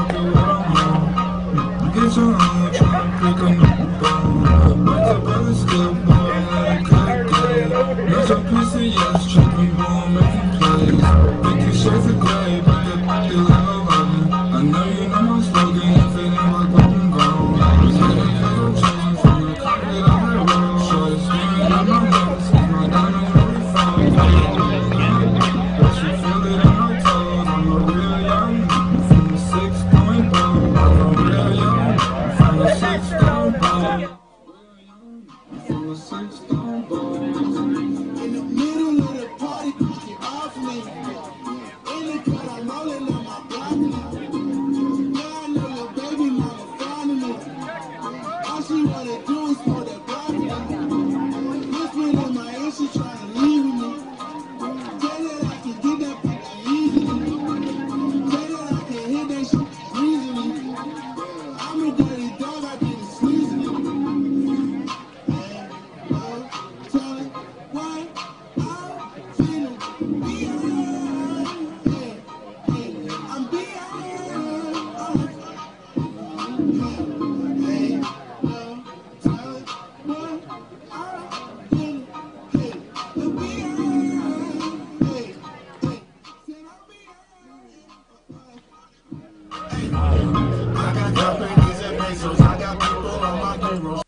happy when I'm home. Get your own, tryna pick a new bone. Like a brother still boy, like a good day. Not your pussy, yes, tripping, boom, making plays. Making shades of gray, but the love of me. I know you know my slogan, if it ain't like what I'm gone. I was hating cause I'm changing from the carpet I had rolled. Shorty staring at my nose, cause my diamonds really fall. But you feel it in my toes, I'm a real young nigga from the 6.0. I'm a real young nigga from the 6.0. From the 6.0. In the middle of the party, get off me. In the cut, I'm rolling on my broccoli. Yeah, I know your baby mama finding me. All she wanna do is pour that broccoli. Whispered in my ear, she tryna leave with me. Tell that I can get that pussy easily. Tell that I can hit that shit easily. I'm a dirty dog, I did it sleazily. Tell it what I'm feeling. Beyond, I'm beyond. Hey, tell it what I'm feeling. Hey, I'm beyond. Hey, said I'm beyond. I got companies and pesos. I got people on my payroll.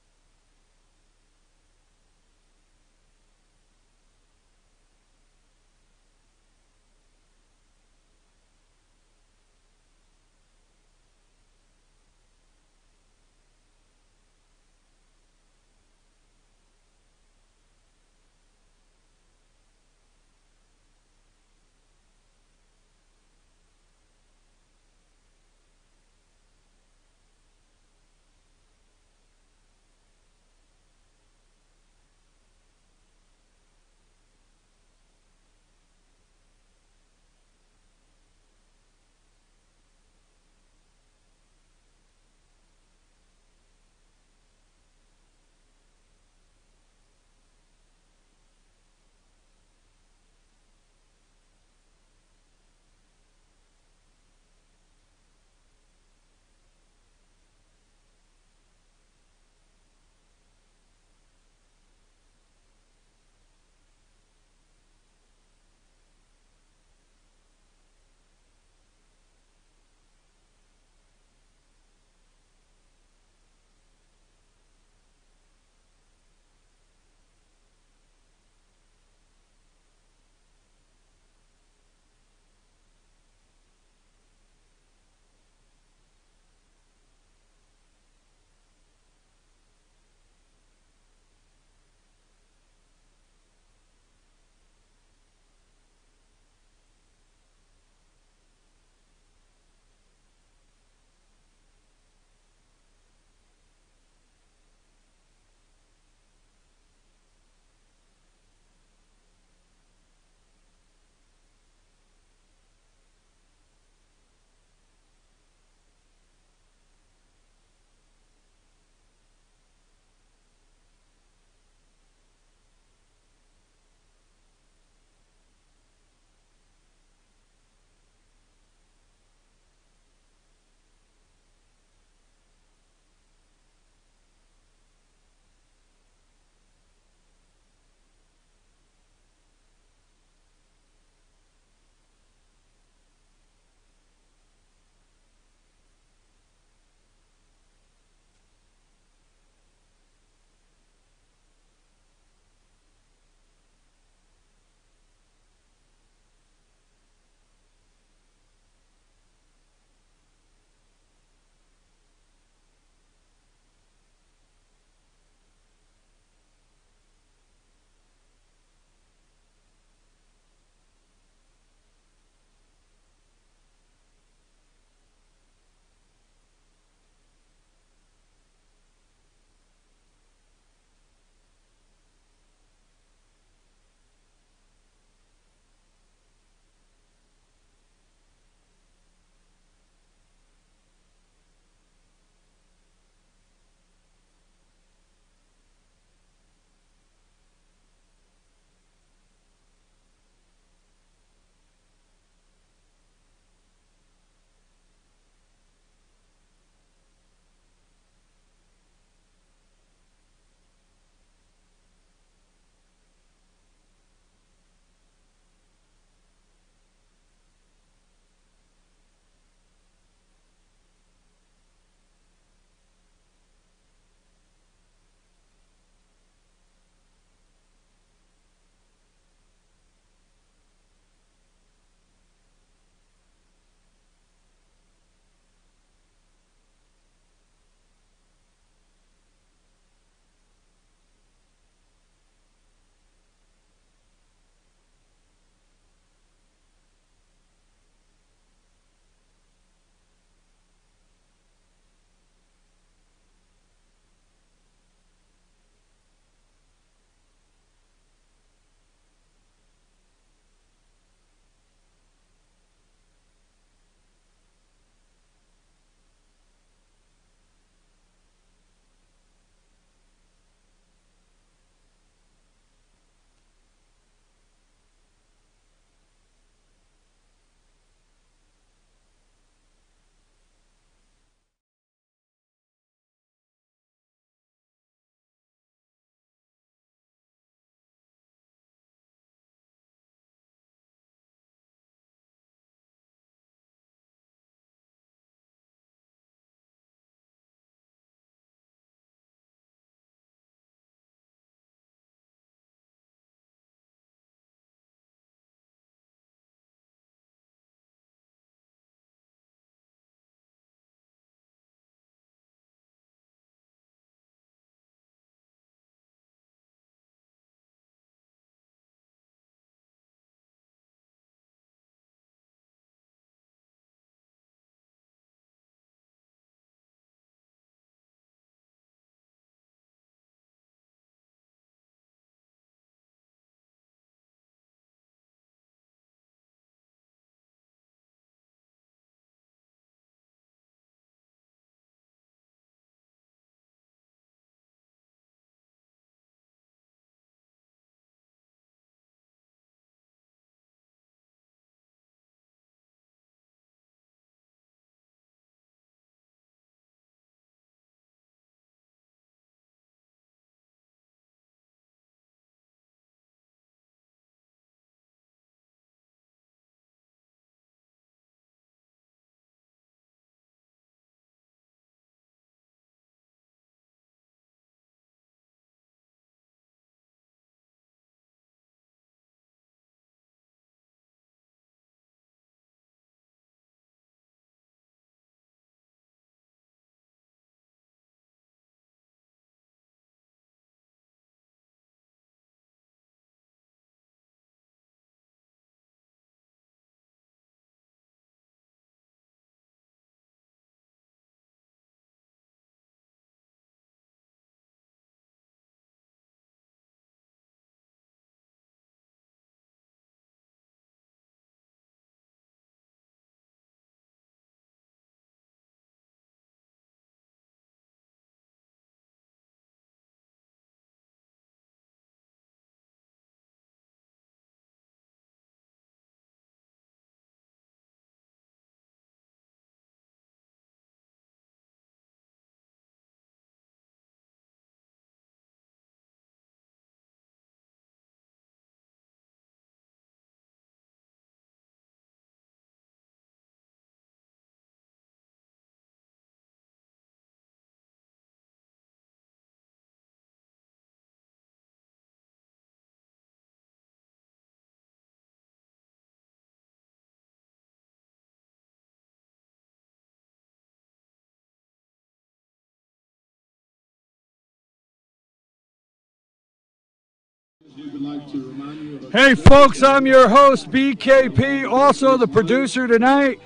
Hey folks, I'm your host BKP, also the producer tonight.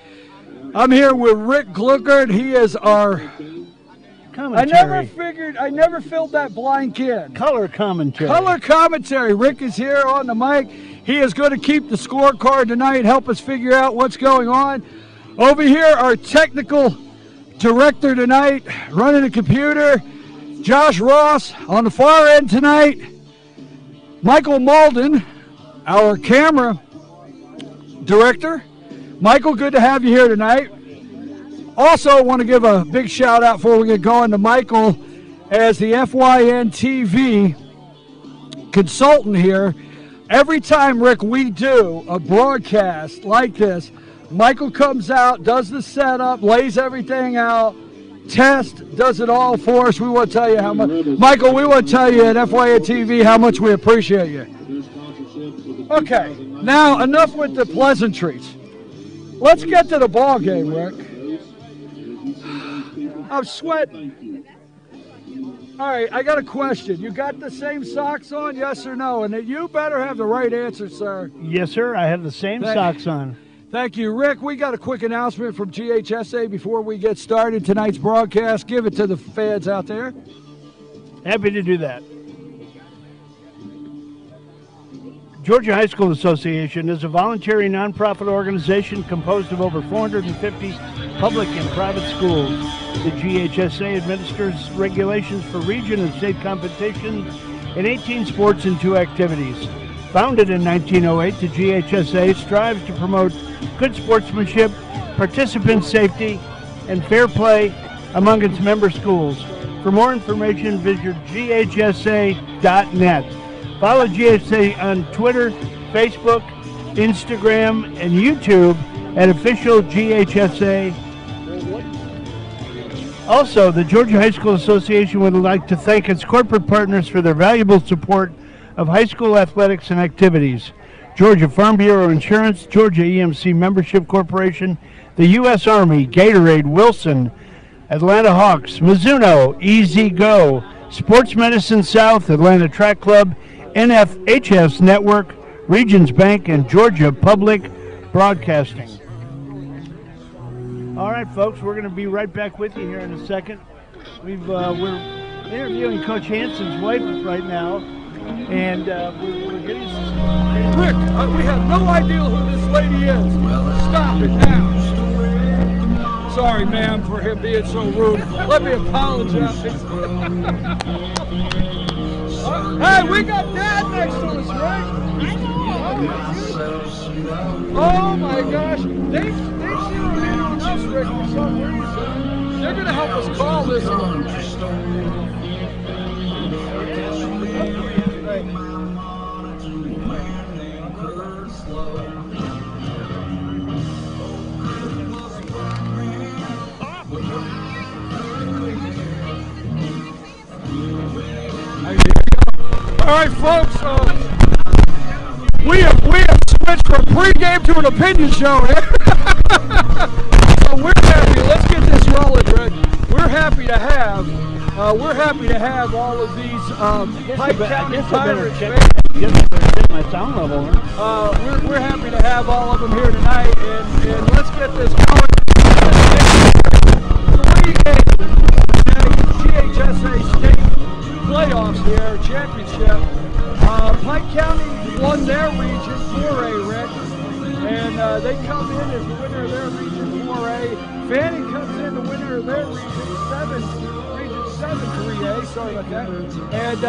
I'm here with Rick Gluckert. He is our commentary. I never filled that blind kid. Color commentary. Color commentary. Rick is here on the mic. He is going to keep the scorecard tonight, help us figure out what's going on. Over here, our technical director tonight, running the computer, Josh Ross. On the far end tonight, Michael Malden, our camera director. Michael, good to have you here tonight. Also want to give a big shout out before we get going to Michael as the FYN TV consultant here. Every time, Rick, we do a broadcast like this, Michael comes out, does the setup, lays everything out, test, does it all for us. We want to tell you how much, Michael, we want to tell you at FYN TV how much we appreciate you. Okay, now enough with the pleasantries. Let's get to the ball game, Rick. I'm sweating. All right, I got a question. You got the same socks on, yes or no? And you better have the right answer, sir. Yes, sir. I have the same socks on. Thank you, Rick. We got a quick announcement from GHSA before we get started tonight's broadcast. Give it to the fans out there. Happy to do that. Georgia High School Association is a voluntary nonprofit organization composed of over 450 public and private schools. The GHSA administers regulations for region and state competitions in 18 sports and 2 activities. Founded in 1908, the GHSA strives to promote good sportsmanship, participant safety, and fair play among its member schools. For more information, visit ghsa.net. Follow GHSA on Twitter, Facebook, Instagram, and YouTube at official GHSA. Also, the Georgia High School Association would like to thank its corporate partners for their valuable support of high school athletics and activities. Georgia Farm Bureau Insurance, Georgia EMC Membership Corporation, the U.S. Army, Gatorade, Wilson, Atlanta Hawks, Mizuno, Easy Go, Sports Medicine South, Atlanta Track Club, NFHS Network, Regions Bank, and Georgia Public Broadcasting. All right, folks, we're going to be right back with you here in a second. We're interviewing Coach Hansen's wife right now, and we're getting some... Rick, we have no idea who this lady is. Stop it now. Sorry, ma'am, for him being so rude. Let me apologize. Hey, we got Dad next to us, right? Oh my gosh. They've zeroed in on us, Rick, for some reason. They're going to help us call this one. All right, folks, we have switched from pregame to an opinion show here. So we're happy. Let's get this rolling, Rick. We're happy to have all of these Pike County Pirates fans. My sound level. We're happy to have all of them here tonight, and let's get this going. 3 games, GHSA State playoffs here, championship. Pike County won their region 4A, Rick, and they come in as the winner of their region 4A. Fannin comes in the winner of their region 7 3A. Sorry about that. And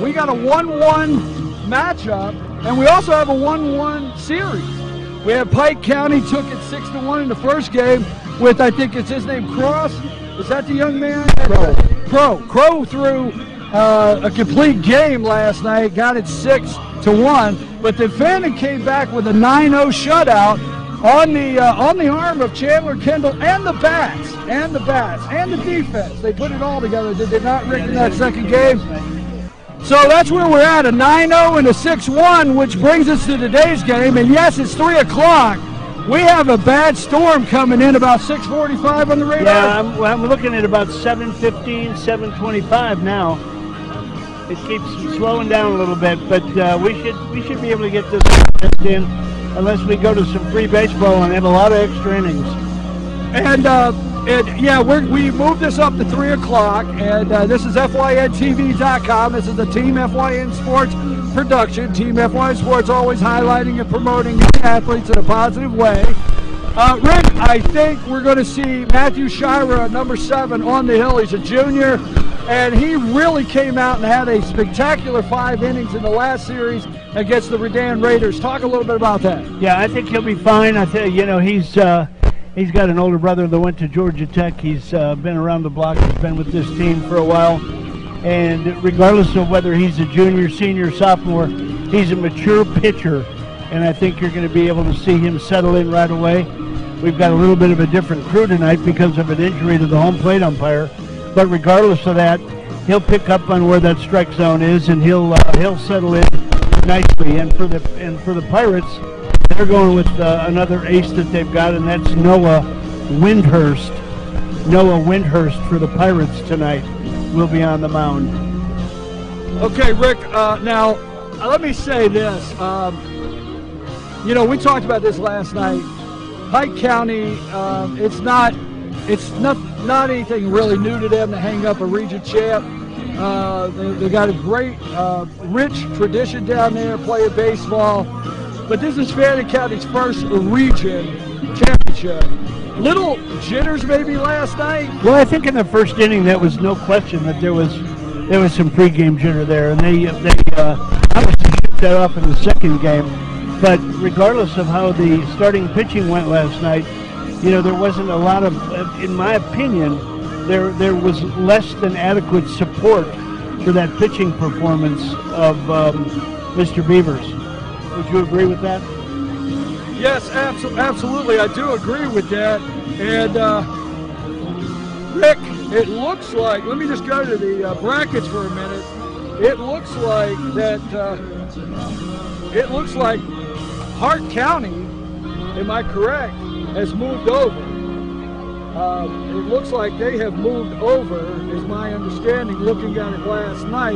we got a 1-1 matchup, and we also have a 1-1 series. We have Pike County took it 6-1 in the first game with, I think it's his name, Cross. Is that the young man? Crow threw a complete game last night, got it 6-1, but then Fannin came back with a 9-0 shutout on the arm of Chandler Kendall and the bats and the defense. They put it all together. They did not rig in that second game. So that's where we're at, a 9-0 and a 6-1, which brings us to today's game. And yes, it's 3 o'clock. We have a bad storm coming in about 6:45 on the radar. Yeah, I'm looking at about 7:15, 7:25 now. it keeps slowing down a little bit, but we should be able to get this in unless we go to some free baseball and have a lot of extra innings. And yeah, we moved this up to 3 o'clock, and this is FYNTV.com. This is the Team FYN Sports production. Team FYN Sports always highlighting and promoting athletes in a positive way. Rick, I think we're going to see Matthew Shira, number 7, on the hill. He's a junior, and he really came out and had a spectacular 5 innings in the last series against the Redan Raiders. Talk a little bit about that. Yeah, I think he'll be fine. I tell you, he's got an older brother that went to Georgia Tech. He's been around the block. He's been with this team for a while. And regardless of whether he's a junior, senior, sophomore, he's a mature pitcher. And I think you're going to be able to see him settle in right away. We've got a little bit of a different crew tonight because of an injury to the home plate umpire. But regardless of that, he'll pick up on where that strike zone is, and he'll settle in nicely. And for the Pirates, they're going with another ace that they've got, and that's Noah Windhurst. Noah Windhurst for the Pirates tonight will be on the mound. Okay, Rick, now let me say this. We talked about this last night. Pike County, it's not anything really new to them to hang up a region champ. They got a great, rich tradition down there playing baseball. But this is Fannin County's first region championship. Little jitters maybe last night. Well, I think in the first inning there was no question that there was some pregame jitter there, and they obviously shipped that off in the second game. But regardless of how the starting pitching went last night, there wasn't a lot of, in my opinion, there was less than adequate support for that pitching performance of Mr. Beavers. Would you agree with that? Yes, absolutely. I do agree with that. And Rick, it looks like, let me just go to the brackets for a minute. It looks like that, Hart County, am I correct, has moved over. It looks like they have moved over, is my understanding, looking at it last night.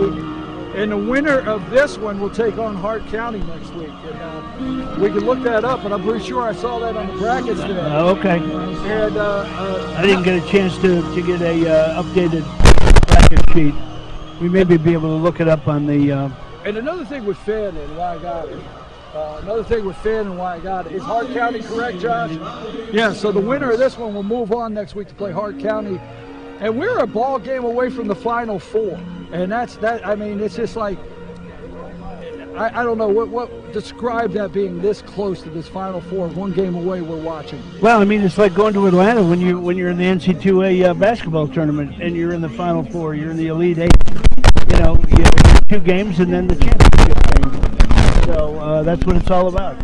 And the winner of this one will take on Hart County next week. And, we can look that up, but I'm pretty sure I saw that on the brackets today. Okay. And I didn't get a chance to get a updated bracket sheet. We may be able to look it up on the. And another thing with Fannin, why I got it. Is Hart County correct, Josh? Yeah. So the winner of this one will move on next week to play Hart County, and we're a ball game away from the Final Four. And that's that. I mean, it's just like I don't know what describe that being this close to this Final Four, 1 game away. We're watching. Well, I mean, it's like going to Atlanta when you're in the NC2A basketball tournament and you're in the Final Four. You're in the Elite Eight. You have 2 games and then the championship game. So that's what it's all about.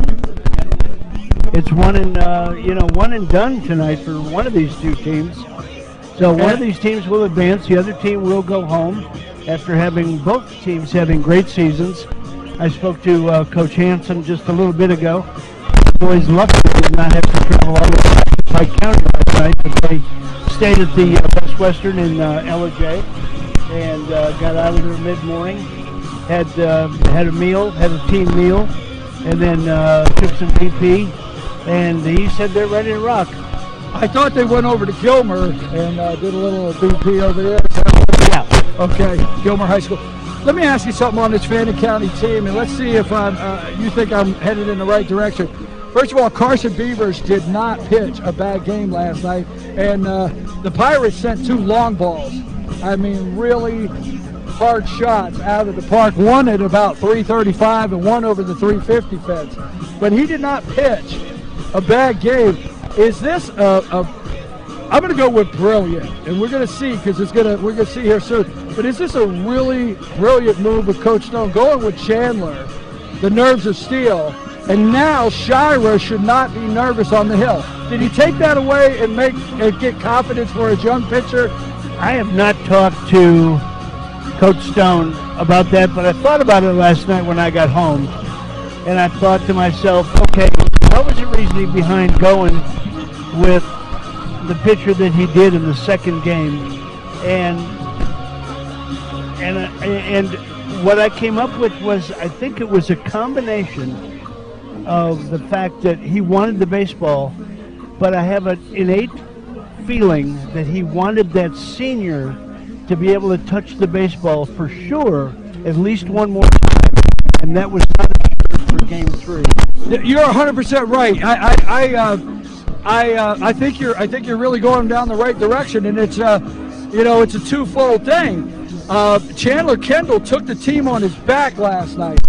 It's one and done tonight for one of these 2 teams. So one of these teams will advance. The other team will go home after having both teams having great seasons. I spoke to Coach Hansen just a little bit ago. The boys luckily did not have to travel all the way back to Pike County last night, but they stayed at the Best Western in LJ and got out of there mid-morning. Had a meal, had a team meal, and then took some BP. And he said they're ready to rock. I thought they went over to Gilmer and did a little BP over there. Yeah. Okay, Gilmer High School. Let me ask you something on this Fannin County team, and let's see if you think I'm headed in the right direction. First of all, Carson Beavers did not pitch a bad game last night, and the Pirates sent 2 long balls. I mean, really hard shots out of the park. One at about 335 and one over the 350 fence. But he did not pitch a bad game. Is this I'm going to go with brilliant, and we're going to see because we're going to see here soon. But is this a really brilliant move with Coach Stone going with Chandler, the nerves of steel, and now Shira should not be nervous on the hill? Did he take that away and get confidence for his young pitcher? I have not talked to Coach Stone about that, but I thought about it last night when I got home, and I thought to myself, okay, what was the reasoning behind going with the pitcher that he did in the second game? And what I came up with was, I think it was a combination of the fact that he wanted the baseball, but I have an innate feeling that he wanted that senior to be able to touch the baseball for sure at least one more time, and that was not assured for Game 3. You're 100% right. I think you're really going down the right direction, and it's it's a twofold thing. Chandler Kendall took the team on his back last night,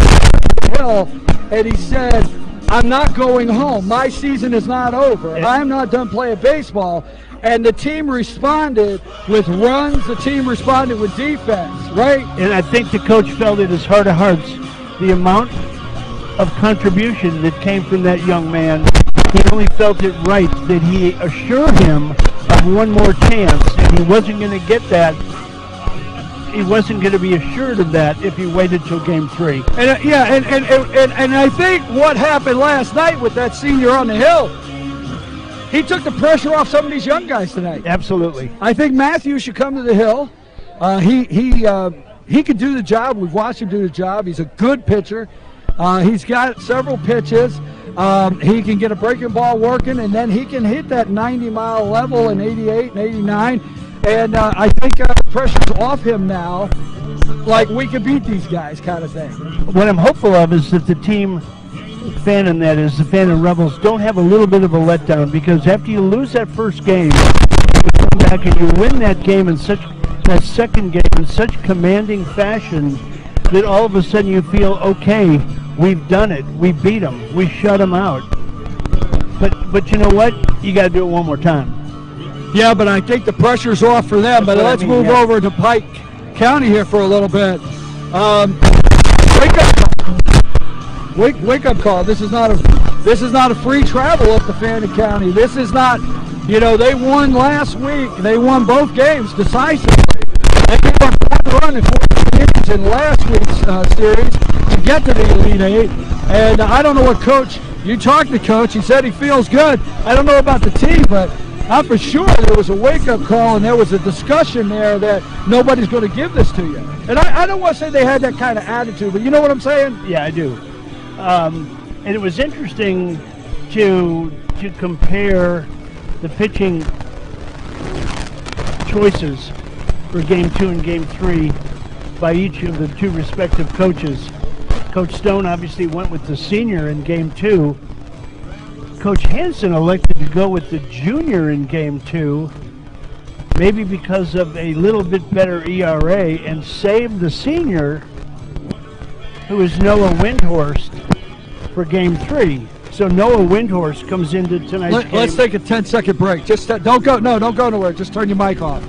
and he said, "I'm not going home. My season is not over. I'm not done playing baseball." And the team responded with runs. The team responded with defense, right? And I think the coach felt in his heart of hearts the amount of contribution that came from that young man. He only felt it right that he assured him of one more chance, and he wasn't going to get that. He wasn't going to be assured of that if he waited till Game 3. And and I think what happened last night with that senior on the hill, he took the pressure off some of these young guys tonight. Absolutely. I think Matthew should come to the hill. He could do the job. We've watched him do the job. He's a good pitcher. He's got several pitches. He can get a breaking ball working, and then he can hit that 90-mile level in 88 and 89. And I think the pressure's off him now, like we can beat these guys kind of thing. What I'm hopeful of is that the team, Fannin, that is, the Fannin Rebels, don't have a little bit of a letdown, because after you lose that first game, you come back and you win that game in that second game in such commanding fashion that all of a sudden you feel, okay, we've done it. We beat them. We shut them out. But you know what? You got to do it one more time. Yeah, but I think the pressure's off for them. But let's move over to Pike County here for a little bit. Wake up call. This is not a free travel up to Fannin County. This is not, they won last week. They won both games decisively. They gave up one run in 14 innings in last week's series to get to the Elite Eight. And I don't know what coach, you talked to coach, he said he feels good. I don't know about the team, but I'm for sure there was a wake-up call and there was a discussion there that nobody's going to give this to you. And I don't want to say they had that kind of attitude, but you know what I'm saying? Yeah, I do. And it was interesting to compare the pitching choices for Game 2 and Game 3 by each of the two respective coaches. Coach Stone obviously went with the senior in Game 2. Coach Hansen elected to go with the junior in Game 2, maybe because of a little bit better ERA, and saved the senior, who is Noah Windhorst, for Game 3. So Noah Windhorst comes into tonight's game. Let's take a 10-second break. Just don't go nowhere. Just turn your mic off.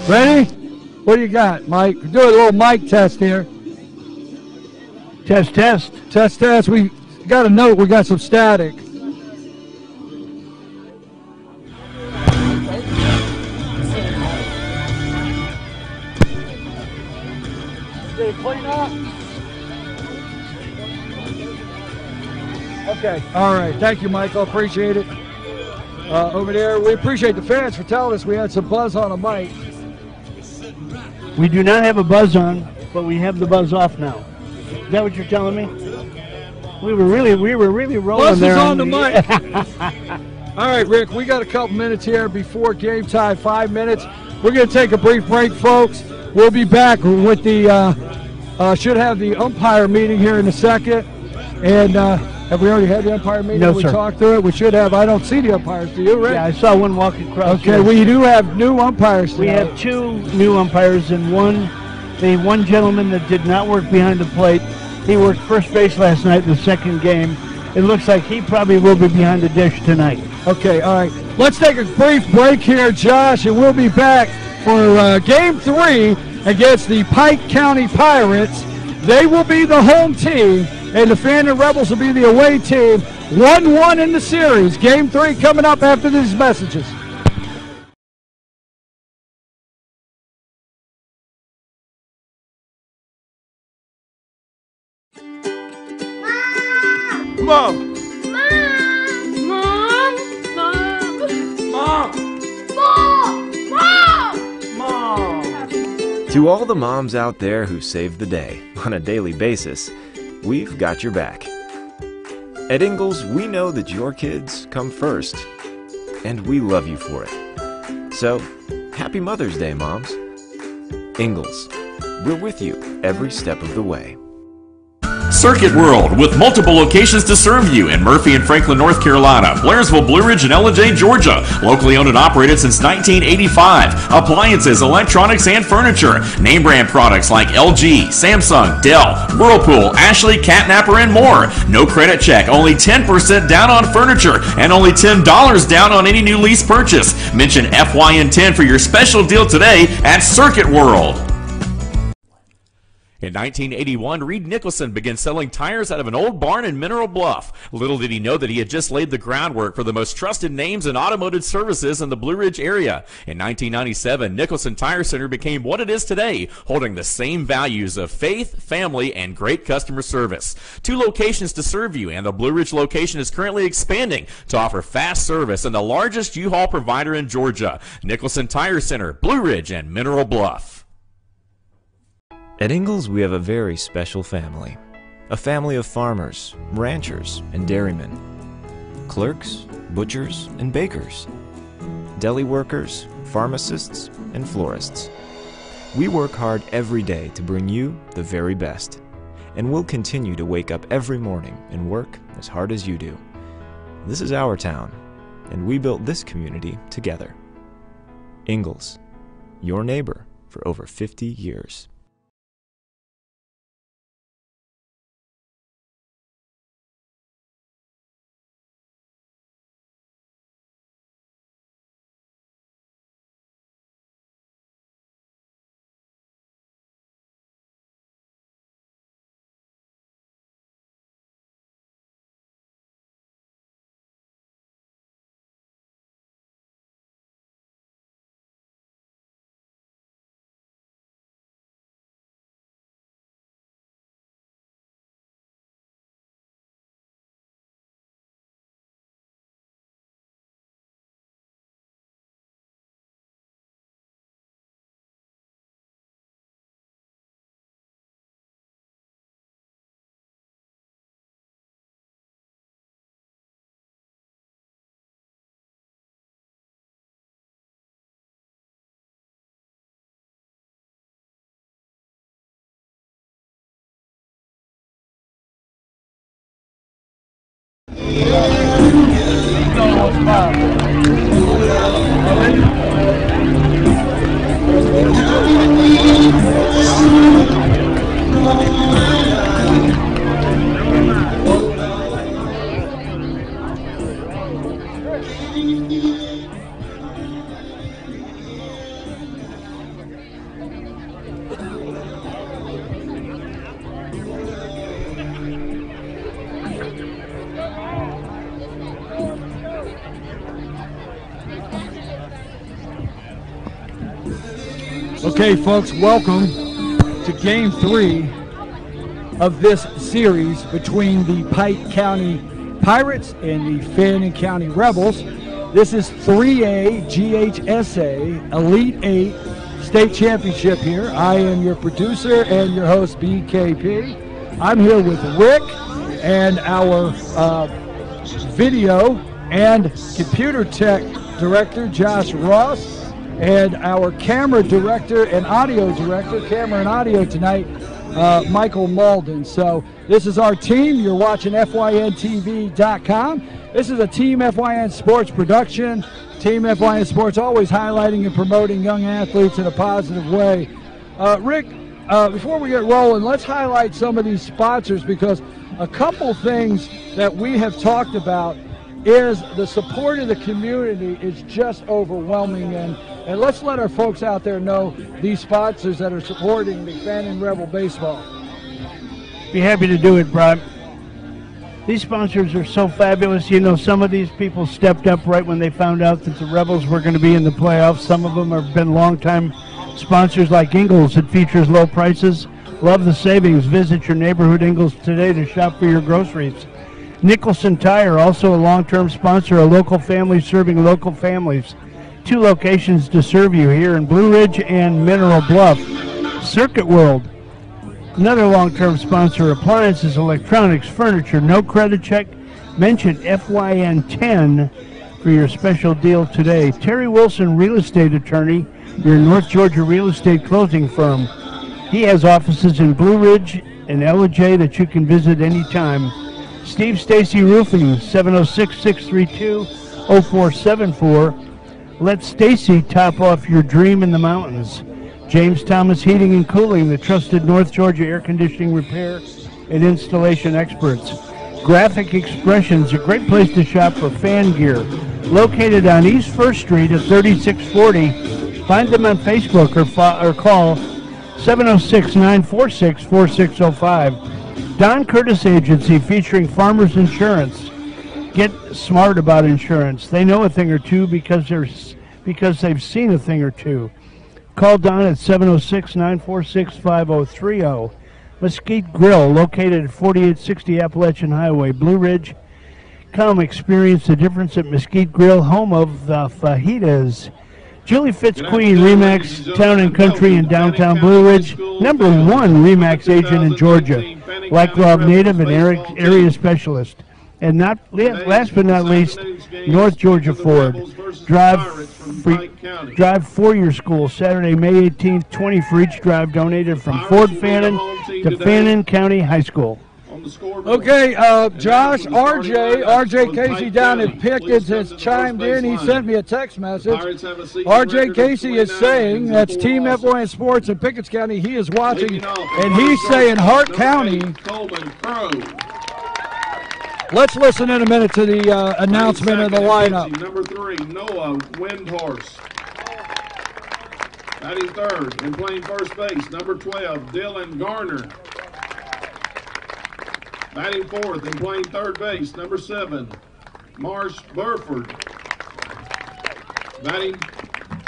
Ready? What do you got, Mike? We're doing a little mic test here. Test. Test. We got a note. We got some static. Did it clean up? Okay. All right. Thank you, Michael. Appreciate it. Over there, we appreciate the fans for telling us we had some buzz on a mic. We do not have a buzz on, but we have the buzz off now. Is that what you're telling me? We were really rolling buzz there. Buzz is on the mic. All right, Rick, we got a couple minutes here before game time, 5 minutes. We're going to take a brief break, folks. We'll be back with the, should have the umpire meeting here in a second. And have we already had the umpire meeting? No, we sir. Talked through it? We should have. I don't see the umpires. Do you, Rick? Yeah, I saw one walking across. Okay, here. we do have new umpires tonight. We have two new umpires and one gentleman that did not work behind the plate. He worked first base last night in the second game. It looks like he probably will be behind the dish tonight. Okay, all right. Let's take a brief break here, Josh, and we'll be back for Game 3 against the Pike County Pirates. They will be the home team and the Fannin Rebels will be the away team. 1-1 in the series. Game 3 coming up after these messages. Mom! To all the moms out there who save the day on a daily basis, we've got your back. At Ingalls, we know that your kids come first, and we love you for it. So, happy Mother's Day, moms. Ingalls, we're with you every step of the way. Circuit World, with multiple locations to serve you in Murphy and Franklin, North Carolina, Blairsville, Blue Ridge, and Ellijay, Georgia. Locally owned and operated since 1985. Appliances, electronics, and furniture. Name brand products like LG, Samsung, Dell, Whirlpool, Ashley, Catnapper, and more. No credit check, only 10% down on furniture, and only $10 down on any new lease purchase. Mention FYN10 for your special deal today at Circuit World. In 1981, Reed Nicholson began selling tires out of an old barn in Mineral Bluff. Little did he know that he had just laid the groundwork for the most trusted names in automotive services in the Blue Ridge area. In 1997, Nicholson Tire Center became what it is today, holding the same values of faith, family, and great customer service. 2 locations to serve you, and the Blue Ridge location is currently expanding to offer fast service and the largest U-Haul provider in Georgia. Nicholson Tire Center, Blue Ridge, and Mineral Bluff. At Ingalls, we have a very special family. A family of farmers, ranchers, and dairymen. Clerks, butchers, and bakers. Deli workers, pharmacists, and florists. We work hard every day to bring you the very best. And we'll continue to wake up every morning and work as hard as you do. This is our town, and we built this community together. Ingalls, your neighbor for over 50 years. Okay, folks, welcome to Game 3 of this series between the Pike County Pirates and the Fannin County Rebels. This is 3A GHSA Elite 8 State Championship here. I am your producer and your host, BKP. I'm here with Rick and our video and computer tech director, Josh Ross, and our camera director and audio director, camera and audio tonight, Michael Malden. So this is our team. You're watching FYNTV.com. This is a Team FYN Sports production. Team FYN Sports always highlighting and promoting young athletes in a positive way. Rick, before we get rolling, let's highlight some of these sponsors, because a couple things that we have talked about is the support of the community is just overwhelming, and let's let our folks out there know these sponsors that are supporting the Fannin Rebel baseball. Be happy to do it, Brian. These sponsors are so fabulous. You know, some of these people stepped up right when they found out that the Rebels were going to be in the playoffs. Some of them have been longtime sponsors like Ingles. It features low prices. Love the savings. Visit your neighborhood Ingles today to shop for your groceries. Nicholson Tire, also a long-term sponsor, a local family serving local families. 2 locations to serve you here in Blue Ridge and Mineral Bluff. Circuit World, another long-term sponsor, appliances, electronics, furniture, no credit check. Mention FYN10 for your special deal today. Terry Wilson, real estate attorney, your North Georgia real estate closing firm. He has offices in Blue Ridge and LJ that you can visit anytime. Steve Stacy Roofing, 706-632-0474. Let Stacy top off your dream in the mountains. James Thomas Heating and Cooling, the trusted North Georgia air conditioning repair and installation experts. Graphic Expressions, a great place to shop for fan gear. Located on East 1st Street at 3640. Find them on Facebook or call 706-946-4605. Don Curtis Agency, featuring Farmers Insurance. Get smart about insurance. They know a thing or two because they've seen a thing or two. Call Don at 706-946-5030. Mesquite Grill, located at 4860 Appalachian Highway, Blue Ridge. Come experience the difference at Mesquite Grill, home of the fajitas. Julie Fitzqueen, Remax Town and Country in downtown Blue Ridge, #1 Remax agent in Georgia, Black Love native and area specialist. And last but not least, North Georgia Ford. Drive for your school, Saturday, May 18th, 20 for each drive, donated from Ford Fannin to Fannin County High School. Okay, Josh, RJ Casey down at Pickens has chimed in. He sent me a text message. RJ Casey is saying, that's Team FYN Sports in Pickens County. He is watching, and he's saying Hart County. Let's listen in a minute to the announcement of the lineup. Number 3, Noah Windhorse. Batting third and playing first base, number 12, Dylan Garner. Batting fourth and playing third base, number 7, Marsh Burford. Batting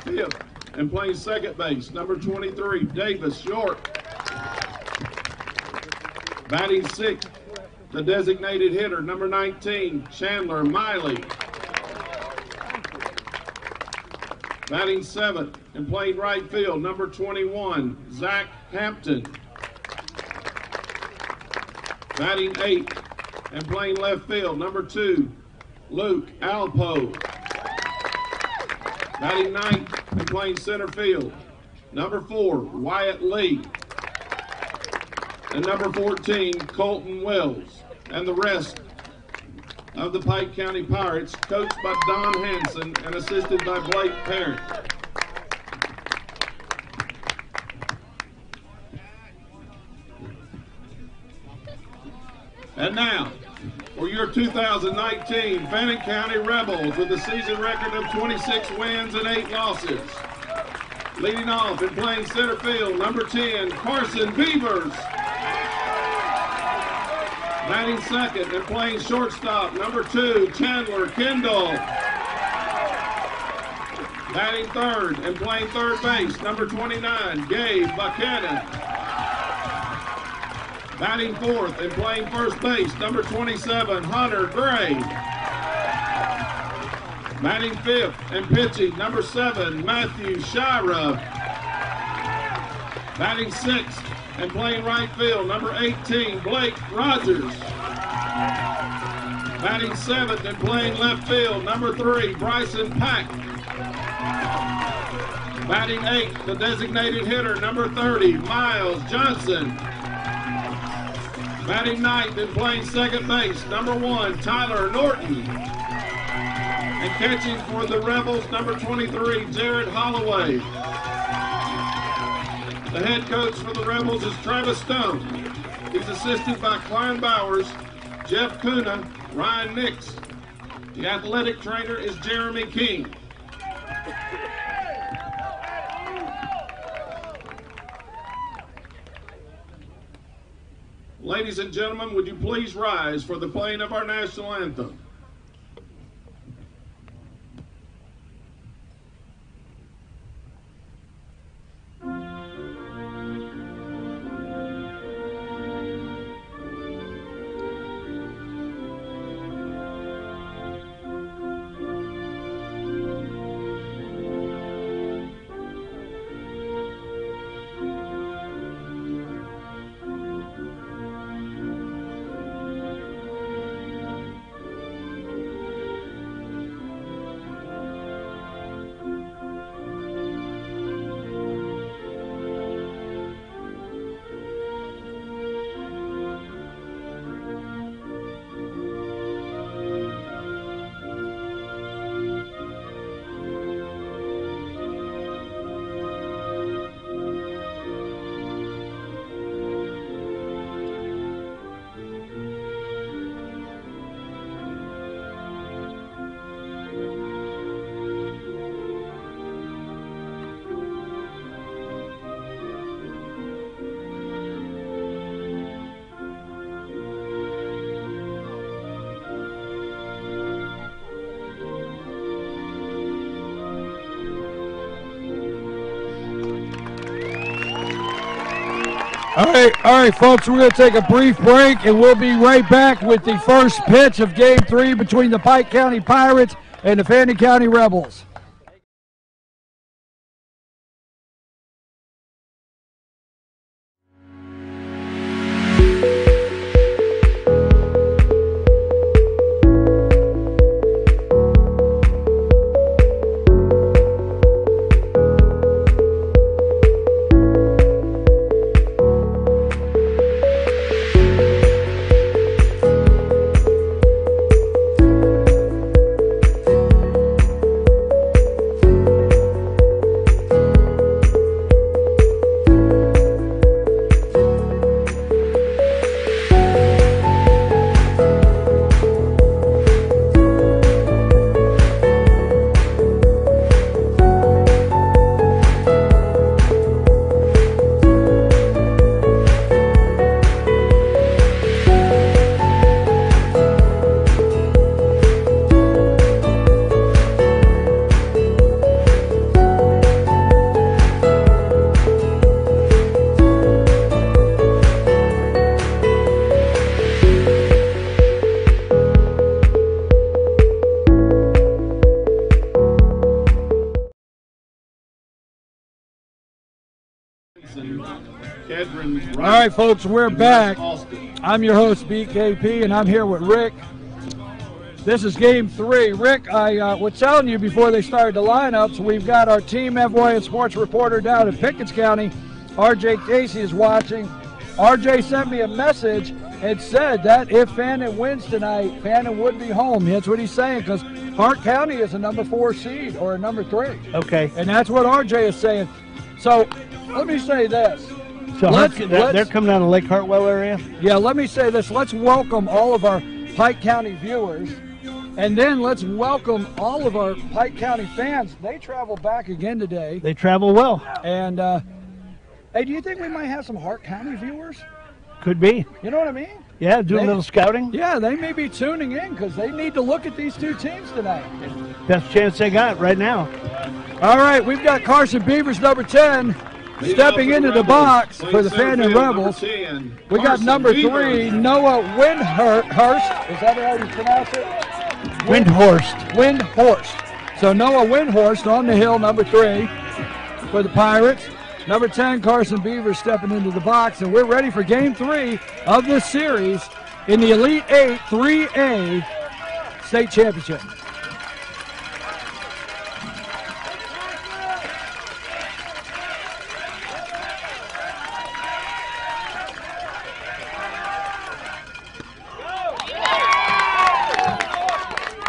fifth and playing second base, number 23, Davis York. Batting sixth, the designated hitter, number 19, Chandler Miley. Batting seventh and playing right field, number 21, Zach Hampton. Batting eighth and playing left field, number 2, Luke Alpo. Batting ninth and playing center field, number 4, Wyatt Lee. And number 14, Colton Wells. And the rest of the Pike County Pirates, coached by Don Hanson and assisted by Blake Parent. And now, for your 2019 Fannin County Rebels with a season record of 26 wins and 8 losses. Leading off and playing center field, number 10, Carson Beavers. Batting second and playing shortstop, number 2, Chandler Kendall. Batting third and playing third base, number 29, Gabe Buchanan. Batting fourth and playing first base, number 27, Hunter Gray. Batting fifth and pitching, number 7, Matthew Shira. Batting sixth and playing right field, number 18, Blake Rogers. Batting seventh and playing left field, number 3, Bryson Pack. Batting eighth, the designated hitter, number 30, Miles Johnson. Batting ninth and playing second base, number 1, Tyler Norton. And catching for the Rebels, number 23, Jared Holloway. The head coach for the Rebels is Travis Stone. He's assisted by Klein Bowers, Jeff Kuna, Ryan Nix. The athletic trainer is Jeremy King. Ladies and gentlemen, would you please rise for the playing of our national anthem? All right, folks, we're going to take a brief break, and we'll be right back with the first pitch of Game 3 between the Pike County Pirates and the Fannin County Rebels. All right, folks, we're back. I'm your host, BKP, and I'm here with Rick. This is Game 3. Rick, I was telling you before they started the lineups, we've got our Team FYN sports reporter down in Pickens County. RJ Casey is watching. RJ sent me a message and said that if Fannin wins tonight, Fannin would be home. That's what he's saying, because Hart County is a number 4 seed or a number 3. Okay. And that's what RJ is saying. So let me say this. So they're coming out of Lake Hartwell area? Yeah, let me say this. Let's welcome all of our Pike County viewers, and then let's welcome all of our Pike County fans. They travel back again today. They travel well. And, hey, do you think we might have some Hart County viewers? Could be. You know what I mean? Yeah, do a little scouting. Yeah, they may be tuning in because they need to look at these two teams tonight. Best chance they got right now. All right, we've got Carson Beavers, number 10. Stepping into the box for the Fannin Rebels, we got number 3, Noah Windhurst. Is that how you pronounce it? Windhorst. So Noah Windhorst on the hill, number 3 for the Pirates. Number 10, Carson Beavers stepping into the box, and we're ready for Game 3 of this series in the Elite 8 3A State Championship.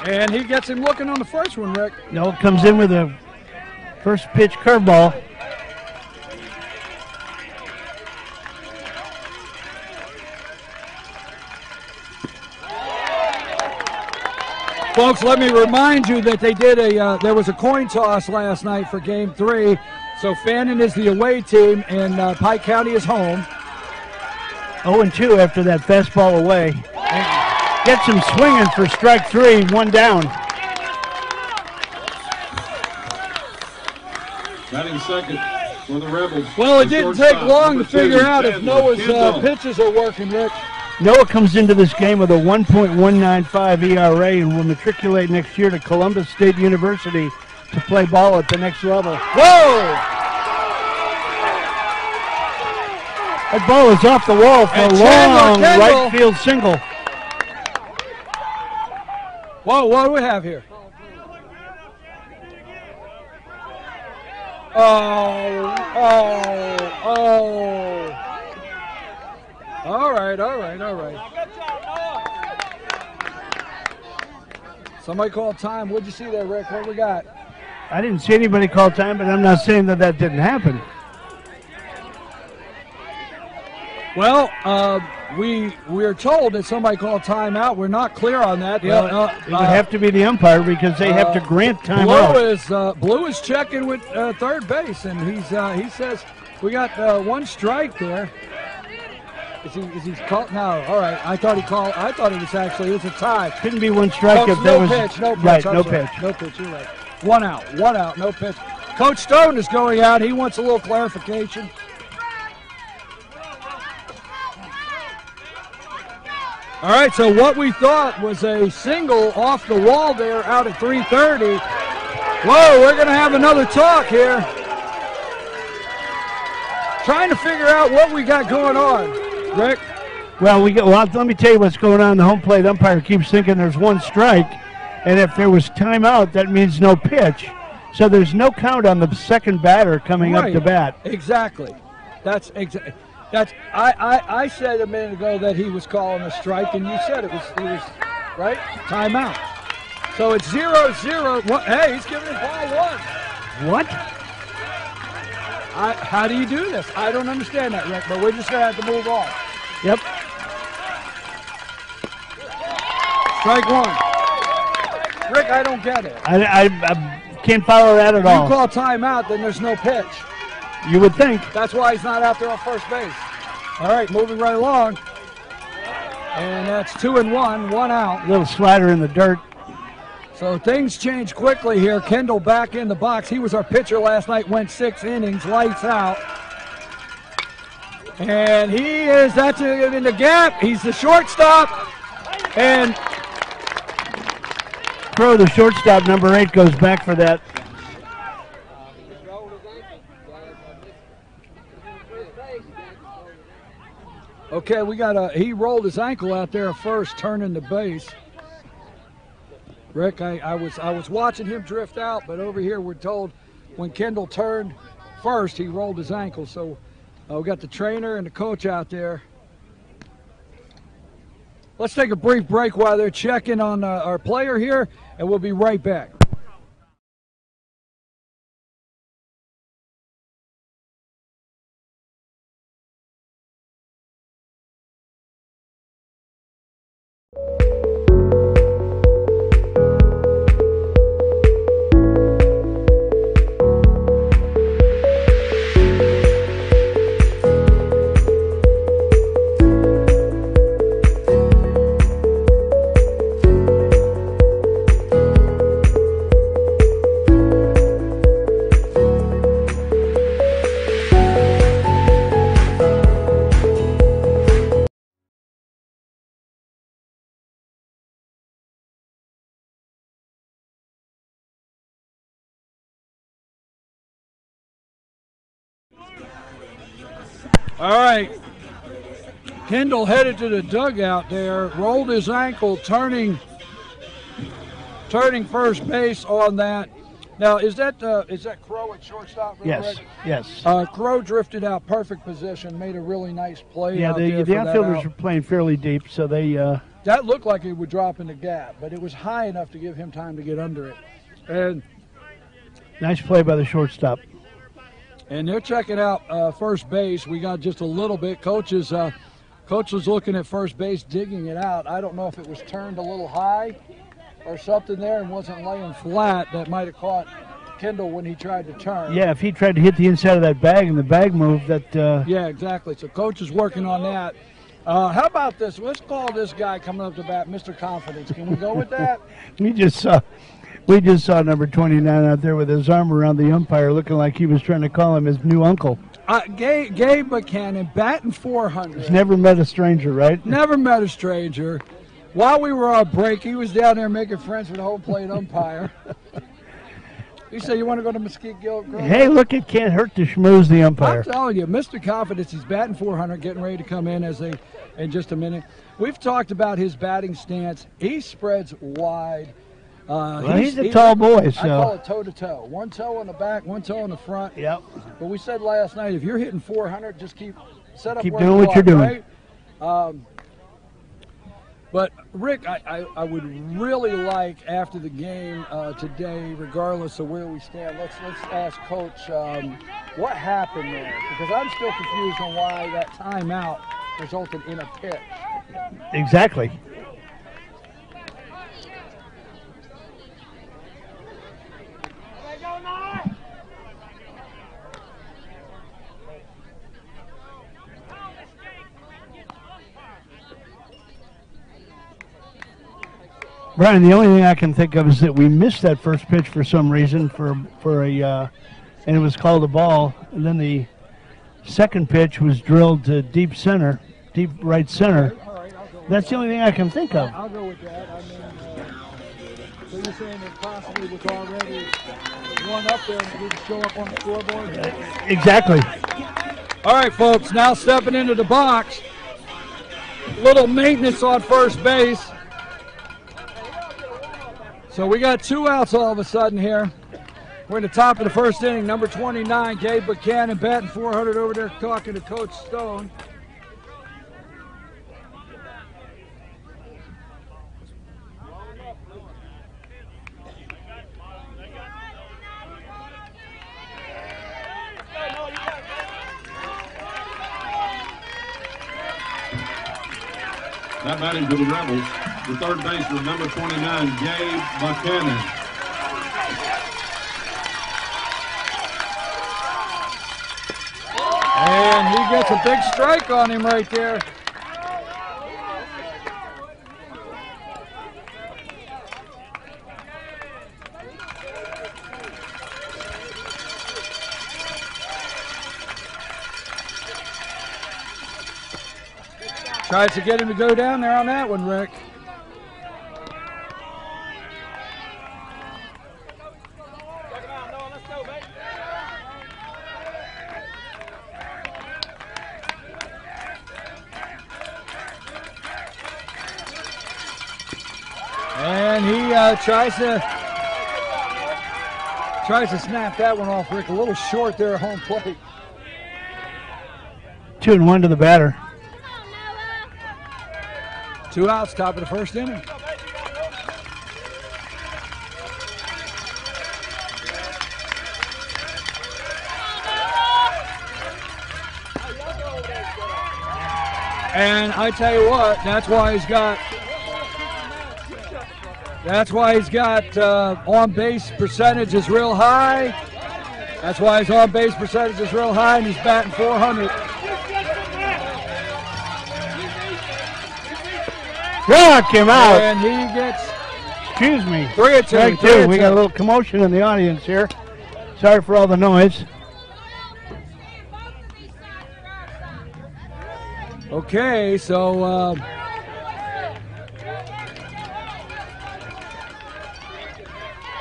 And he gets him looking on the first one, Rick. No, comes in with a first pitch curveball. Folks, let me remind you that they did there was a coin toss last night for Game 3. So Fannin is the away team and Pike County is home. 0-2 after that fastball away. Gets him swinging for strike 3, 1 down. Batting second for the Rebels. Well, it didn't take long to figure out if Chandler Noah's Kendall. pitches are working, Rick. Noah comes into this game with a 1.195 ERA and will matriculate next year to Columbus State University to play ball at the next level. Whoa! That ball is off the wall for And a Chandler long Kendall. right field single. Whoa, what do we have here? Oh. All right. Somebody called time. What'd you see there, Rick? What we got? I didn't see anybody call time, but I'm not saying that didn't happen. Well, we are told that somebody called timeout. We're not clear on that. Well, it would have to be the umpire because they have to grant timeout. Blue is checking with third base, and he says we got one strike there. Is he called? No. All right. I thought it was actually a tie. Couldn't be one strike if there was no pitch. Right, I'm no sorry. pitch. No pitch. You're right. One out. No pitch. Coach Stone is going out. He wants a little clarification. All right, so what we thought was a single off the wall there out at 3:30. Whoa, we're going to have another talk here. Trying to figure out what we got going on, Rick. Well, let me tell you what's going on. The home plate umpire keeps thinking there's one strike, and if there was timeout, that means no pitch. So there's no count on the second batter coming up to bat. Exactly. I said a minute ago that he was calling a strike, and you said it was right? Timeout. So it's 0-0. Hey, he's giving his ball 1. What? How do you do this? I don't understand that, Rick, but we're just going to have to move on. Yep. Strike 1. Rick, I don't get it. I can't follow that at all. You call timeout, then there's no pitch. You would think. That's why he's not out there on first base. All right, moving right along. And that's 2-1, 1 out. Little slider in the dirt. So things change quickly here. Kendall back in the box. He was our pitcher last night, went 6 innings, lights out. And that's in the gap. He's the shortstop. And Crow, the shortstop, number 8, goes back for that. Okay, he rolled his ankle out there first, turning the base. Rick, I was watching him drift out, but over here we're told when Kendall turned first, he rolled his ankle. So we got the trainer and the coach out there. Let's take a brief break while they're checking on our player here, and we'll be right back. All right, Kendall headed to the dugout there, rolled his ankle, turning first base on that. Now, is that Crow at shortstop? Yes, yes. Crow drifted out, perfect position, made a really nice play. Yeah, the outfielders were playing fairly deep, so they. That looked like it would drop in the gap, but it was high enough to give him time to get under it. And nice play by the shortstop. And they're checking out first base. We got just a little bit. Coach was looking at first base, digging it out. I don't know if it was turned a little high or something there and wasn't laying flat. That might have caught Kendall when he tried to turn. Yeah, if he tried to hit the inside of that bag and the bag moved, that. Yeah, exactly. So coach is working on that. How about this? Let's call this guy coming up to bat Mr. Confidence. Can we go with that? We just saw number 29 out there with his arm around the umpire, looking like he was trying to call him his new uncle. Gabe Buchanan, batting 400. He's never met a stranger, right? Never met a stranger. While we were on break, he was down there making friends with the home plate umpire. He said, "You want to go to Mesquite Grove?" Hey, look, it can't hurt to schmooze the umpire. I'm telling you, Mr. Confidence, he's batting 400, getting ready to come in in just a minute. We've talked about his batting stance. He spreads wide. He's a tall boy, so. I call it toe-to-toe. One toe on the back, one toe on the front. Yep. But we said last night, if you're hitting 400, just keep doing what you're doing. Right? But, Rick, I would really like, after the game today, regardless of where we stand, let's ask Coach what happened there. Because I'm still confused on why that timeout resulted in a pitch. Exactly. Brian, the only thing I can think of is that we missed that first pitch for some reason and it was called a ball. And then the second pitch was drilled to deep right center. That's the only thing I can think of. I'll go with that. I mean, so you're saying that possibly was already one up there and it didn't show up on the scoreboard? Exactly. All right, folks, now stepping into the box. Little maintenance on first base. So we got 2 outs all of a sudden here. We're in the top of the first inning. Number 29, Gabe Buchanan, batting 400 over there, talking to Coach Stone. That batting for the Rebels, the third baseman, number 29, Gabe Buchanan. And he gets a big strike on him right there. Tries to get him to go down there on that one, Rick. And he tries to snap that one off, Rick. A little short there at home plate. 2-1 to the batter. 2 outs, top of the first inning. And I tell you what, that's why he's got on base percentage is real high. That's why his on base percentage is real high, and he's batting 400. Rock him out. And he gets, excuse me, 3-2. Strike 2. We got a little commotion in the audience here. Sorry for all the noise. Okay, so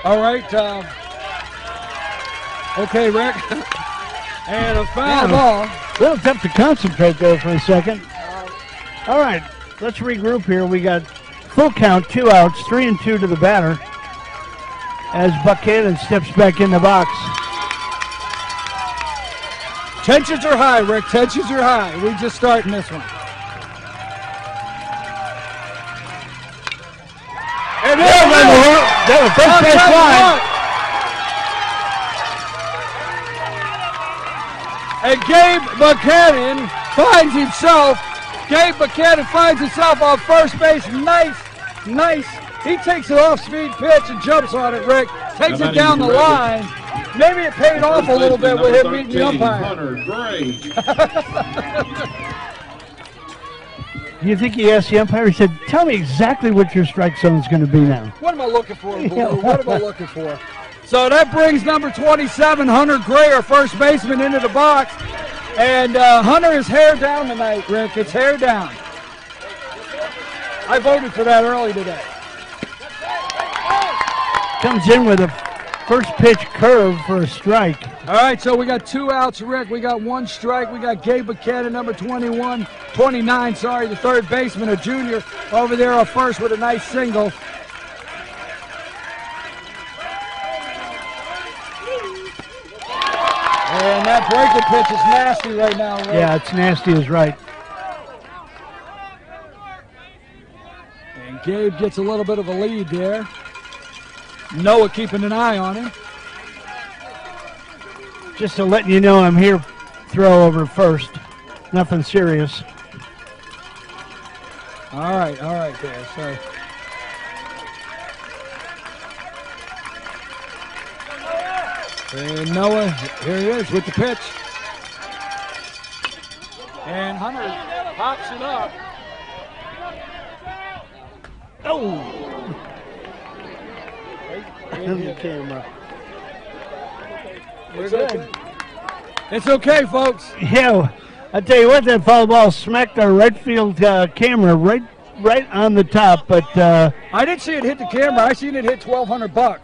all right. Okay, Rick. And a foul ball. A little tough to concentrate there for a second. All right. Let's regroup here. We got full count, 2 outs, 3-2 to the batter as Buchanan steps back in the box. Tensions are high, Rick. Tensions are high. We just starting this one. And that was first base line. And Gabe Buchanan finds himself. Gabe Buchanan finds himself on first base. Nice. He takes an off-speed pitch and jumps on it, Rick. Takes it down the line. Maybe it paid off a little bit with him meeting the umpire. Do you think he asked the umpire? He said, tell me exactly what your strike zone is going to be now. What am I looking for, Blue? What am I looking for? So that brings number 27, Hunter Gray, our first baseman, into the box. And Hunter is hair down tonight, Rick. It's hair down. I voted for that early today. Comes in with a first pitch curve for a strike. All right, so we got 2 outs, Rick. We got 1 strike. We got Gabe Buchanan, number 29, the third baseman, a junior, over there on first with a nice single. And that breaking pitch is nasty right now, Rick. Yeah, it's nasty is right. And Gabe gets a little bit of a lead there. Noah keeping an eye on him. Just to let you know, I'm here, throw over first. Nothing serious. All right there. So. And Noah, here he is with the pitch. And Hunter pops it up. Oh! In the camera. We're good. It's okay, folks. Yeah, I tell you what, that foul ball smacked our right field camera right on the top, but I didn't see it hit the camera. I seen it hit $1,200.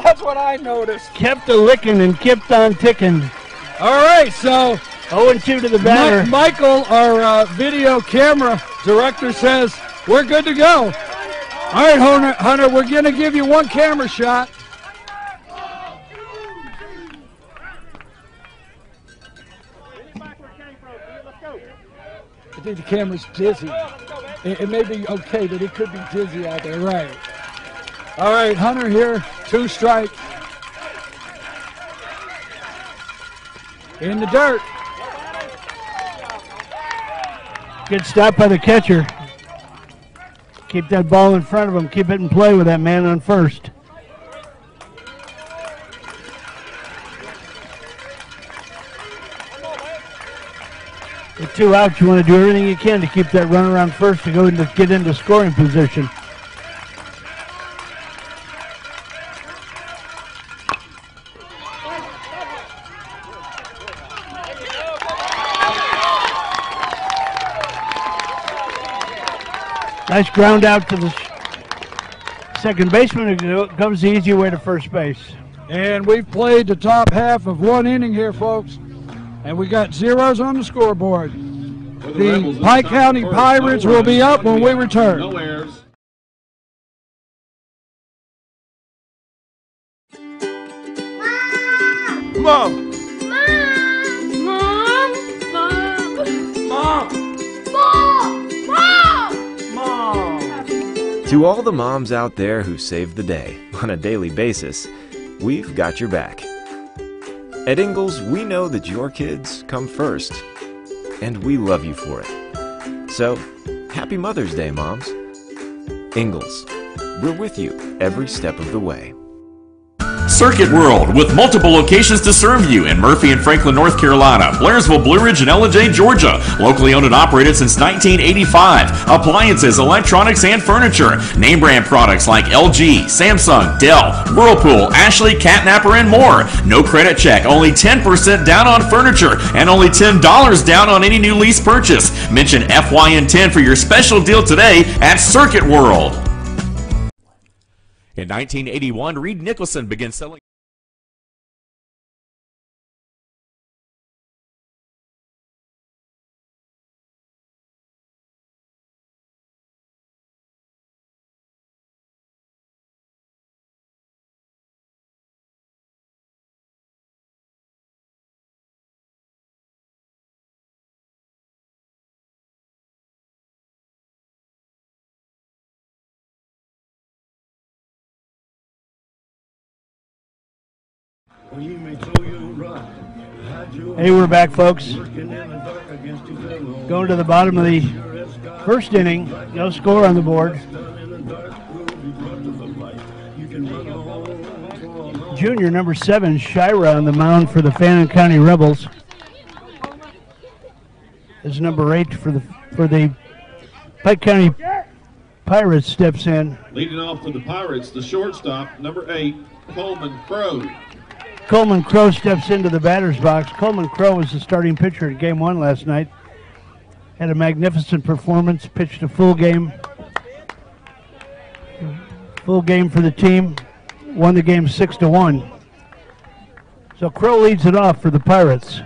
That's what I noticed. Kept a licking and kept on ticking. All right, so 0-2 to the batter. Michael, our video camera director, says we're good to go. All right, Hunter, we're going to give you 1 camera shot. I think the camera's dizzy. It may be okay, but it could be dizzy out there. Right. All right, Hunter here, 2 strikes. In the dirt. Good stop by the catcher. Keep that ball in front of him. Keep it in play with that man on first. With 2 outs, you want to do everything you can to keep that run around first to get into scoring position. Nice ground out to the second baseman. It goes the easy way to first base. And we've played the top half of 1 inning here, folks. And we got zeros on the scoreboard. The Pike County Pirates will be up when we return. No errors. Mom! To all the moms out there who save the day on a daily basis, we've got your back. At Ingalls, we know that your kids come first, and we love you for it. So, happy Mother's Day, moms. Ingalls, we're with you every step of the way. Circuit World, with multiple locations to serve you in Murphy and Franklin, North Carolina, Blairsville, Blue Ridge, and Ellijay, Georgia. Locally owned and operated since 1985. Appliances, electronics, and furniture. Name brand products like LG, Samsung, Dell, Whirlpool, Ashley, Catnapper, and more. No credit check, only 10% down on furniture, and only $10 down on any new lease purchase. Mention FYN10 for your special deal today at Circuit World. In 1981, Reed Nicholson began selling. Hey, we're back, folks. Going to the bottom of the first inning. No score on the board. Junior number 7, Shira, on the mound for the Fannin County Rebels. as number 8 for the Pike County Pirates steps in. Leading off for the Pirates, the shortstop, number 8, Coleman Crow. Coleman Crow steps into the batter's box. Coleman Crow was the starting pitcher in Game 1 last night. Had a magnificent performance, pitched a full game. Full game for the team. Won the game 6-1. So Crow leads it off for the Pirates.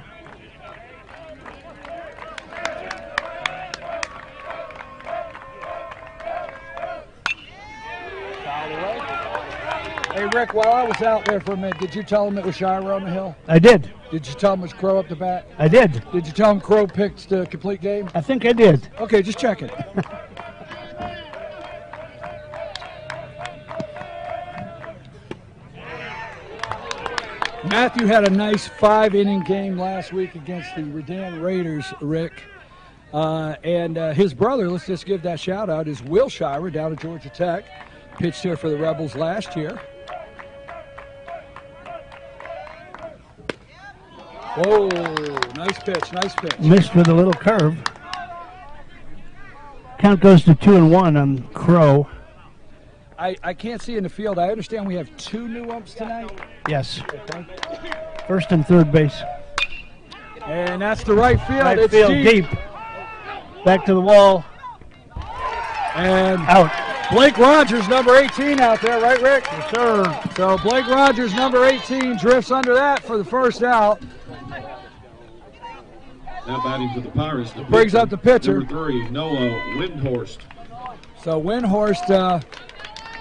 Hey, Rick, while I was out there for a minute, did you tell him it was Shira on the hill? I did. Did you tell him it was Crow up the bat? I did. Did you tell him Crow picked the complete game? I think I did. Okay, just check it. Matthew had a nice 5-inning game last week against the Redan Raiders, Rick. And his brother, let's just give that shout out, is Will Shira down at Georgia Tech. Pitched here for the Rebels last year. Whoa, nice pitch, nice pitch. Missed with a little curve. Count goes to 2-1 on Crow. I can't see in the field. I understand we have 2 new umps tonight. Yes. First and third base. And that's the right field. Right it's field deep. Back to the wall. And out. Blake Rogers, number 18 out there, right, Rick? Yes, sir. So Blake Rogers, number 18, drifts under that for the first out. Now batting for the Pirates. The Brings up the pitcher. Number 3, Noah Windhorst. So Windhorst,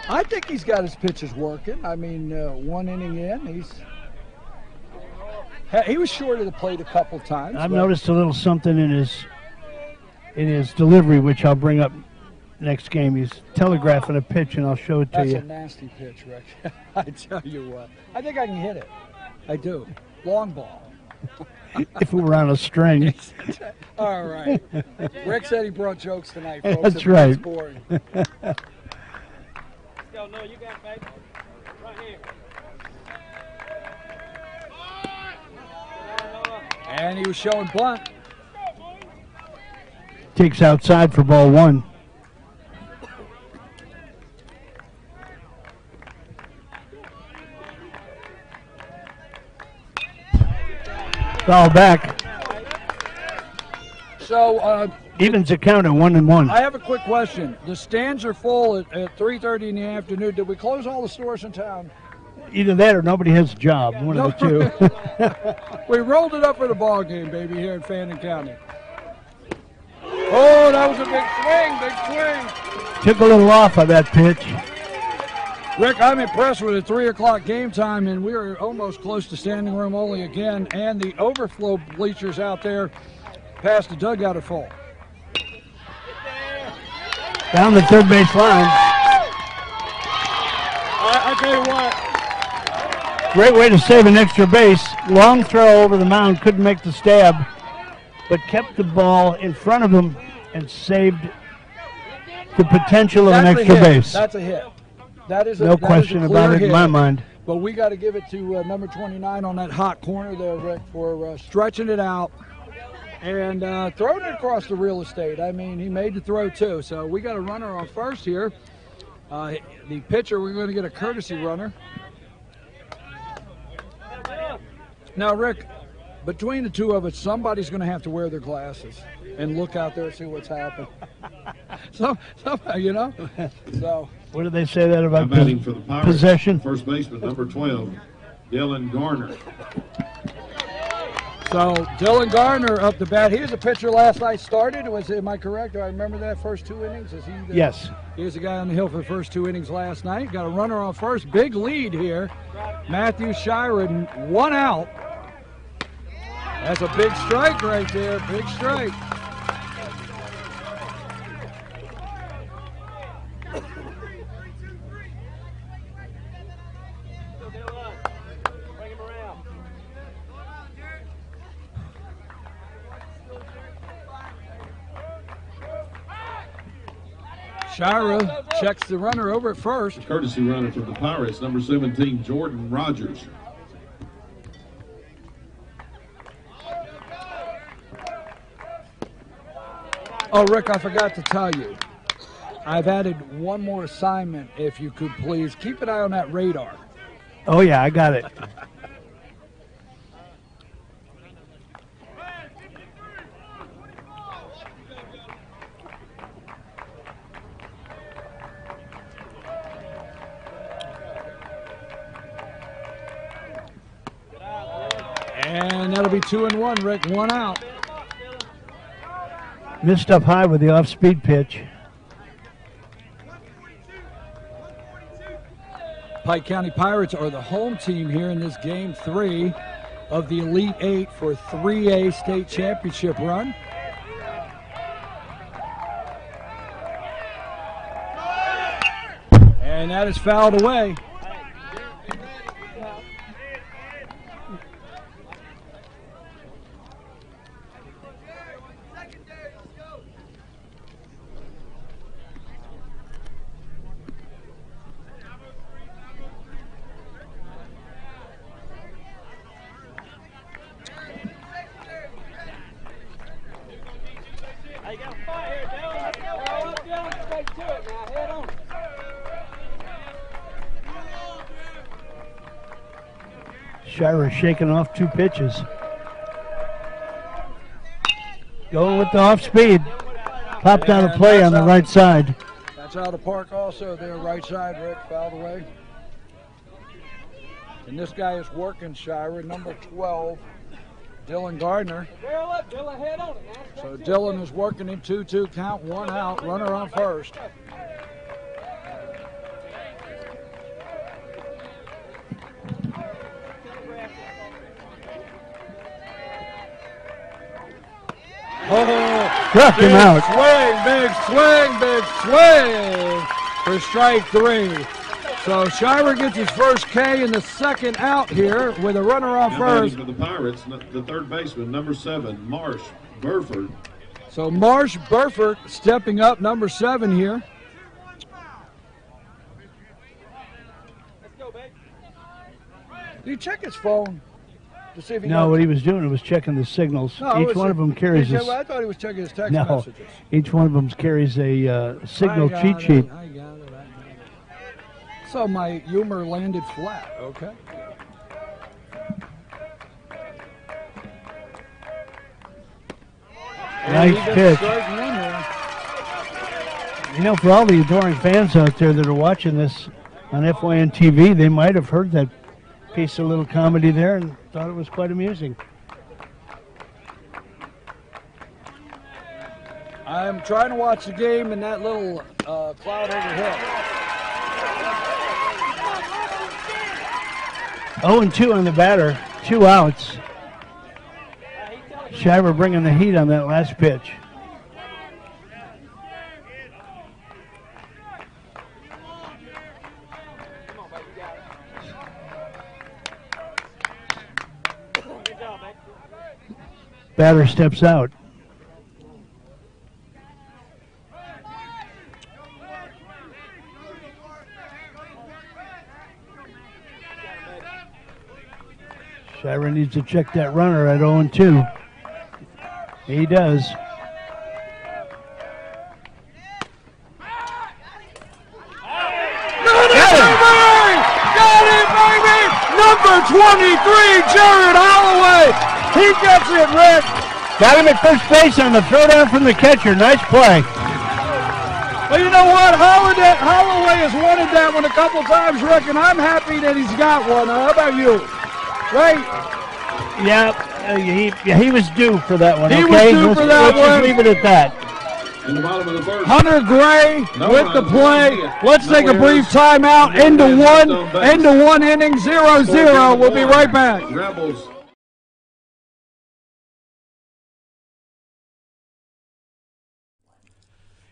I think he's got his pitches working. I mean, 1 inning in, he was short of the plate a couple times. I've noticed a little something in his delivery, which I'll bring up next game. He's telegraphing a pitch, and I'll show it to you. That's a nasty pitch, Rick. I tell you what. I think I can hit it. I do. Long ball. If it were on a string. All right. Rick said he brought jokes tonight, folks. That's right. Boring. No, you got it, baby. Right here. And he was showing bunt. Takes outside for ball 1. Foul back. So, evens the count at 1-1. I have a quick question. The stands are full at 3:30 in the afternoon. Did we close all the stores in town? Either that or nobody has a job. One of the two. We rolled it up for the ball game, baby, here in Fannin County. Oh, that was a big swing, Took a little off of that pitch. Rick, I'm impressed with the 3 o'clock game time, and we are almost close to standing room only again, and the overflow bleachers out there past the dugout are full. Down the third base line. I tell you what. Great way to save an extra base. Long throw over the mound, couldn't make the stab, but kept the ball in front of him and saved the potential of an extra base. That's a hit. That is no question about it in my mind. But we got to give it to number 29 on that hot corner there, Rick, for stretching it out and throwing it across the real estate. I mean, he made the throw too. So we got a runner on first here. The pitcher, we're going to get a courtesy runner. Now, Rick, between the two of us, somebody's going to have to wear their glasses and look out there and see what's happening. So you know. So. What did they say that about batting for the Pirates, possession? First baseman, number 12, Dylan Garner. So Dylan Garner up the bat. He was a pitcher last night. Started. Am I correct? Do I remember that first 2 innings? Is he? Yes. He was the guy on the hill for the first 2 innings last night. Got a runner on first. Big lead here. Matthew Shira, 1 out. That's a big strike right there. Big strike. Shira checks the runner over at first. Courtesy runner for the Pirates, number 17, Jordan Rogers. Oh, Rick, I forgot to tell you. I've added one more assignment, if you could please. Keep an eye on that radar. Oh, yeah, I got it. And that'll be 2-1, Rick. 1 out. Missed up high with the off-speed pitch. Pike County Pirates are the home team here in this Game 3 of the Elite 8 for 3A state championship run. And that is fouled away. Shira shaking off 2 pitches. Going with the off speed. Popped out of play on the right side. That's out of park also there, right side, Rick, fouled away. And this guy is working Shira, number 12, Dylan Gardner. So Dylan is working him 2-2 count, 1 out, runner on first. Oh, struck him out. Big swing for strike 3. So Shira gets his first K in the second out here with a runner on first. For the Pirates, the third baseman, number 7, Marsh Burford. So Marsh Burford stepping up, number 7 here. Did he check his phone to see if he No, what he was doing was checking the signals. No, each one of them carries a... I thought he was checking his text messages. Each one of them carries a signal cheat sheet. I got it. So my humor landed flat, okay? Nice pitch. You know, for all the adoring fans out there that are watching this on FYN TV, they might have heard that piece of little comedy there and thought it was quite amusing. I'm trying to watch the game in that little cloud overhead. 0-2 on the batter, 2 outs. Shira bringing the heat on that last pitch. Batter steps out. Shira needs to check that runner at 0-2. He does. Got it, baby! Number 23, Jared Holloway. He gets it, Rick. Got him at first base on the throw down from the catcher. Nice play. Well, you know what? Holloway has wanted that one a couple times, Rick, and I'm happy that he's got one. How about you? Right? Yeah, he was due for that one. He okay? was due for that let's one. Just leave it at that. In the bottom of the first. Hunter Gray with the play. Let's take a brief errors. timeout. Into one inning, 0-0. We'll be right back. Rebels.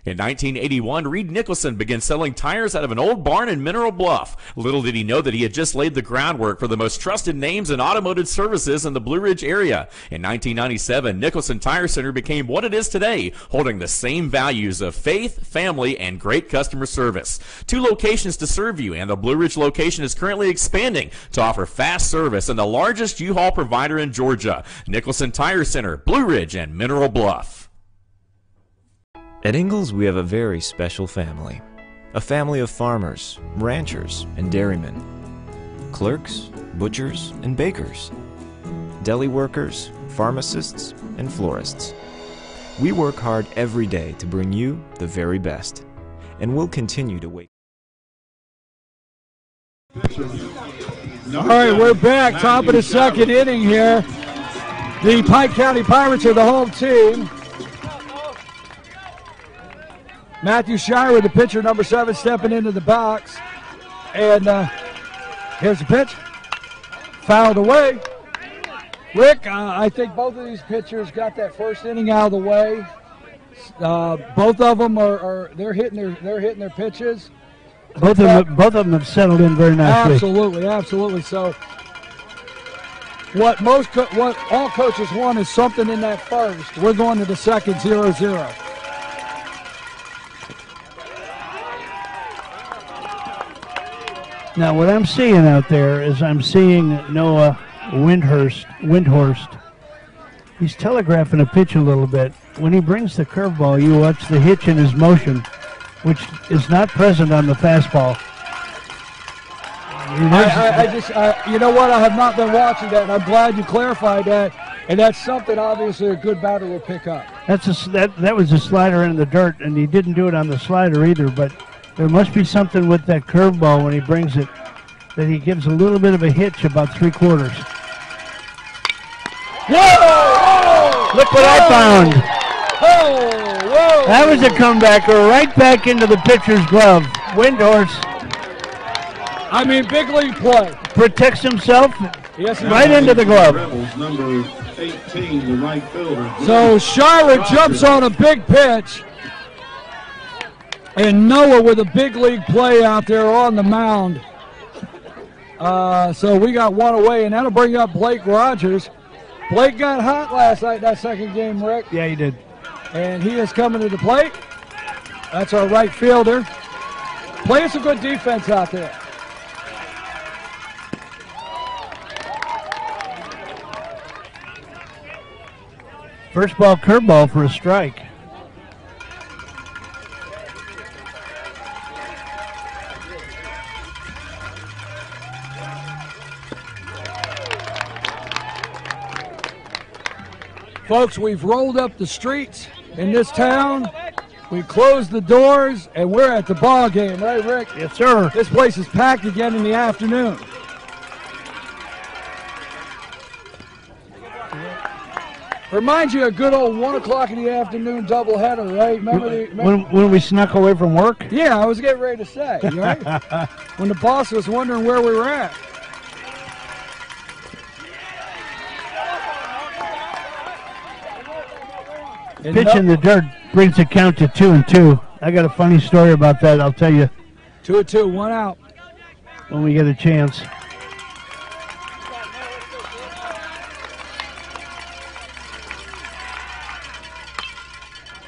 In 1981, Reed Nicholson began selling tires out of an old barn in Mineral Bluff. Little did he know that he had just laid the groundwork for the most trusted names in automotive services in the Blue Ridge area. In 1997, Nicholson Tire Center became what it is today, holding the same values of faith, family, and great customer service. 2 locations to serve you, and the Blue Ridge location is currently expanding to offer fast service and the largest U-Haul provider in Georgia. Nicholson Tire Center, Blue Ridge, and Mineral Bluff. At Ingalls, we have a very special family. A family of farmers, ranchers, and dairymen. Clerks, butchers, and bakers. Deli workers, pharmacists, and florists. We work hard every day to bring you the very best. And we'll continue to wait. All right, we're back. Top of the second inning here. The Pike County Pirates are the home team. Matthew Shire, the pitcher, number 7, stepping into the box. And here's the pitch. Fouled away. Rick, I think both of these pitchers got that first inning out of the way. Both of them they're hitting their pitches. Both of them have settled in very nicely. Absolutely. So what all coaches want is something in that first. We're going to the second, 0-0. Now, what I'm seeing out there is I'm seeing Noah Windhorst. He's telegraphing a pitch a little bit. When he brings the curveball, you watch the hitch in his motion, which is not present on the fastball. You know what? I have not been watching that, and I'm glad you clarified that. And that's something, obviously, a good batter will pick up. That was a slider in the dirt, and he didn't do it on the slider either, but there must be something with that curveball when he brings it that he gives a little bit of a hitch about 3/4. Whoa! Look what I found. Whoa! That was a comebacker right back into the pitcher's glove. Windhorse. I mean, big league play. Protects himself Yes, right into the glove. Rebels, number 18, the right fielder. So Charlotte jumps on a big pitch. And Noah with a big league play out there on the mound. So we got one away, and that'll bring up Blake Rogers. Blake got hot last night, that second game, Rick. Yeah, he did. And he is coming to the plate. That's our right fielder. Playing some good defense out there. First ball curveball for a strike. Folks, we've rolled up the streets in this town. We closed the doors, and we're at the ball game, right, Rick? Yes, sir. This place is packed again in the afternoon. Reminds you of a good old 1 o'clock in the afternoon doubleheader, right? Remember when we snuck away from work? Yeah, I was getting ready to say, right? When the boss was wondering where we were at. Pitch in the dirt brings the count to 2-2. I got a funny story about that. I'll tell you 2-2, 1 out. when we get a chance.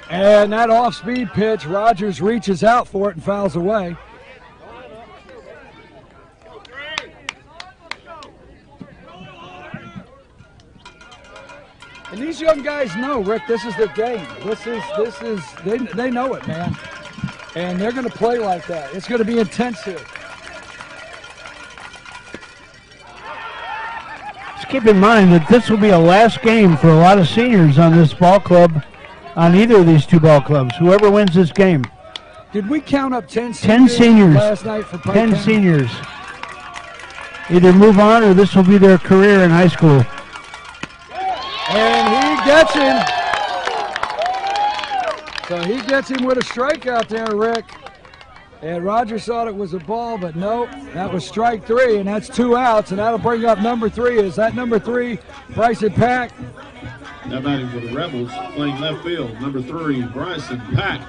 And that off-speed pitch, Rogers reaches out for it and fouls away. And these young guys know, Rick, this is their game. They know it, man. And they're going to play like that. It's going to be intense here. Just keep in mind that this will be a last game for a lot of seniors on this ball club, on either of these two ball clubs, whoever wins this game. Did we count up 10 seniors, 10 seniors last night for Pike 10 County? seniors. Either move on or this will be their career in high school. And he gets him. So he gets him with a strikeout there, Rick. And Rogers thought it was a ball, but no, that was strike 3, and that's 2 outs, and that'll bring up number 3. Is that number 3, Bryson Pack? Now batting for the Rebels, playing left field, number 3, Bryson Pack.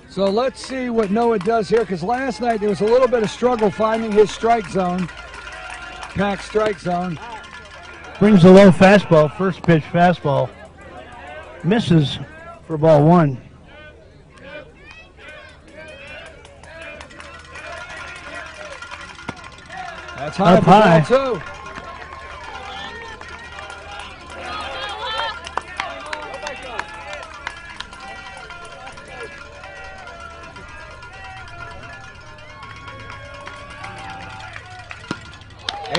So let's see what Noah does here, because last night there was a little bit of struggle finding his strike zone. Pack strike zone. Brings a low fastball, first pitch fastball. Misses for ball 1. That's high Up for high. ball 2.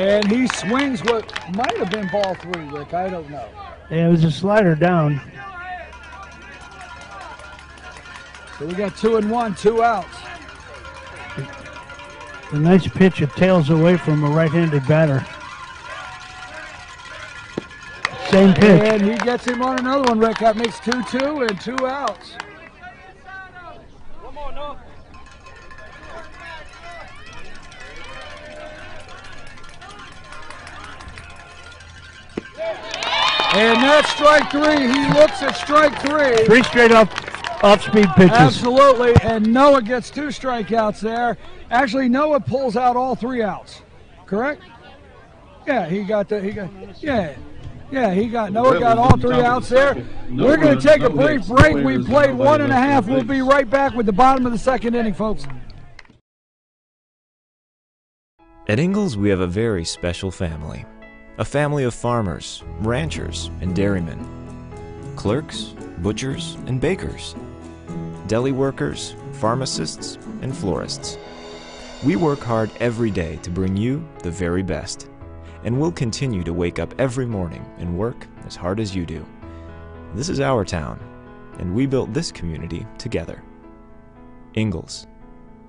And he swings what might have been ball 3, Rick. I don't know. Yeah, it was a slider down. So we got 2-1, 2 outs. A nice pitch. It tails away from a right-handed batter. Same pitch. And he gets him on another one, Rick. That makes 2-2 and 2 outs. One more, no. And that's strike 3. He looks at strike 3. 3 straight off-speed pitches. Absolutely. And Noah gets 2 strikeouts there. Actually, Noah pulls out all 3 outs. Correct? Yeah, he got the. Noah got all 3 outs there. We're going to take a brief break. We played 1.5. We'll be right back with the bottom of the 2nd inning, folks. At Ingalls, we have a very special family. A family of farmers, ranchers, and dairymen. Clerks, butchers, and bakers. Deli workers, pharmacists, and florists. We work hard every day to bring you the very best. And we'll continue to wake up every morning and work as hard as you do. This is our town, and we built this community together. Ingalls,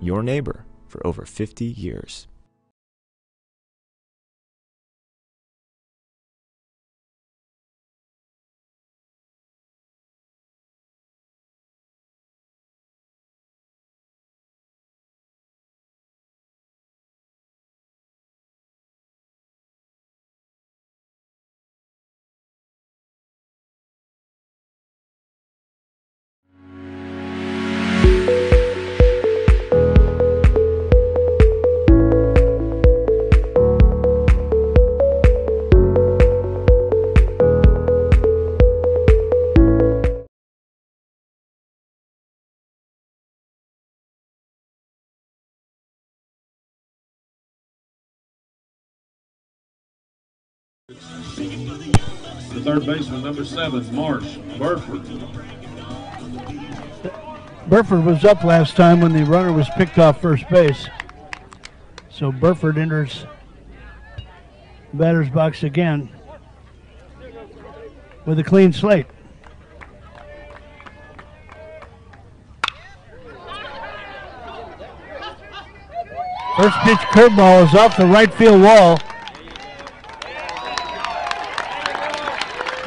your neighbor for over 50 years. The third baseman, number 7, Marsh Burford. Burford was up last time when the runner was picked off first base. So Burford enters batter's box again with a clean slate. First pitch curveball is off the right field wall.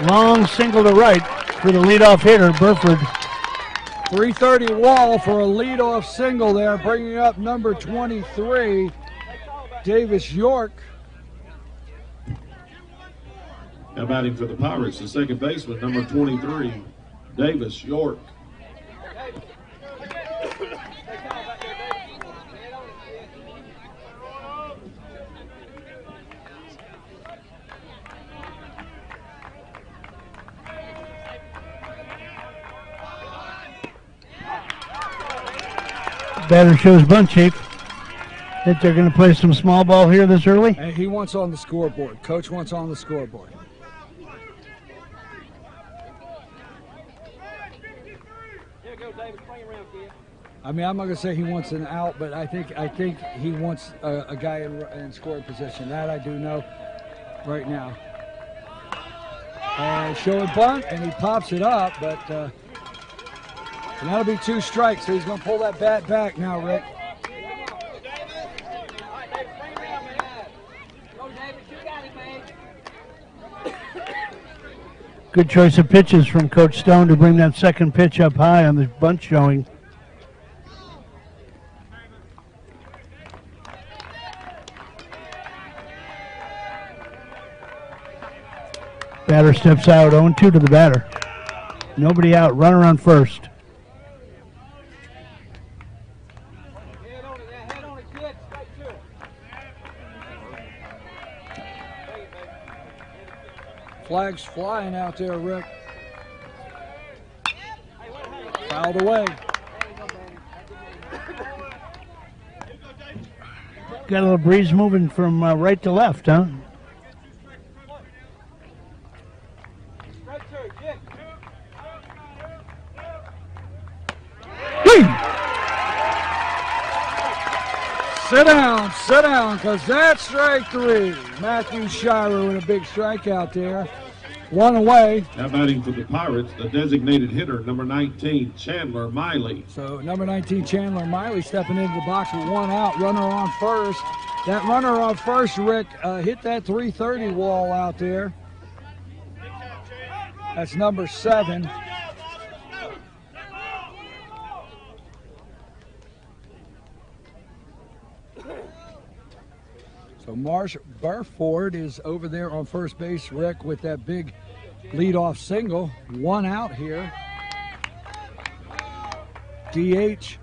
Long single to right for the leadoff hitter, Burford. 330 wall for a leadoff single there, bringing up number 23, Davis York. Now batting for the Pirates, the second baseman, number 23, Davis York. Batter shows bunt, Chief. Think they're going to play some small ball here this early? And he wants on the scoreboard. Coach wants on the scoreboard. Here go, David. Bring it around, kid. I mean, I'm not going to say he wants an out, but I think he wants a guy in scoring position. That I do know right now. And showing bunt, and he pops it up, but and that'll be 2 strikes, so he's going to pull that bat back now, Rick. Good choice of pitches from Coach Stone to bring that second pitch up high on the bunt showing. Batter steps out, 0-2 to the batter. Nobody out, runner on first. Head on it now. Head on it, kid. Straight to it. Bring it, baby. Flags flying out there, Rick. Fouled away. Got a little breeze moving from right to left, huh? Straight to it, Jig. sit down, because that's strike 3. Matthew Shiro with a big strikeout there. 1 away. Now batting for the Pirates, the designated hitter, number 19, Chandler Miley. So number 19, Chandler Miley, stepping into the box with 1 out, runner on first. That runner on first, Rick, hit that 330 wall out there. That's number 7. So Marsh Burford is over there on first base, Rick, with that big leadoff single. 1 out here. DH.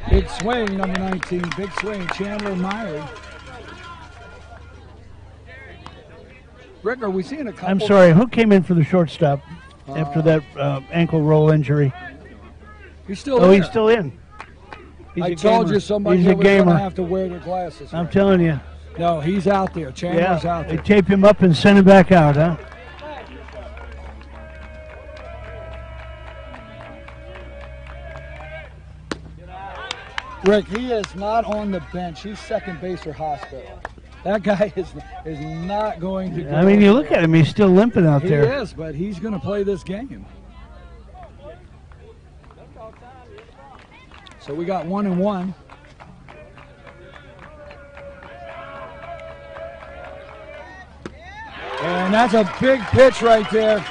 Big swing, number 19. Big swing, Chandler Miley. Rick, are we seeing a couple? I'm sorry, who came in for the shortstop after that ankle roll injury? He's still Oh, there. he's still in. He's I a told gamer. you somebody He's a was going to gamer. have to wear their glasses. I'm telling you. No, he's out there. Chandler's out They there. tape him up and send him back out, huh? Rick, he is not on the bench. He's second base for hospital. That guy is not going to go. I mean, you look at him, he's still limping out He there. is, but he's going to play this game. So we got 1-1. And that's a big pitch right there.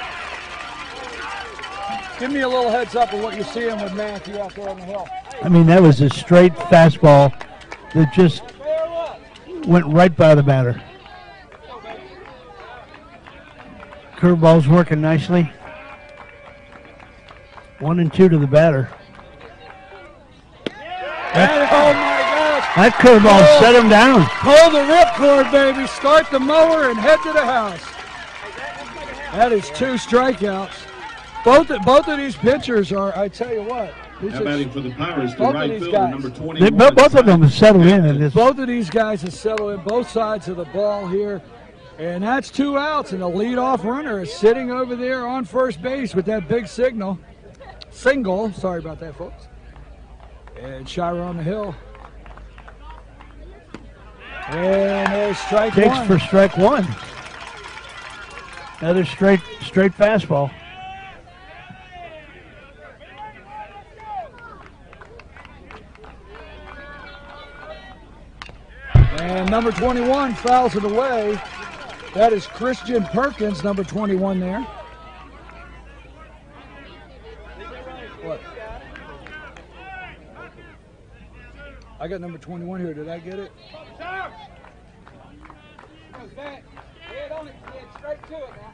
Give me a little heads up of what you're seeing with Matthew out there on the hill. I mean, that was a straight fastball that just went right by the batter. Curveball's working nicely. 1 and 2 to the batter. And, oh my gosh. That curveball set him down. Pull the ripcord, baby. Start the mower and head to the house. That is 2 strikeouts. Both of these pitchers are, I tell you what. Now batting for the Pirates, the Both of right these fielder, guys. number 21. Both of them have settled in. And Both of these guys have settled in both sides of the ball here. And that's 2 outs, and the leadoff runner is sitting over there on first base with that big single. Sorry about that, folks. And Shire on the hill. And there's strike takes 1. for strike 1. Another straight fastball. And number 21 fouls it away. That is Christian Perkins, number 21 there. What? I got number 21 here. Did I get it? Goes back. Head on it, kid. Straight to it now.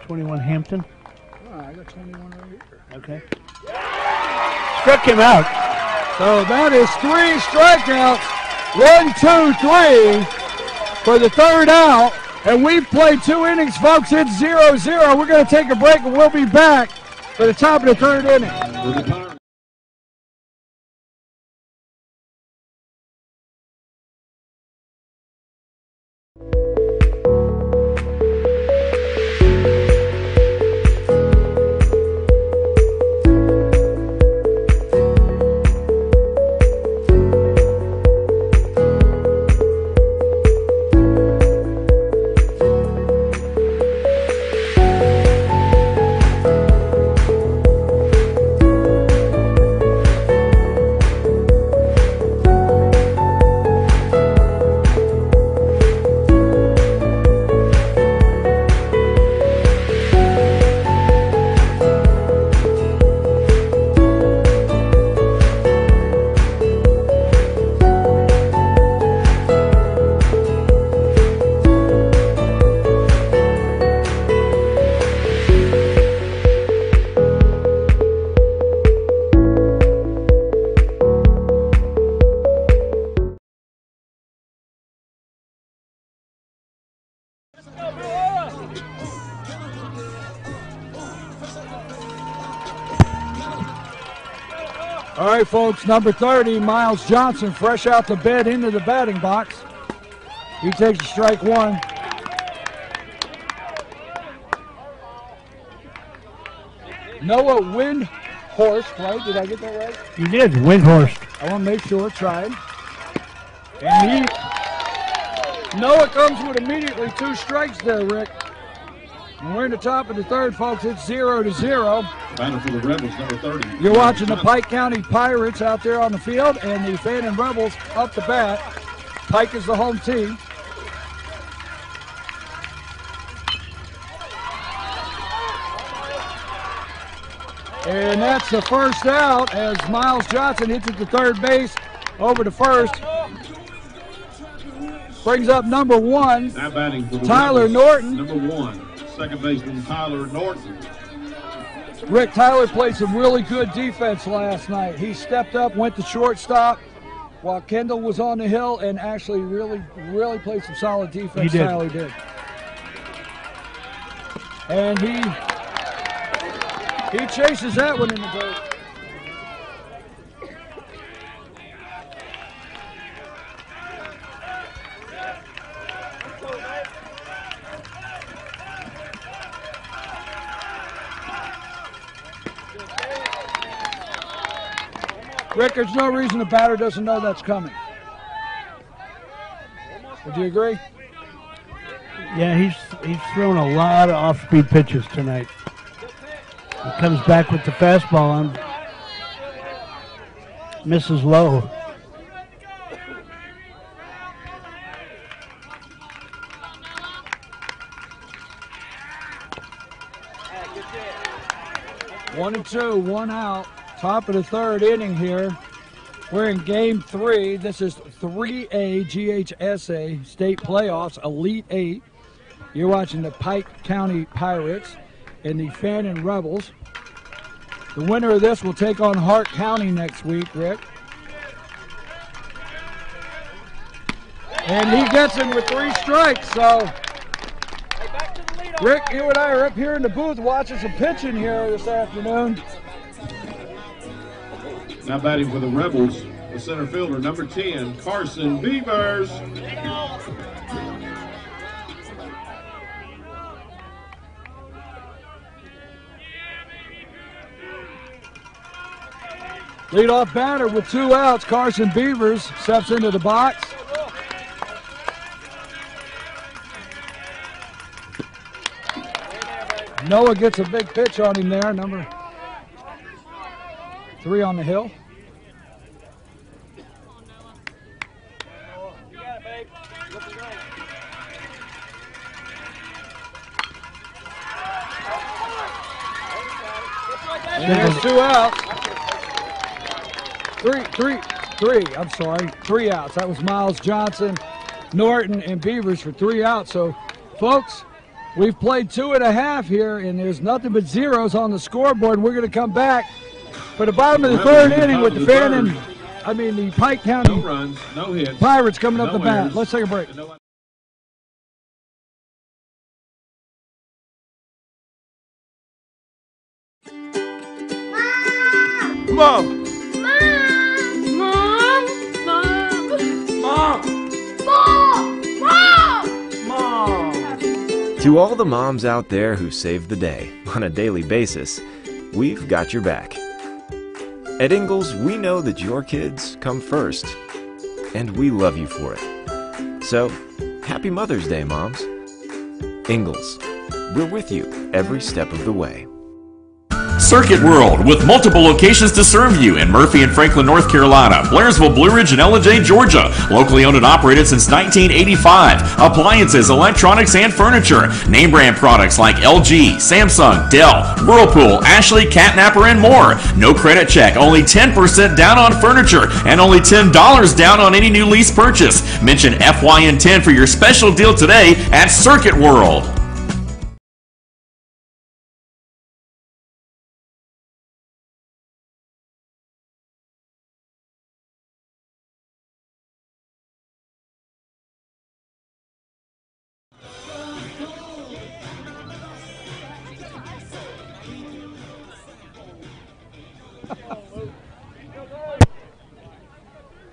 21 Hampton. Oh, I got 21 right here. Okay. Struck him out. So that is 3 strikeouts. 1, 2, 3 for the 3rd out. And we've played 2 innings, folks. It's 0-0. We're going to take a break, and we'll be back for the top of the 3rd inning. For the Pirates. All right, folks, number 30, Miles Johnson, fresh out the bed into the batting box. He takes a strike 1. Noah Windhorst, right? Did I get that right? You did, Windhorst. I want to make sure, tried. And Noah comes with immediately 2 strikes there, Rick. And we're in the top of the third, folks. It's 0-0. Battle for the Rebels, number 30. You're watching the Pike County Pirates out there on the field and the Fannin Rebels up the bat. Pike is the home team. And that's the first out as Miles Johnson hits it to third base over to first. Brings up number 1, Now batting for the Tyler Rebels, Norton. number 1. Second baseman Tyler Norton. Rick, Tyler played some really good defense last night. He stepped up, went to shortstop while Kendall was on the hill, and actually really played some solid defense. He did. Tyler did. And he chases that one in the dirt. Rick, there's no reason the batter doesn't know that's coming. Would you agree? Yeah, he's thrown a lot of off-speed pitches tonight. He comes back with the fastball and misses low. One and two, 1 out. Top of the third inning here. We're in game 3. This is 3A GHSA state playoffs, Elite 8. You're watching the Pike County Pirates and the Fannin Rebels. The winner of this will take on Hart County next week, Rick. And he gets him with 3 strikes, so Rick, you and I are up here in the booth watching some pitching here this afternoon. Now batting for the Rebels, the center fielder, number 10, Carson Beavers. Leadoff batter with 2 outs, Carson Beavers steps into the box. Noah gets a big pitch on him there, number 3 on the hill. And there's 2 outs. Three outs. That was Miles Johnson, Norton, and Beavers for 3 outs. So, folks, we've played 2.5 here, and there's nothing but zeros on the scoreboard. We're going to come back for the bottom of the third inning with the the Pike County No runs, no hits. Pirates coming up the bat. errors. Let's take a break. Mom! To all the moms out there who save the day on a daily basis, we've got your back. At Ingalls, we know that your kids come first, and we love you for it. So, happy Mother's Day, moms. Ingalls, we're with you every step of the way. Circuit World, with multiple locations to serve you in Murphy and Franklin, North Carolina, Blairsville, Blue Ridge, and Ellen, Georgia. Locally owned and operated since 1985. Appliances, electronics, and furniture. Name brand products like LG, Samsung, Dell, Whirlpool, Ashley, Catnapper, and more. No credit check, only 10% down on furniture, and only $10 down on any new lease purchase. Mention FYN10 for your special deal today at Circuit World.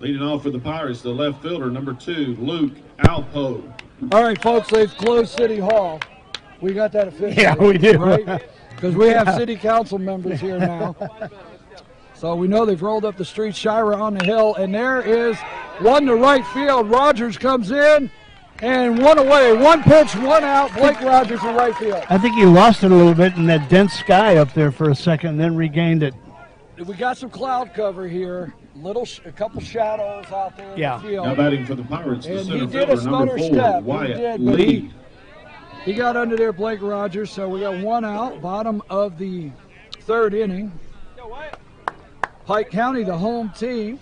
Leading off for the Pirates, the left fielder, number 2, Luke Alpo. All right, folks, they've closed City Hall. We got that officially. Yeah, we do. Right? Because we have city council members here now. So we know they've rolled up the street. Shira on the hill, and there is one to right field. Rogers comes in, and one away. One pitch, one out. Blake Rogers in right field. I think he lost it a little bit in that dense sky up there for a second, and then regained it. We got some cloud cover here. A couple shadows out there in the field. Now batting for the Pirates, the And center he did a fielder, number stutter 4, step. Wyatt He did, but Lee. he got under there, Blake Rogers. So we got one out, bottom of the third inning. Pike County, the home team.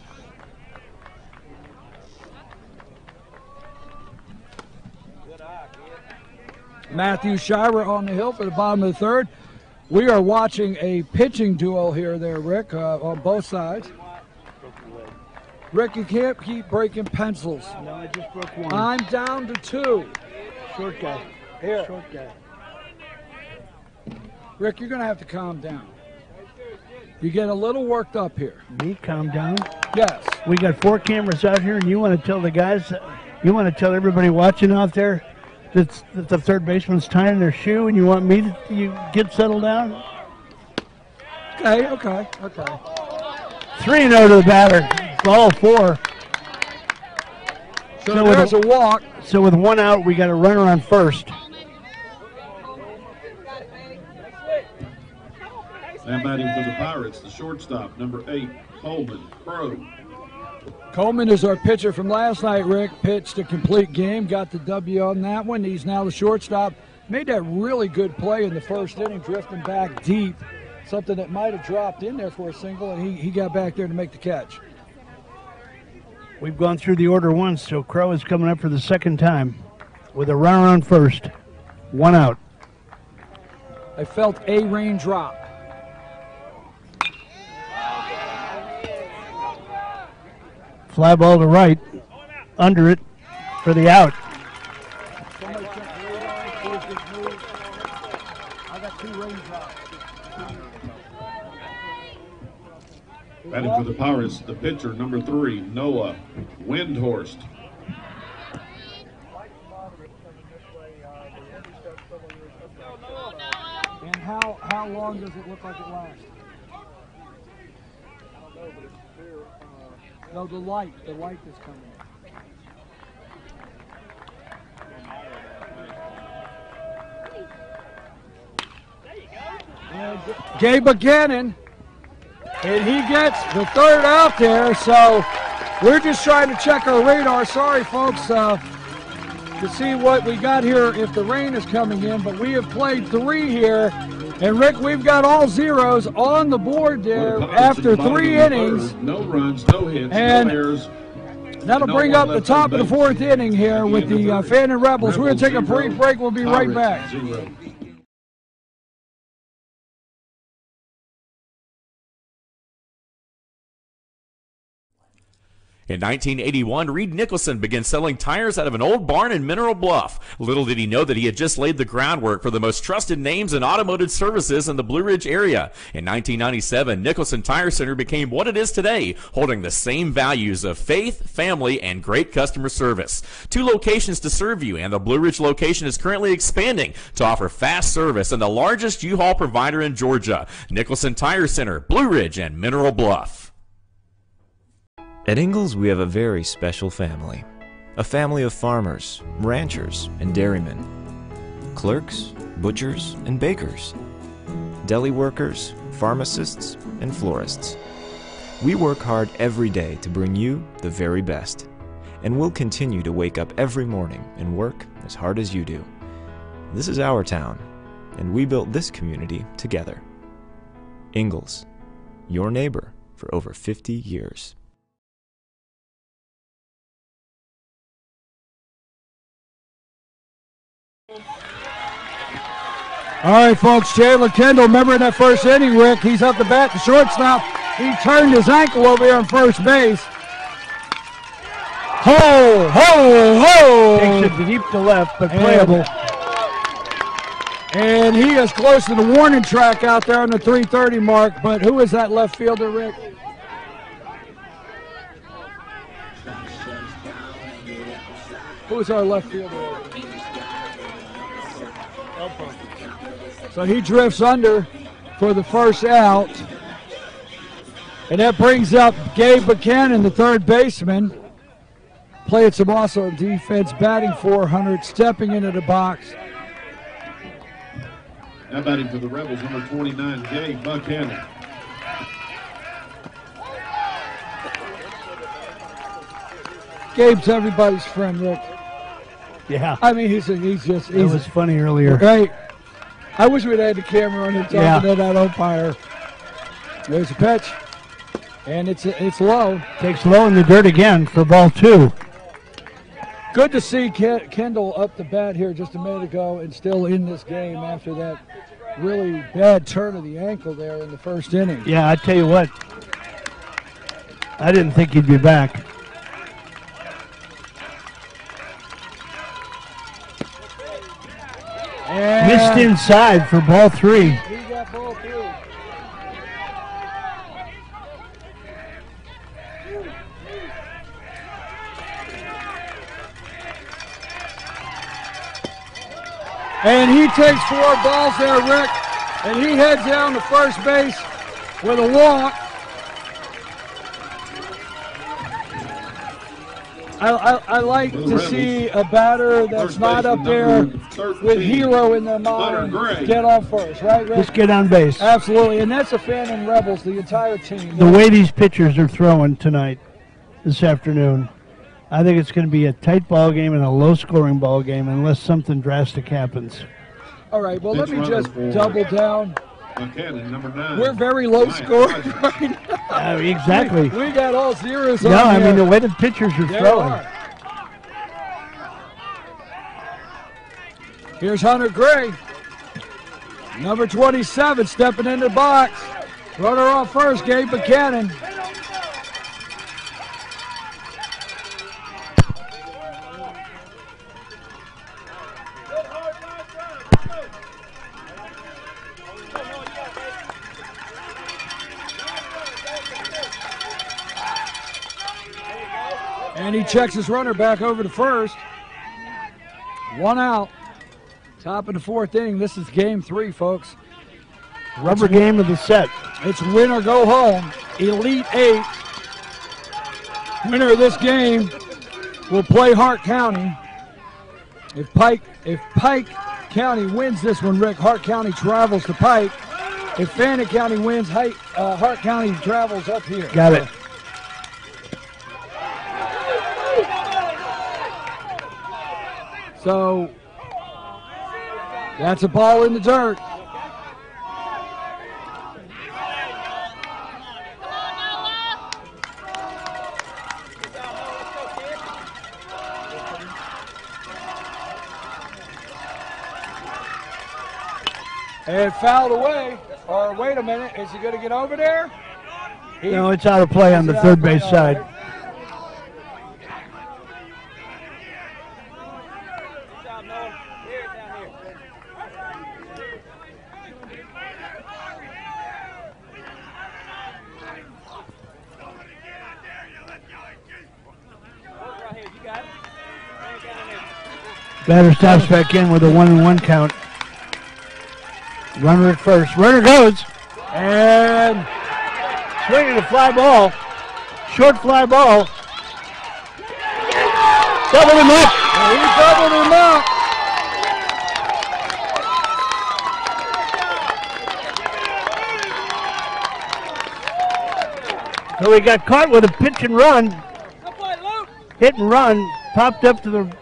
Matthew Shira on the hill for the bottom of the third. We are watching a pitching duel here there, Rick, on both sides. Rick, you can't keep breaking pencils. No, I just broke one. I'm down to 2. Short guy. Here. Short guy. Rick, you're going to have to calm down. You get a little worked up here. Me, calm down. Yes. We got 4 cameras out here, and you want to tell the guys, you want to tell everybody watching out there that the third baseman's tying their shoe, and you want me to get settled down? Okay. 3-0 to the batter. All 4. So there's a walk. So with one out, we got a runner on first. Now batting for the Pirates, the shortstop, number 8, Coleman Crow. Coleman is our pitcher from last night, Rick. Pitched a complete game, got the W on that one. He's now the shortstop. Made that really good play in the first inning, drifting back deep. Something that might have dropped in there for a single, and he got back there to make the catch. We've gone through the order once, so Crow is coming up for the second time with a runner on first. One out. I felt a raindrop. Fly ball to right, under it for the out. I got 2 raindrops. Batting for the Pirates, the pitcher, number 3, Noah Windhorst. And how long does it look like it lasts? No, the light is coming in. And Gabe Gannon, and he gets the third out there, so we're just trying to check our radar. Sorry, folks, to see what we got here if the rain is coming in, but we have played 3 here. And Rick, we've got all zeros on the board there after 3 innings. No runs, no hits, And no errors. that'll bring up the top of the 4th inning here with the Fannin Rebels. We're going to take a brief break. We'll be right back. 0. In 1981, Reed Nicholson began selling tires out of an old barn in Mineral Bluff. Little did he know that he had just laid the groundwork for the most trusted names in automotive services in the Blue Ridge area. In 1997, Nicholson Tire Center became what it is today, holding the same values of faith, family, and great customer service. 2 locations to serve you, and the Blue Ridge location is currently expanding to offer fast service and the largest U-Haul provider in Georgia. Nicholson Tire Center, Blue Ridge, and Mineral Bluff. At Ingalls, we have a very special family. A family of farmers, ranchers, and dairymen. Clerks, butchers, and bakers. Deli workers, pharmacists, and florists. We work hard every day to bring you the very best. And we'll continue to wake up every morning and work as hard as you do. This is our town, and we built this community together. Ingalls, your neighbor for over 50 years. All right, folks, Jalen Kendall, remember in that first inning, Rick, he's up the bat, the shortstop. He turned his ankle over here on first base. Ho, ho, ho! Takes it deep to left, but playable. And he is close to the warning track out there on the 330 mark, but who is that left fielder, Rick? Who is our left fielder? So he drifts under for the first out. And that brings up Gabe Buchanan, the third baseman. Playing some awesome defense, batting .400, stepping into the box. Now batting for the Rebels, number 29, Gabe Buchanan. Gabe's everybody's friend, Rick. Yeah. I mean, he's just. It was funny earlier. Right. I wish we'd had the camera on him talking to that umpire. There's a pitch, and it's low. Takes low in the dirt again for ball 2. Good to see Kendall up the bat here just a minute ago and still in this game after that really bad turn of the ankle there in the first inning. Yeah, I tell you what. I didn't think he'd be back. And missed inside for ball 3. He got ball 3. And he takes 4 balls there, Rick, and he heads down to first base with a walk. I like to see a batter that's not up there with hero in their mind get on first, right, Rick? Just get on base. Absolutely, and that's a Fannin Rebels, the entire team. The way these pitchers are throwing tonight, this afternoon, I think it's going to be a tight ball game and a low-scoring ball game unless something drastic happens. All right, well, let me just double down. Buchanan, number 9. We're very low scoring right now. Exactly. We got all zeros on No, I here. mean, the way the pitchers are There throwing. are. Here's Hunter Gray. Number 27 stepping in the box. Runner off first, Gabe Buchanan. And he checks his runner back over to first. 1 out. Top of the 4th inning. This is game 3, folks. Rubber game of the set. It's win or go home. Elite 8. Winner of this game will play Hart County. If Pike County wins this one, Rick, Hart County travels to Pike. If Fannin County wins, Hart County travels up here. Got it. So that's a ball in the dirt. And fouled away. Or wait a minute, is he going to get over there? No, it's out of play on the third base side. Batter stops back in with a 1-1 count. Runner at first. Runner goes. And swinging a fly ball. Short fly ball. Doubled him up. And he doubled him up. So he got caught with a pitch and run. Hit and run. Popped up to the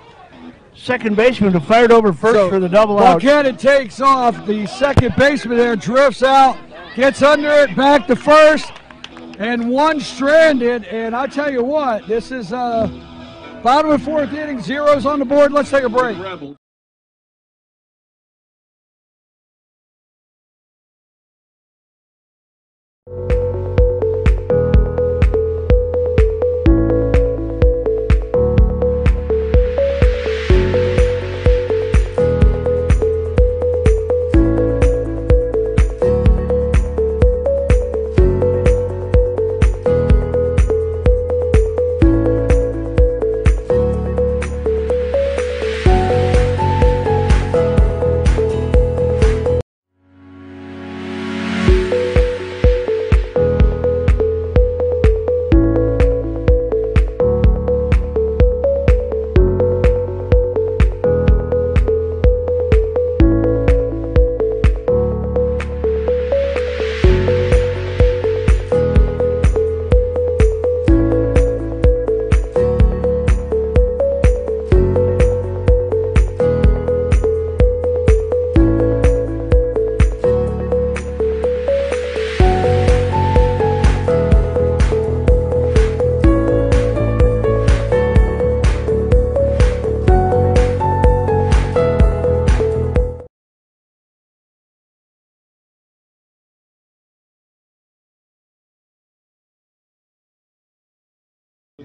second baseman who fired over first for the double out. Buchanan takes off. The second baseman there drifts out, gets under it, back to first, and one stranded. And I tell you what, this is bottom of 4th inning, zeros on the board. Let's take a break.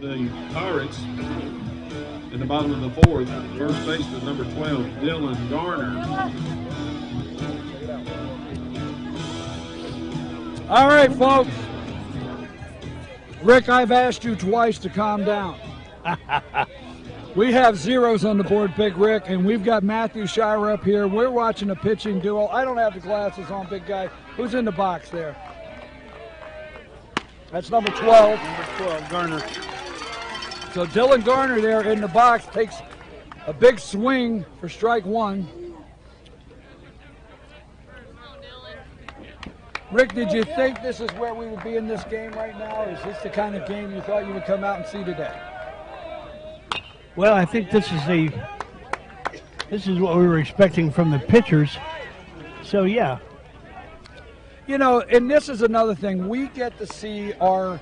the Pirates in the bottom of the fourth. First baseman number 12, Dylan Garner. All right, folks. Rick, I've asked you twice to calm down. We have zeros on the board, Big Rick, and we've got Matthew Shire up here. We're watching a pitching duel. I don't have the glasses on, big guy. Who's in the box there? That's number 12. Number 12, Garner. So Dylan Garner there in the box takes a big swing for strike one. Rick, did you think this is where we would be in this game right now? Is this the kind of game you thought you would come out and see today? Well, I think this is what we were expecting from the pitchers. So, yeah. You know, and this is another thing. We get to see our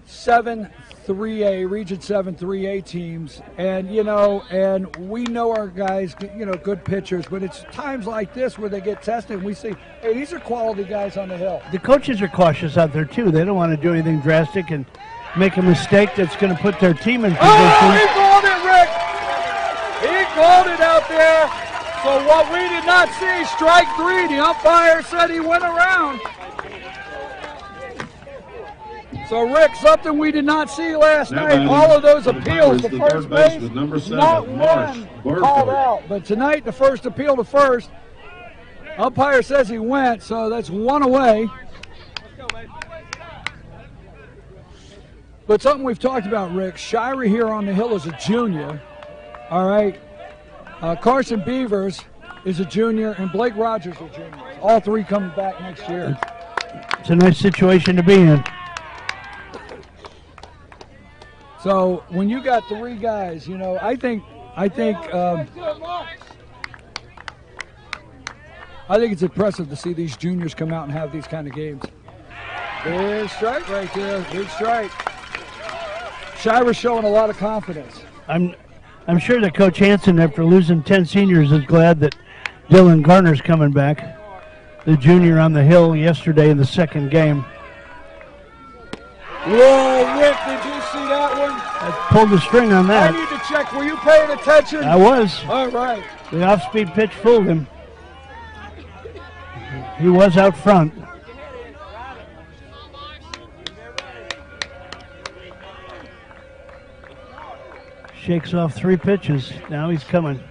7-3A, Region 7 3A teams, and, you know, and we know our guys, you know, good pitchers, but it's times like this where they get tested and we see, hey, these are quality guys on the hill. The coaches are cautious out there, too. They don't want to do anything drastic and make a mistake that's going to put their team in position. Oh, he called it, Rick! He called it out there. So what we did not see, strike three, the umpire said he went around. So, Rick, something we did not see last night, all of those appeals to first base, not one called out. But tonight, the first appeal to first, umpire says he went, so that's one away. But something we've talked about, Rick, Shire here on the hill is a junior, all right? Carson Beavers is a junior, and Blake Rogers is a junior. All three coming back next year. It's a nice situation to be in. So when you got three guys, you know, I think it's impressive to see these juniors come out and have these kind of games. Big strike right there, big strike. Shire's showing a lot of confidence. I'm sure that Coach Hansen, after losing 10 seniors, is glad that Dylan Garner's coming back, the junior on the hill yesterday in the second game. Whoa, Rick, did you see that one? I pulled the string on that. I need to check. Were you paying attention? I was. All right. The off-speed pitch fooled him. He was out front. Shakes off three pitches. Now he's coming.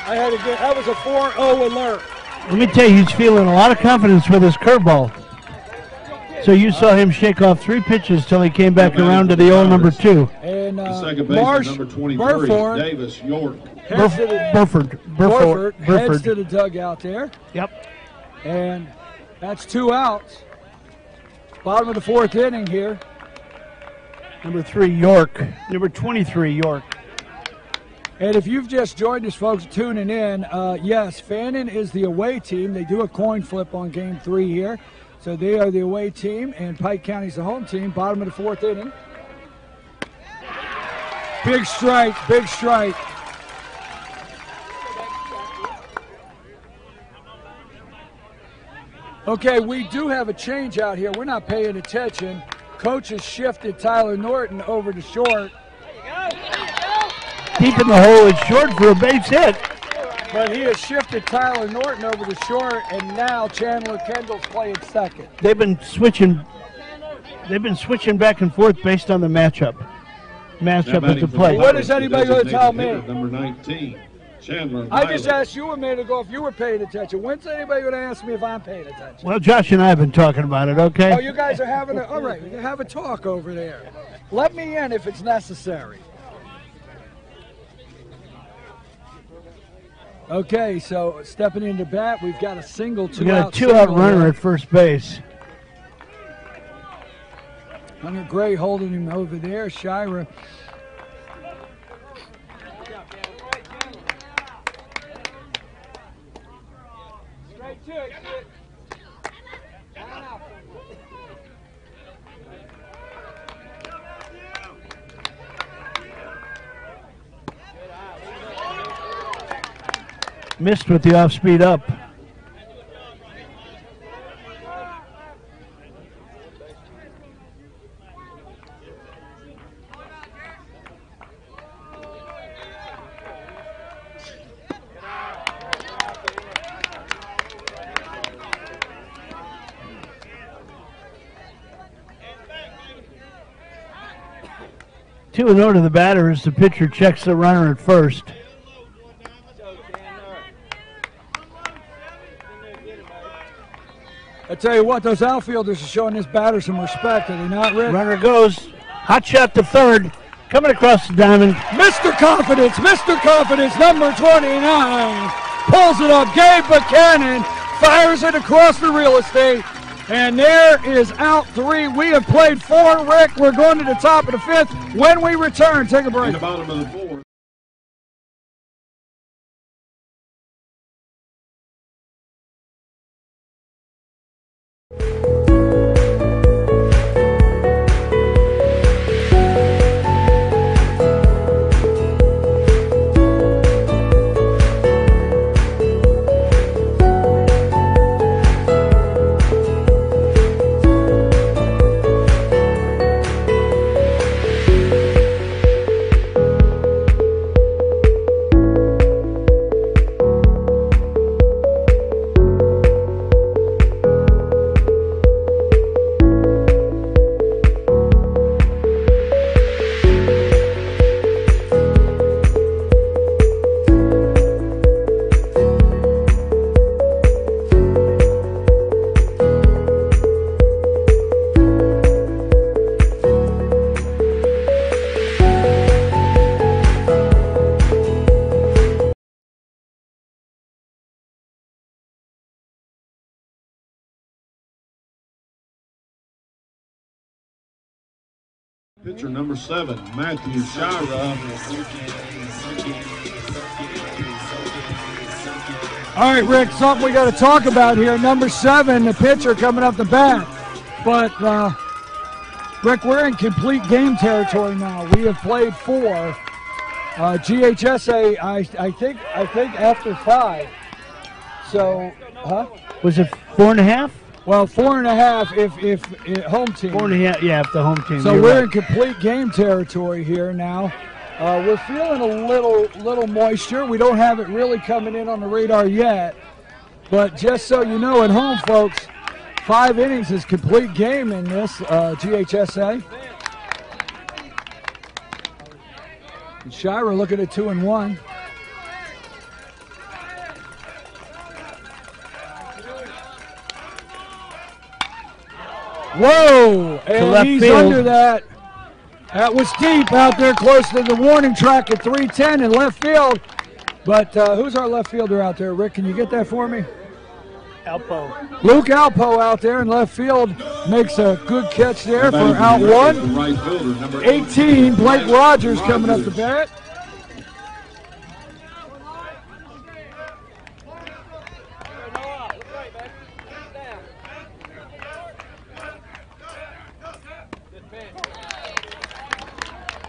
I had to get, that was a 4-0 alert. Let me tell you, he's feeling a lot of confidence with his curveball. So you saw him shake off three pitches till he came back around to the old number 2. And second Marsh number 23, Burford, Davis York. Burford heads to Burford. the dugout there. Yep. And that's 2 outs. Bottom of the fourth inning here. Number 3, York. Number 23, York. And if you've just joined us, folks, tuning in, yes, Fannin is the away team. They do a coin flip on game 3 here. So they are the away team, and Pike County's the home team. Bottom of the fourth inning. Big strike, big strike. Okay, we do have a change out here. We're not paying attention. Coach has shifted Tyler Norton over to short. Deep in the hole, it's short for a base hit. But he has shifted Tyler Norton over to short, and now Chandler Kendall's playing second. They've been switching back and forth based on the matchup at the plate. What is anybody going to tell me? Number 19, Chandler. I just asked you a minute ago if you were paying attention. When's anybody going to ask me if I'm paying attention? Well, Josh and I have been talking about it, okay? Oh, you guys are having all right, you have a talk over there. Let me in if it's necessary. Okay, so stepping into bat, we've got a single, 2 We got out. a 2-out runner at first base. Hunter Gray holding him over there. Shira. Straight to it, kid. Missed with the off-speed up. 2-0 to the batters. The pitcher checks the runner at first. I tell you what, those outfielders are showing this batter some respect, are they not, Rick? Runner goes. Hot shot to third. Coming across the diamond. Mr. Confidence, number 29. Pulls it up. Gabe Buchanan fires it across the real estate. And there is out 3. We have played 4, Rick. We're going to the top of the 5th. When we return, take a break. In the bottom of the 4th. Pitcher number 7, Matthew Shira. All right, Rick, something we got to talk about here. Number 7, the pitcher coming up the bat. But, Rick, we're in complete game territory now. We have played 4. GHSA, I think after 5. So, Was it 4.5? Well, 4.5 if home team. 4.5, yeah, if the home team. So we're in complete game territory here now. We're feeling a little moisture. We don't have it really coming in on the radar yet. But just so you know at home, folks, 5 innings is complete game in this GHSA. And Shira looking at 2-1. Whoa! And he's field. under that. That was deep out there close to the warning track at 310 in left field. But who's our left fielder out there, Rick? Can you get that for me? Alpo. Luke Alpo out there in left field makes a good catch there for out 1. Right fielder, number 18, Blake Rogers coming up the bat.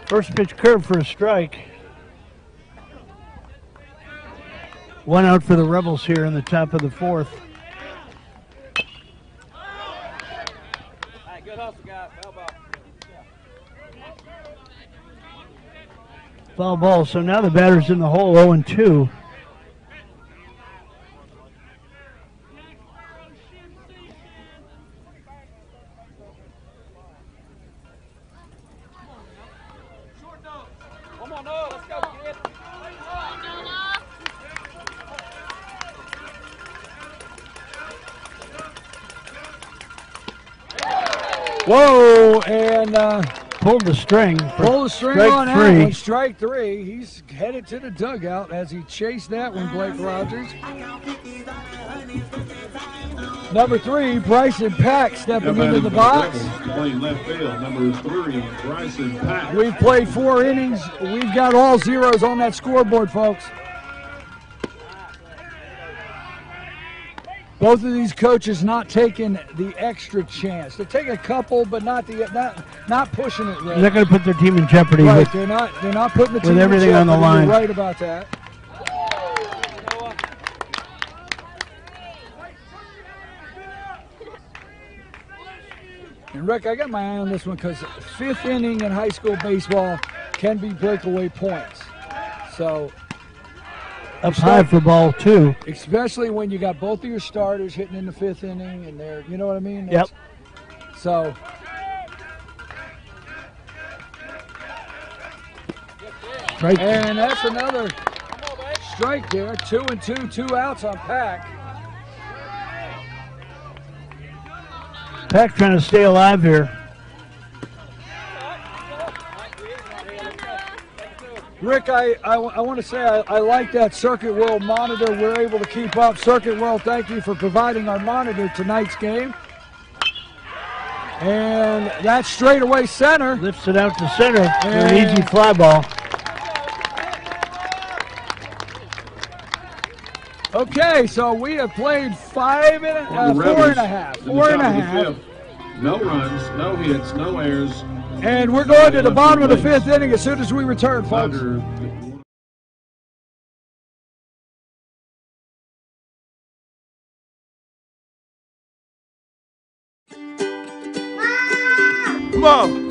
First pitch curve for a strike. 1 out for the Rebels here in the top of the 4th. Good hustle, guys. Foul ball, so now the batter's in the hole, 0-2. Whoa, and pulled the string. Pulled the string on that one. Strike 3. He's headed to the dugout as he chased that one, Blake Rogers. Number 3, Bryson Pack stepping into the box. Playing left field, number 3, Bryson Pack. We've played 4 innings. We've got all zeros on that scoreboard, folks. Both of these coaches not taking the extra chance. They're taking a couple, but not pushing it. Really. They're not going to put their team in jeopardy. Right, they're not putting the team with everything in jeopardy. on the line. You're right about that. And Rick, I got my eye on this one because 5th inning in high school baseball can be breakaway points. So. Up high for ball 2. Especially when you got both of your starters hitting in the 5th inning and they're, you know what I mean? Yep. So, Strike. And that's another strike there. 2-2, 2 outs on Pack. Pack trying to stay alive here. Rick, I want to say I like that Circuit World monitor. We're able to keep up. Circuit World, thank you for providing our monitor tonight's game. And that's straightaway center. Lifts it out to center for an easy fly ball. Okay, so we have played 4.5. 4.5. No runs, no hits, no errors. And we're going to the bottom of the 5th inning as soon as we return, folks. Mom!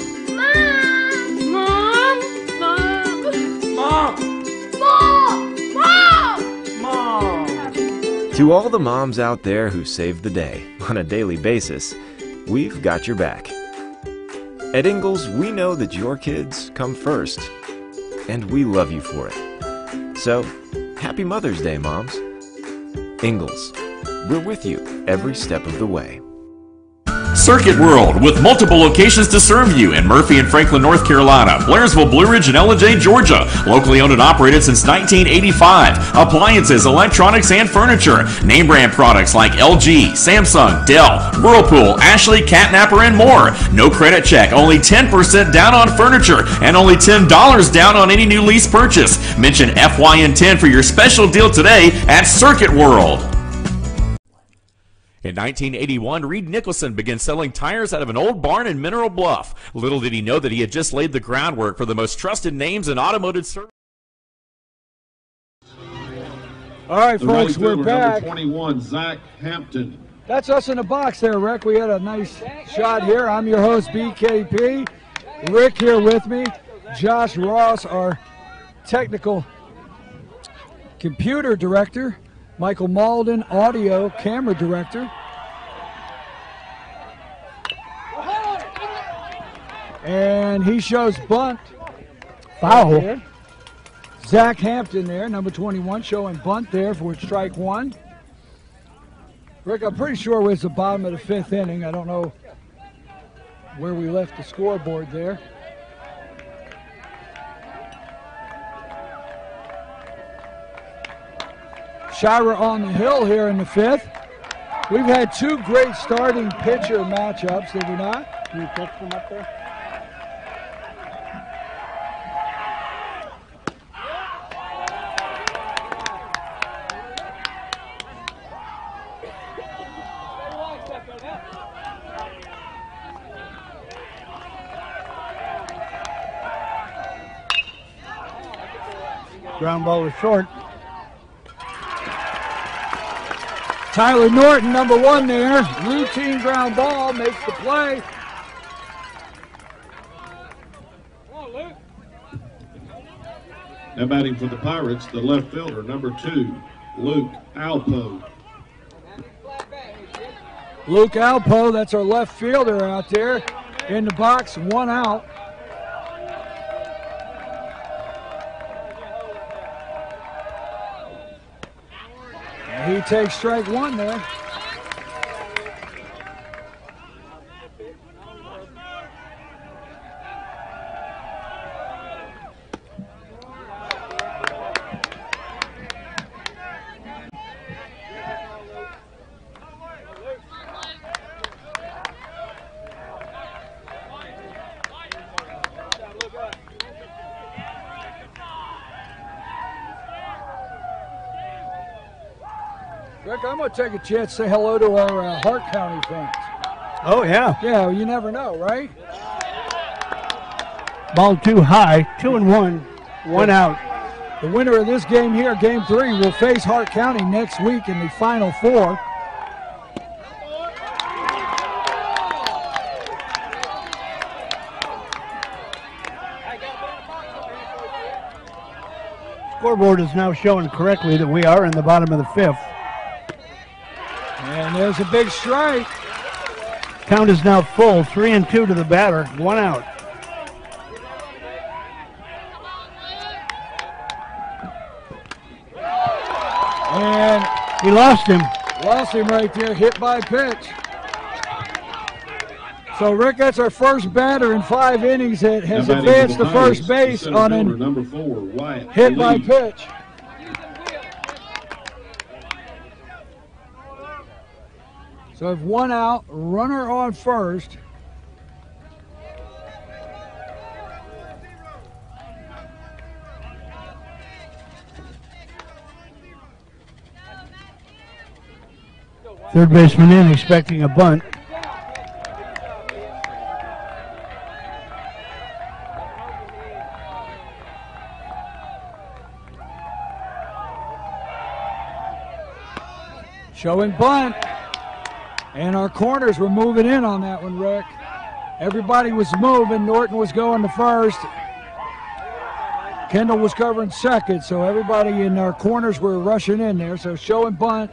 To all the moms out there who save the day on a daily basis, we've got your back. At Ingalls, we know that your kids come first, and we love you for it. So, happy Mother's Day, moms. Ingalls, we're with you every step of the way. Circuit World, with multiple locations to serve you in Murphy and Franklin, North Carolina, Blairsville, Blue Ridge, and Ellijay, Georgia. Locally owned and operated since 1985. Appliances, electronics, and furniture. Name brand products like LG, Samsung, Dell, Whirlpool, Ashley, Catnapper, and more. No credit check, only 10% down on furniture, and only $10 down on any new lease purchase. Mention FYN10 for your special deal today at Circuit World. In 1981, Reed Nicholson began selling tires out of an old barn in Mineral Bluff. Little did he know that he had just laid the groundwork for the most trusted names in automotive service. All right, folks, we're back. Number 21, Zach Hampton. That's us in the box there, Rick. We had a nice shot here. I'm your host, BKP. Rick here with me. Josh Ross, our technical computer director. Michael Malden, audio camera director. And he shows bunt. Foul. Right, Zach Hampton there, number 21, showing bunt there for strike one. Rick, I'm pretty sure we're at the bottom of the 5th inning. I don't know where we left the scoreboard there. Shira on the hill here in the 5th. We've had 2 great starting pitcher matchups, did we not? Can you catch them up there? Ground ball was short. Tyler Norton, number 1 there. Routine ground ball, makes the play. Now batting for the Pirates, the left fielder, number 2, Luke Alpo. Luke Alpo, that's our left fielder out there in the box, 1 out. He takes strike 1 there. Rick, I'm going to take a chance to say hello to our Hart County fans. Oh, yeah. Yeah, you never know, right? Ball too high, 2-1, 1 out. The winner of this game here, Game 3, will face Hart County next week in the Final Four. Scoreboard is now showing correctly that we are in the bottom of the 5th. And there's a big strike. Count is now full, 3-2 to the batter, 1 out. And he lost him. Lost him right there, hit by pitch. So, Rick, that's our first batter in 5 innings that has advanced to first base on a hit by pitch. So, if 1 out, runner on first. Third baseman in, expecting a bunt. Showing bunt. And our corners were moving in on that one, Rick. Everybody was moving. Norton was going to first. Kendall was covering second, so everybody in our corners were rushing in there. So showing bunt.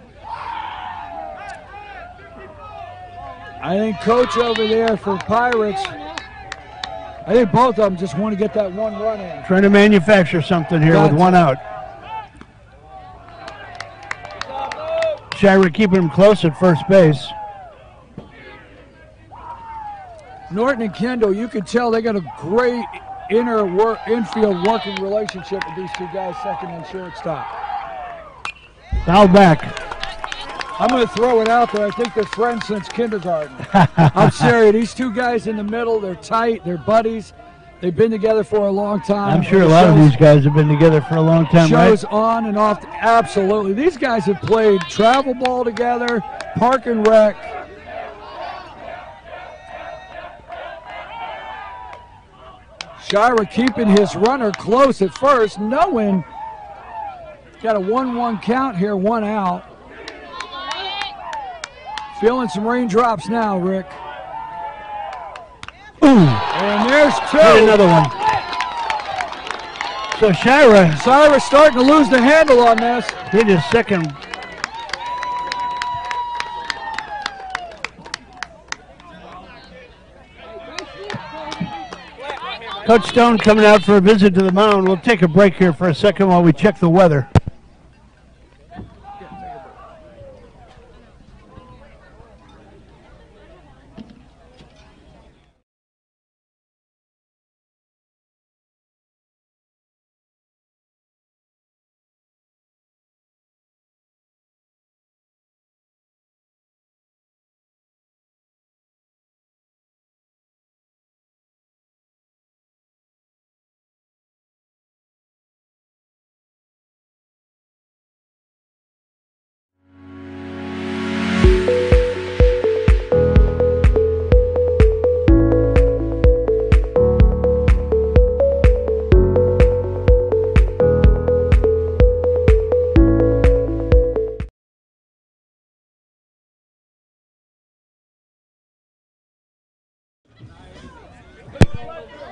I think Coach over there for Pirates, I think both of them just want to get that 1 run in. Trying to manufacture something here with 1 out. Shira keeping him close at first base. Norton and Kendall, you can tell they got a great infield working relationship with these 2 guys, second and shortstop. Foul back. I'm going to throw it out there. I think they're friends since kindergarten. I'm serious. These 2 guys in the middle, they're tight, they're buddies. They've been together for a long time. I'm sure a lot of these guys have been together for a long time, shows right? On and off. Absolutely. These guys have played travel ball together, park and rec. Shira keeping his runner close at first, knowing got a 1-1 count here, 1 out. Feeling some raindrops now, Rick. Ooh. And there's 2. Hit another one. So Shira's starting to lose the handle on this. Hit his second. Coach Stone coming out for a visit to the mound. We'll take a break here for a second while we check the weather.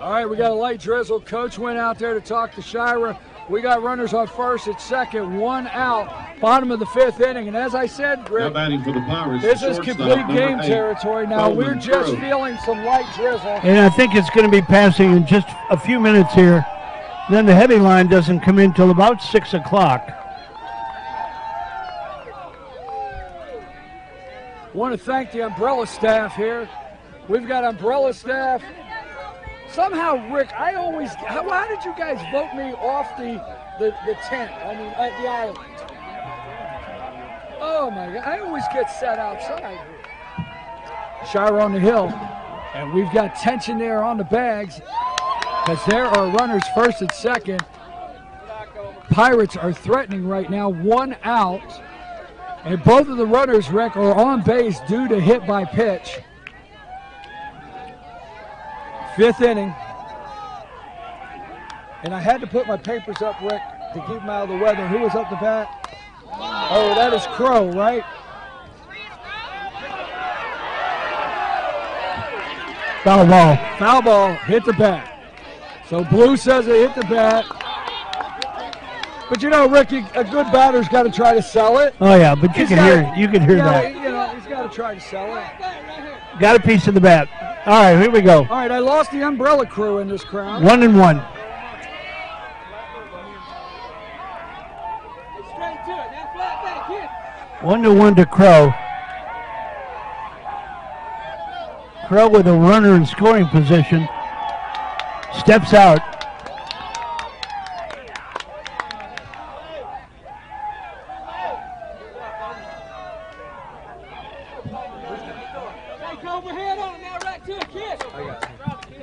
All right, we got a light drizzle. Coach went out there to talk to Shira. We got runners on first at second, 1 out, bottom of the 5th inning. And as I said, Rick, batting for the Pirates, this is complete game territory now. We're just feeling some light drizzle. And I think it's going to be passing in just a few minutes here. Then the heavy line doesn't come in till about 6 o'clock. Want to thank the umbrella staff here. We've got umbrella staff. Somehow, Rick, why did you guys vote me off the tent? I mean, the island. Oh my God, I always get set outside. Shira on the hill, and we've got tension there on the bags because there are runners first and second. Pirates are threatening right now, 1 out, and both of the runners, Rick, are on base due to hit by pitch. 5th inning. And I had to put my papers up, Rick, to keep them out of the weather. Who was up to bat? Oh, that is Crow, right? Foul ball. Foul ball, hit the bat. So Blue says it hit the bat. But you know, Rick, a good batter's got to try to sell it. Oh yeah, but you can hear that. You know, he's got to try to sell it. Got a piece of the bat. All right, here we go. All right, I lost the umbrella crew in this crowd. 1-1. Straight to it. Now flat back. 1-1 to Crow. Crow with a runner in scoring position. Steps out. Hey, go overhead on it now, right to a kid. I got you.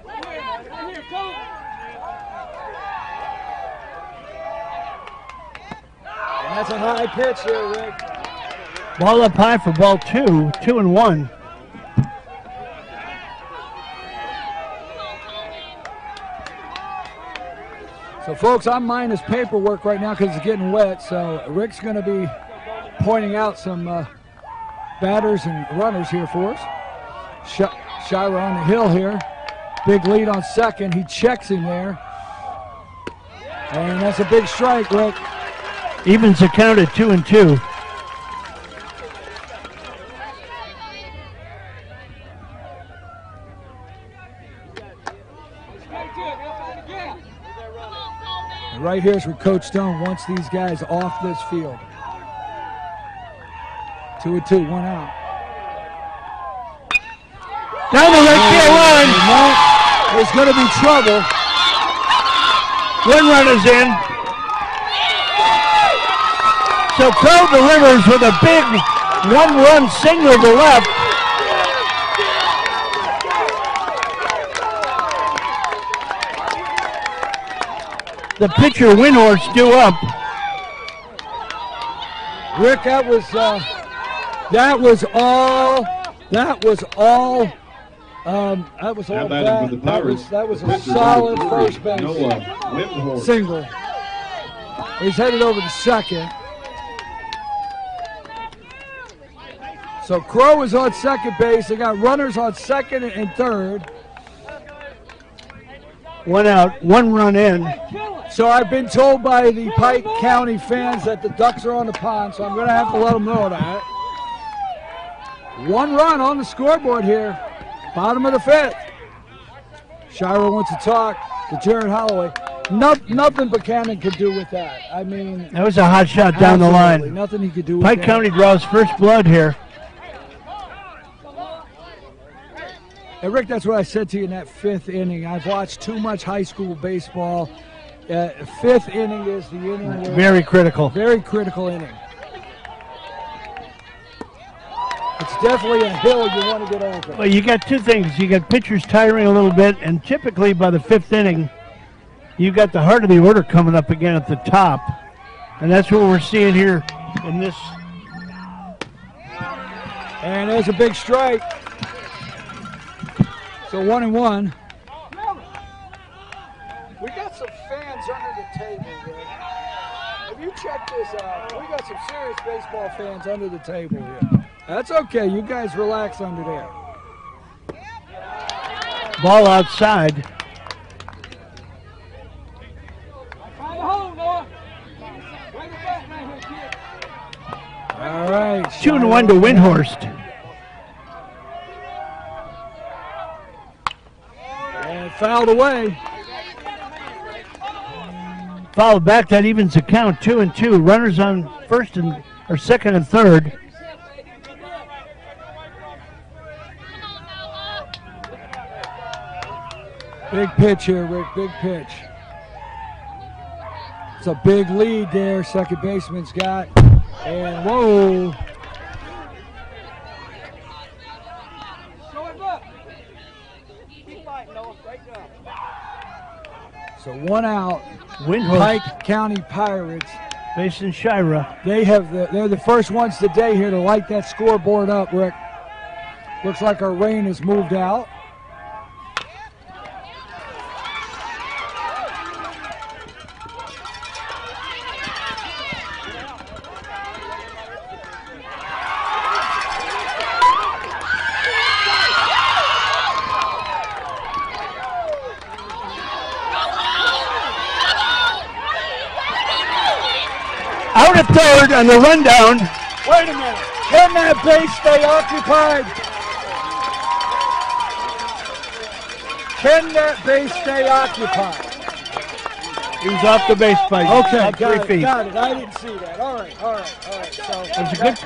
Right here, go. And that's a high pitch there, Rick. Ball up high for ball 2, 2-1. So, folks, I'm minus paperwork right now because it's getting wet. So, Rick's going to be pointing out some batters and runners here for us. Shira on the hill here. Big lead on second. He checks him there. And that's a big strike, Rick. Evens the count at 2-2. Right here's where Coach Stone wants these guys off this field. 2-2, 1 out. Down the right field line. There's going to be trouble. 1 run is in. So Crow delivers with a big 1-run single to left. The pitcher Windhorst due up. Rick, that was all. That was all bad. That was a solid first base single. He's headed over to second. So Crow is on second base. They got runners on second and third. 1 out, 1 run in. So I've been told by the Pike County fans that the Ducks are on the pond, so I'm going to have to let them know that. 1 run on the scoreboard here, bottom of the 5th. Shira wants to talk to Jared Holloway. Nothing Buchanan could do with that. I mean, that was a hot shot down the line. Nothing he could do with Pike that. County draws first blood here. And Rick, that's what I said to you in that 5th inning. I've watched too much high school baseball. 5th inning is the inning. Very critical. Very critical inning. It's definitely a hill you want to get over. Well, you got 2 things. You got pitchers tiring a little bit, and typically by the 5th inning, you got the heart of the order coming up again at the top. And that's what we're seeing here in this. And there's a big strike. So 1-1. We got some fans under the table, Rick. If you check this out, we got some serious baseball fans under the table here. That's okay. You guys relax under there. Ball outside. Find the hole, Noah. Bring it back right here, kid. All right. 2-1 to Windhorst. And fouled away. Fouled back, that evens the count, 2-2. Runners on second and third. Big pitch here, Rick. Big pitch. It's a big lead there. Second baseman's got. And whoa. So 1 out. Windhorst. Pike County Pirates. Facing Shira. They're the first ones today here to light that scoreboard up, Rick. Looks like our rain has moved out. Out at third on the rundown. Wait a minute. Can that base stay occupied? Can that base stay occupied? He was off the base by Okay, about 3 feet. got it. I didn't see that. All right. So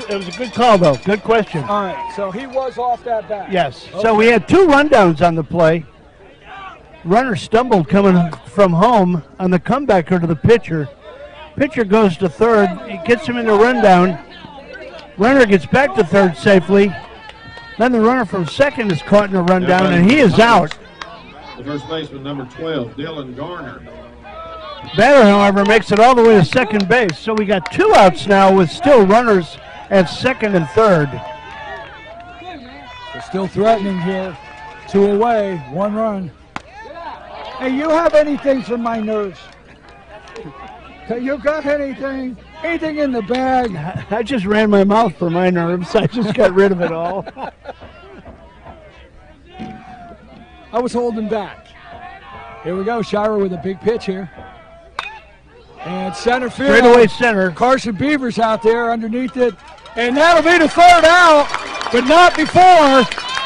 It was a good call, though. Good question. all right, so he was off that bat. Yes. Okay. So we had 2 rundowns on the play. Runner stumbled coming from home on the comebacker to the pitcher. Pitcher goes to third. He gets him in the rundown. Runner gets back to third safely. Then the runner from second is caught in a rundown, and he is out. The first baseman, number 12, Dylan Garner. Batter, however, makes it all the way to second base. So we got 2 outs now with still runners at second and third. They're still threatening here. 2 away, 1 run. Hey, you have anything for my nerves? You got anything? Anything in the bag? I just ran my mouth for my nerves. I just got rid of it all. I was holding back. Here we go, Shira with a big pitch here. And center field. Straight away center. Carson Beavers out there underneath it. And that'll be the third out, but not before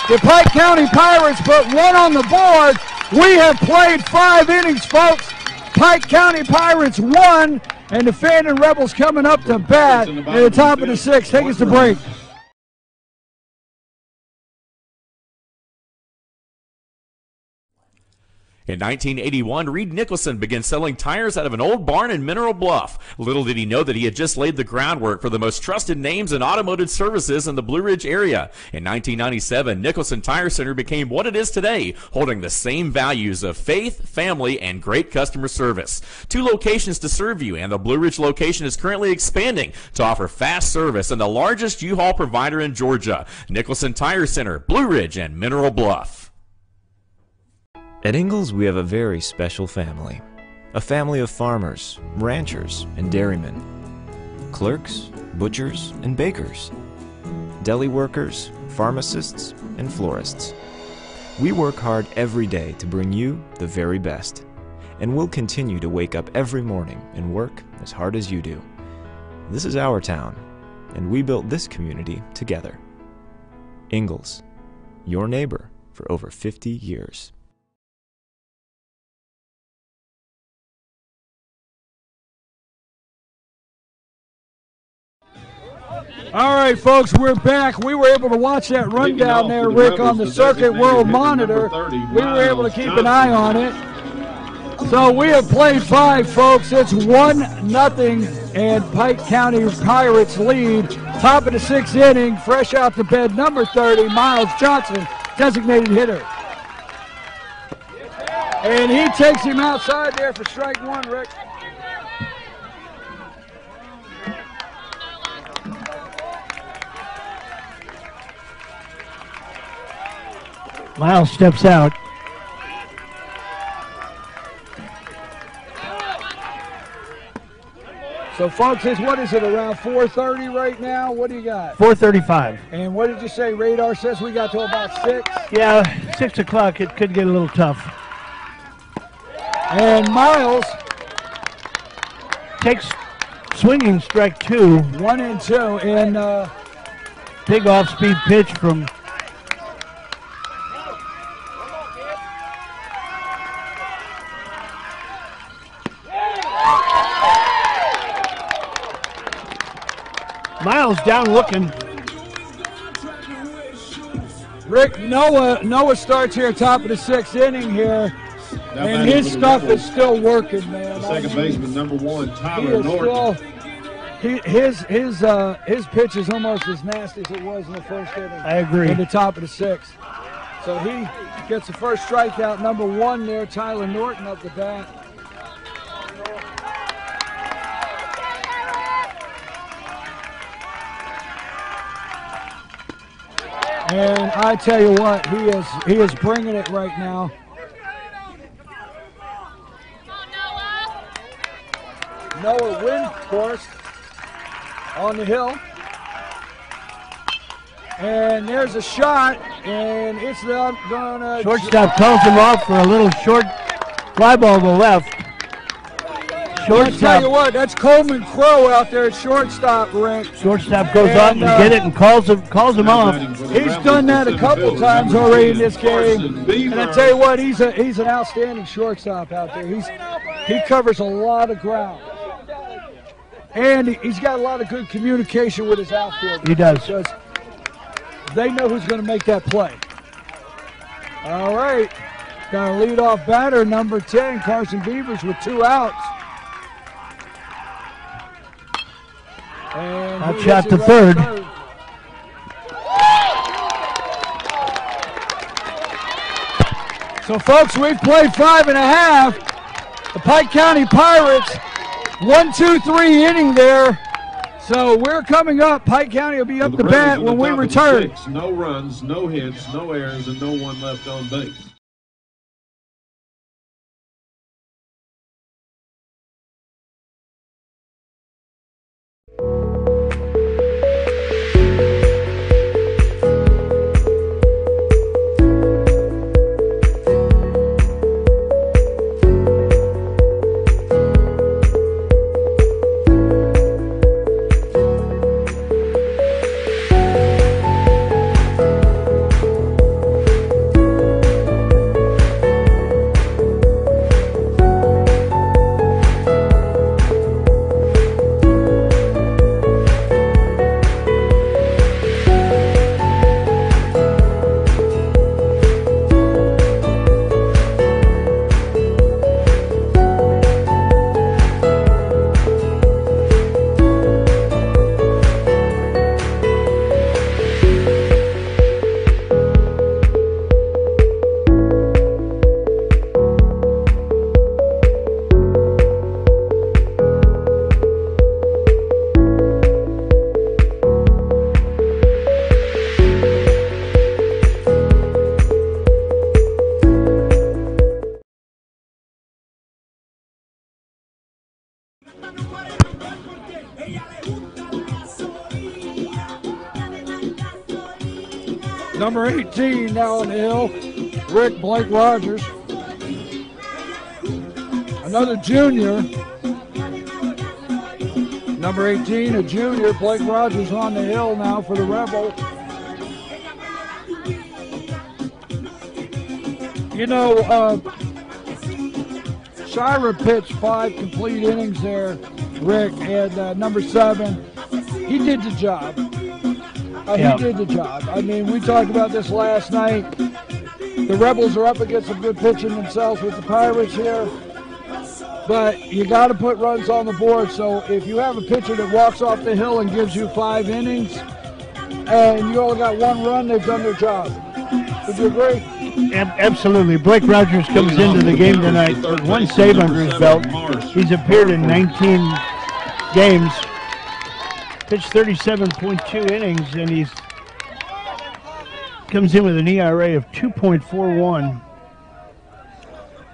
the Pike County Pirates put 1 on the board. We have played 5 innings, folks. Pike County Pirates 1, and the Fannin Rebels coming up to bat at the top of the 6th. Take us to break. In 1981, Reed Nicholson began selling tires out of an old barn in Mineral Bluff. Little did he know that he had just laid the groundwork for the most trusted names in automotive services in the Blue Ridge area. In 1997, Nicholson Tire Center became what it is today, holding the same values of faith, family, and great customer service. 2 locations to serve you, and the Blue Ridge location is currently expanding to offer fast service and the largest U-Haul provider in Georgia. Nicholson Tire Center, Blue Ridge, and Mineral Bluff. At Ingalls, we have a very special family. A family of farmers, ranchers, and dairymen. Clerks, butchers, and bakers. Deli workers, pharmacists, and florists. We work hard every day to bring you the very best. And we'll continue to wake up every morning and work as hard as you do. This is our town, and we built this community together. Ingalls, your neighbor for over 50 years. All right, folks, we're back. We were able to watch that rundown there, Rick, on the Circuit World Monitor. We were able to keep an eye on it. So we have played 5, folks. It's 1-0, and Pike County Pirates lead. Top of the 6th inning, fresh out the bed, number 30, Miles Johnson, designated hitter. And he takes him outside there for strike 1, Rick. Miles steps out. So, folks, what is it, around 4:30 right now? What do you got? 4:35. And what did you say? Radar says we got to about 6? Yeah, 6 o'clock. It could get a little tough. And Miles takes swinging strike 2. 1-2. And big off-speed pitch from Miles down looking. Rick, Noah starts here top of the 6th inning here, and his stuff is still working, man. The second baseman, number 1, Tyler Norton. His pitch is almost as nasty as it was in the first inning. I agree. At the top of the 6th. So he gets the first strikeout, number 1 there, Tyler Norton up the bat. And I tell you what, he is bringing it right now. Noah Windhorst on the hill. And there's a shot, and it's not gonna. Shortstop calls him off for a little short fly ball to the left. I tell you what, that's Coleman Crow out there at shortstop, Rick. Shortstop goes up and get it and calls him off. He's done that a couple times already in this game. And I tell you what, he's an outstanding shortstop out there. He covers a lot of ground. And he's got a lot of good communication with his outfield. He does. Because they know who's going to make that play. All right. Got a leadoff batter, number 10, Carson Beavers, with 2 outs. And Hot shot to third. So, folks, we've played 5.5. The Pike County Pirates, 1-2-3 inning there. So we're coming up. Pike County will be up to bat when we return. 6, no runs, no hits, no errors, and no one left on base. Number 18 now on the hill, Rick Blake Rogers. Another junior. Number 18, a junior, Blake Rogers on the hill now for the Rebel. You know, Shira pitched 5 complete innings there, Rick, and number 7, he did the job. He did the job. I mean, we talked about this last night. The Rebels are up against some good pitching themselves with the Pirates here. But you got to put runs on the board. So if you have a pitcher that walks off the hill and gives you 5 innings and you only got 1 run, they've done their job. Would you agree? Absolutely. Blake Rogers comes into the game tonight with 1 save under his belt. He's appeared in 19 games. Pitched 37.2 innings, and he's comes in with an ERA of 2.41.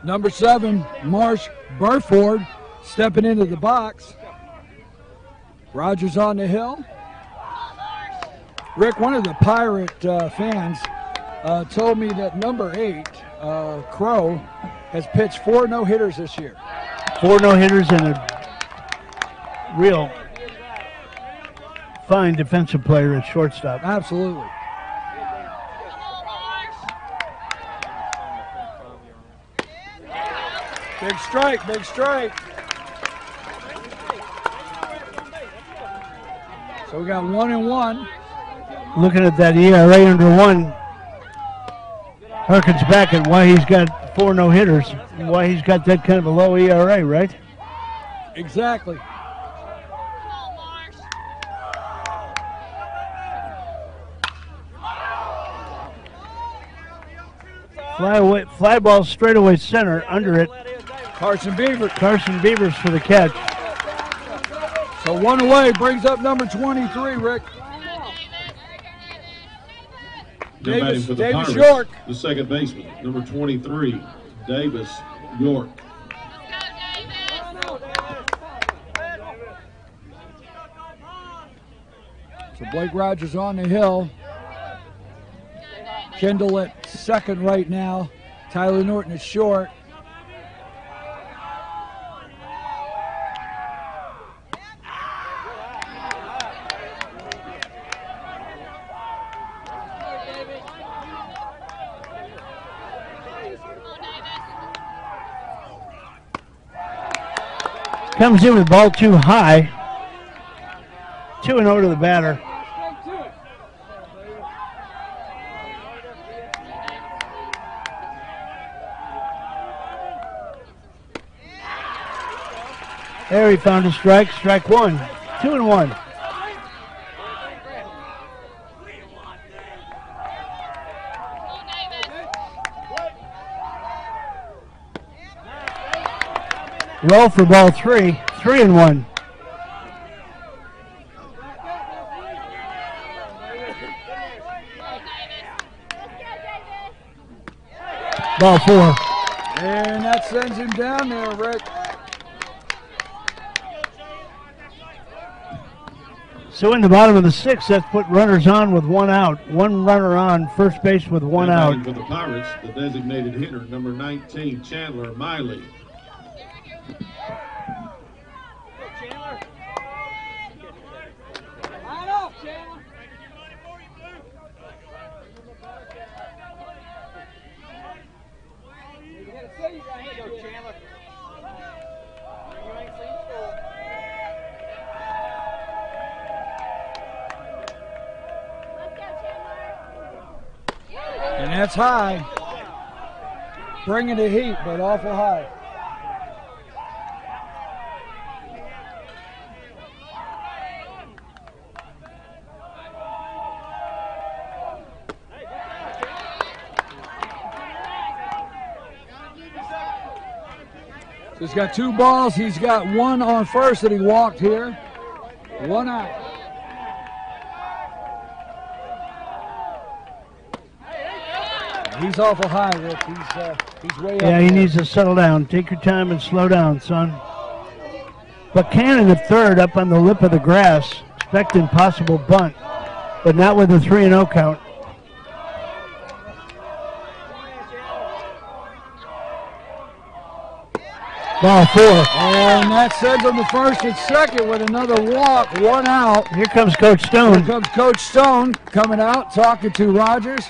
Number 7, Marsh Burford, stepping into the box. Rogers on the hill. Rick, one of the Pirate fans told me that number 8, Crow, has pitched 4 no-hitters this year. 4 no-hitters and a real fine defensive player at shortstop. Absolutely. Big strike, big strike. So we got 1-1. Looking at that ERA under 1, harkens back at why he's got 4 no-hitters and why he's got that kind of a low ERA, right? Exactly. Fly ball straightaway center, under it. Carson Beavers. Carson Beavers for the catch. So 1 away, brings up number 23, Rick. Davis for the Davis Pirates, York. the second baseman, number 23, Davis York. So Blake Rogers on the hill. Kendall at second right now. Tyler Norton is short. Comes in with ball too high. 2-0 to the batter. There he found a strike. Strike one. 2-1. Roll for ball three. 3-1. Ball four. And that sends him down there, Rick. So in the bottom of the sixth, that's put runners on with one out. One runner on first base with one out. For the Pirates, the designated hitter, number 19, Chandler Miley. Line off, Chandler. You gotta see you right here, Chandler. You ain't seen school. And that's high. Bringing the heat, but awful high. So he's got 2 balls. He's got 1 on first that he walked here. 1 out. He's awful high, Rick. He's way up. Yeah, he needs to settle down. Take your time and slow down, son. Buchanan at third up on the lip of the grass, expecting possible bunt, but not with a 3-0 count. Ball four. And that sends him to first and second with another walk, 1 out. Here comes Coach Stone. Here comes Coach Stone coming out, talking to Rogers.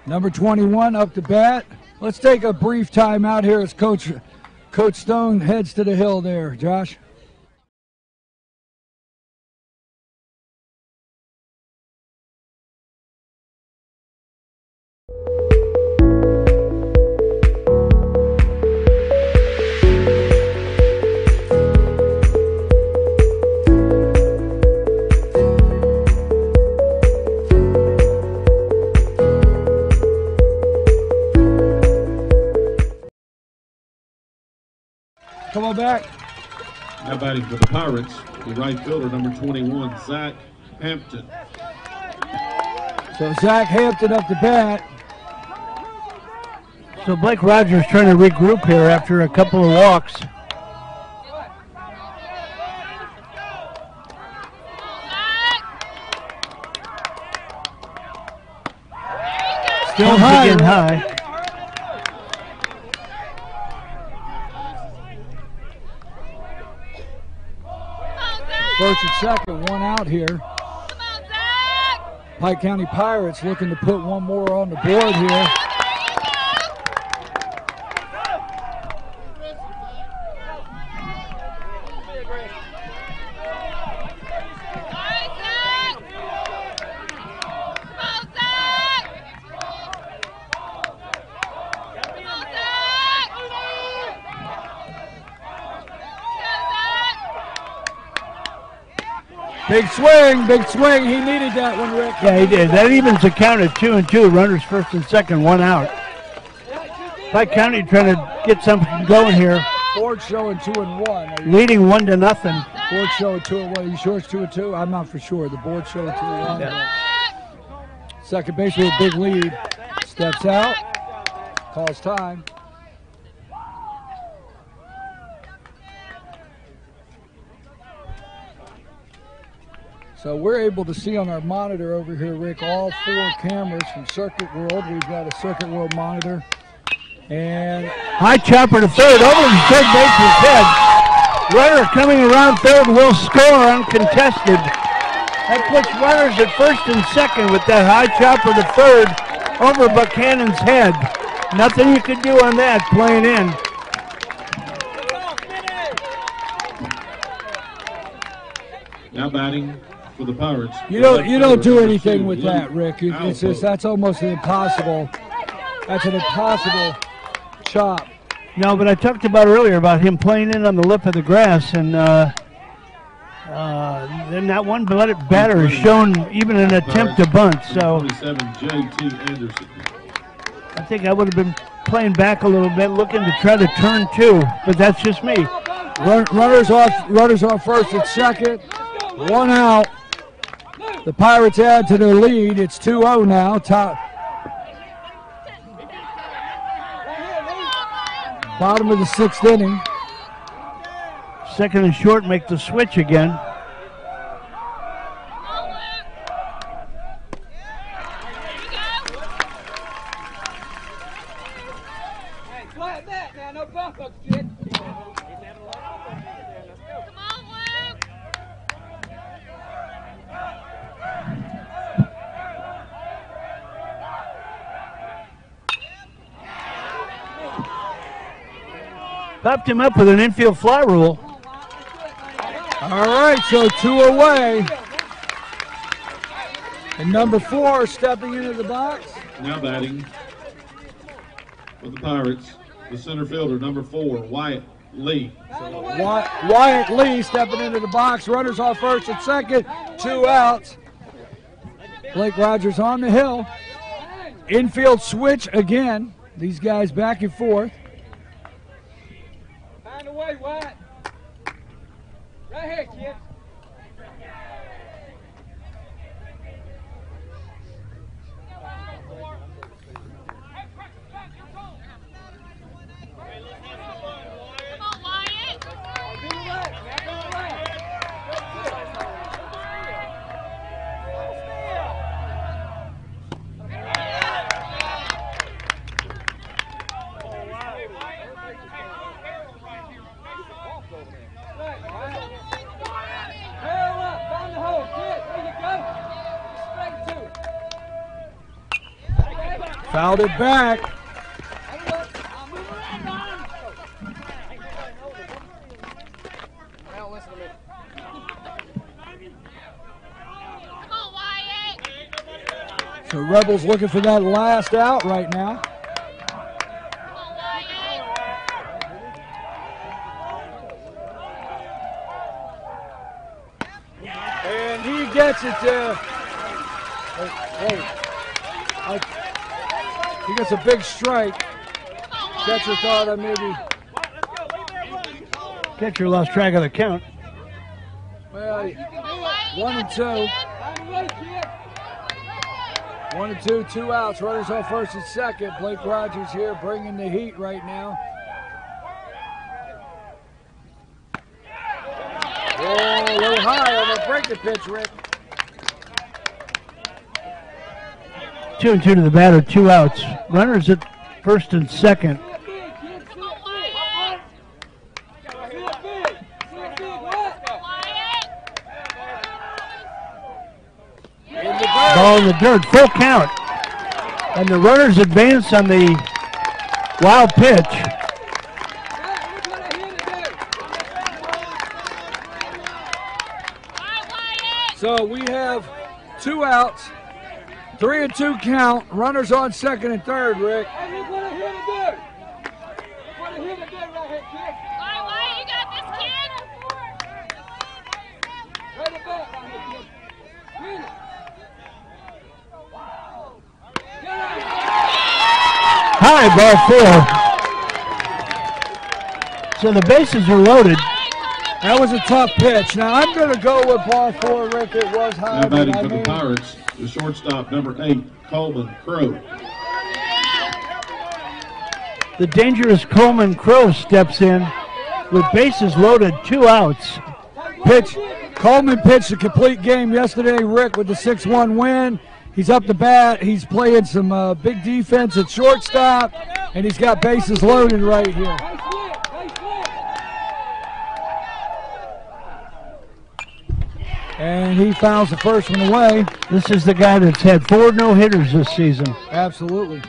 Number 21 up to bat. Let's take a brief time out here as Coach Stone heads to the hill there, Josh. Come on back. Now batting for the Pirates, the right fielder, number 21, Zach Hampton. So Zach Hampton up to bat. So Blake Rogers trying to regroup here after a couple of walks. Still high. Again high. First and second, 1 out here. Pike County Pirates looking to put 1 more on the board here. Big swing. He needed that one, Rick. Yeah, he did. That evens the count at 2-2. Runners first and second, 1 out. Pike County trying to get something going here. Board showing 2-1. Leading 1-0. Board showing 2-1. Are you sure it's 2-2? I'm not for sure. The board showing 2-1. Yeah. Second base with a big lead. Steps out. Calls time. So we're able to see on our monitor over here, Rick, all 4 cameras from Circuit World. We've got a Circuit World monitor. And high chopper to third, over the third baseman's head. Runner coming around third will score uncontested. That puts runners at first and second with that high chopper to third over Buchanan's head. Nothing you could do on that, playing in. batting for the Pirates. You don't do anything with that, Rick. It's just that's almost an impossible. That's an impossible chop. No, but I talked about earlier about him playing in on the lip of the grass, and then that one batter has shown even an attempt to bunt. So 27, J.T. Anderson. I think I would have been playing back a little bit, looking to try to turn two, but that's just me. Runners off first and second. 1 out. The Pirates add to their lead. It's 2-0 now. Bottom of the 6th inning. Second and short make the switch again. Popped him up with an infield fly rule. All right, so 2 away. And number 4 stepping into the box. Now batting for the Pirates, the center fielder, number 4, Wyatt Lee. Wyatt Lee stepping into the box. Runners off first and second. 2 outs. Blake Rogers on the hill. Infield switch again. These guys back and forth. Find a way, Wyatt. Right here, kid. Fouled it back. So Rebels looking for that last out right now. And he gets it there. He gets a big strike. Catcher thought I maybe. Catcher lost track of the count. Well, 1 and 2. 1 and 2, 2 outs. Runners on first and second. Blake Rogers here bringing the heat right now. Oh, a little high on the breaking pitch, Rick. 2 and 2 to the batter, 2 outs. Runners at first and second. Ball in the dirt, full count. And the runners advance on the wild pitch. So we have 2 outs. 3 and 2 count. Runners on second and third, Rick. High, ball 4. So the bases are loaded. That was a tough pitch. Now I'm going to go with ball 4, Rick. It was high. Now batting for the Pirates, the shortstop, number 8, Coleman Crow. The dangerous Coleman Crow steps in with bases loaded, 2 outs. Coleman pitched a complete game yesterday, Rick, with the 6-1 win. He's up to bat. He's playing some big defense at shortstop, and he's got bases loaded right here. And he fouls the first one away. This is the guy that's had 4 no-hitters this season. Absolutely.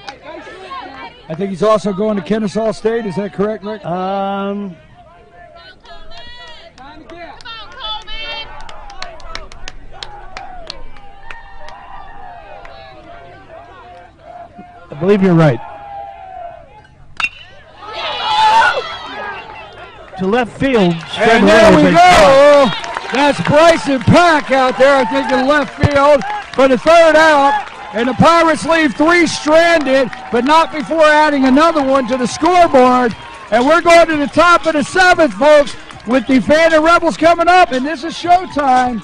I think he's also going to Kennesaw State. Is that correct, Rick? believe you're right. To left field. And there we go. That's Bryson Pack out there, I think, in left field for the third out. And the Pirates leave 3 stranded, but not before adding another one to the scoreboard. And we're going to the top of the 7th, folks, with the Fannin Rebels coming up, and this is showtime.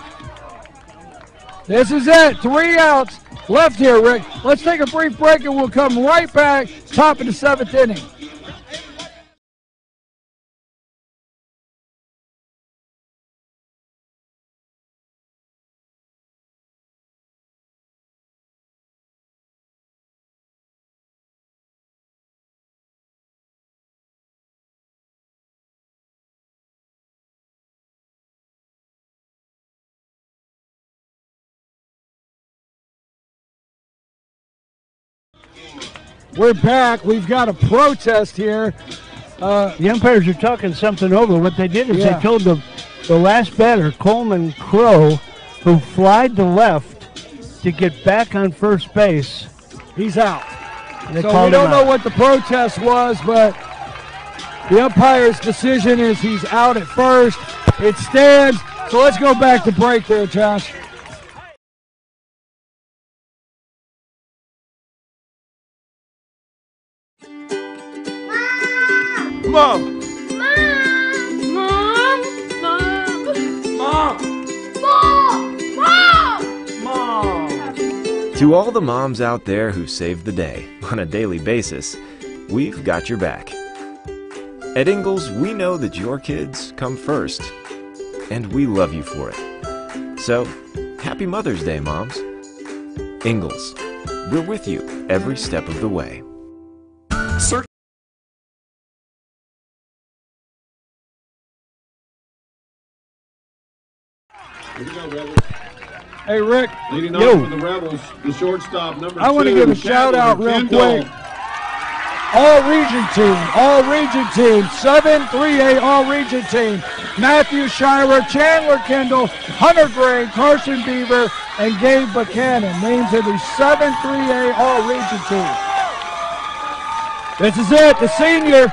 This is it. 3 outs left here, Rick. Let's take a brief break, and we'll come right back, top of the 7th inning. We're back. We've got a protest here. The umpires are talking something over. What they did is they told the last batter, Coleman Crow, who flied to left to get back on first base. He's out. So we don't know what the protest was, but the umpire's decision is he's out at first. It stands. So let's go back to break there, Josh. Mom! Mom! Mom! Mom! Mom! Mom! To all the moms out there who save the day on a daily basis, we've got your back. At Ingalls, we know that your kids come first, and we love you for it. So, happy Mother's Day, moms. Ingalls, we're with you every step of the way. Sir. Here we go, Rebels. Hey, Rick. Leading off for the Rebels, the shortstop, number 2. I want to give a shout-out real quick. All-region team, 7-3A all-region team. Matthew Shirer, Chandler Kendall, Hunter Gray, Carson Beaver, and Gabe Buchanan, named to the 7-3A all-region team. This is it, the senior.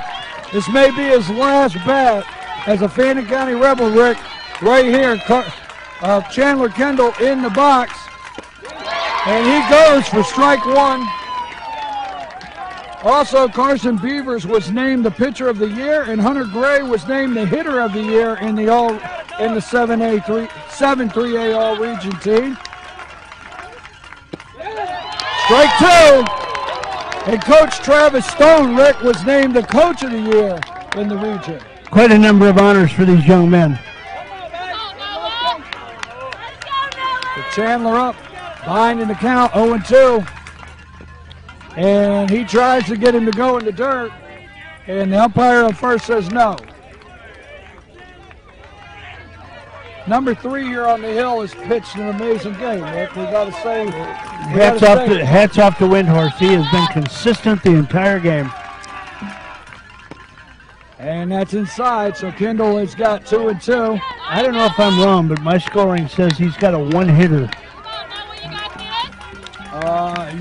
This may be his last bat as a Fannin County Rebel, Rick. Right here, Chandler Kendall in the box. And he goes for strike 1. Also, Carson Beavers was named the pitcher of the year, and Hunter Gray was named the hitter of the year in the 7-3A all-region team. Strike 2. And Coach Travis Stone, Rick, was named the coach of the year in the region. Quite a number of honors for these young men. Chandler up, behind in the count, 0-2. And he tries to get him to go in the dirt, and the umpire on first says no. Number 3 here on the hill has pitched an amazing game, Rick. We got to say, hats off to Windhorse. He has been consistent the entire game. And that's inside, so Kendall has got 2-2. I don't know if I'm wrong, but my scoring says he's got a one-hitter.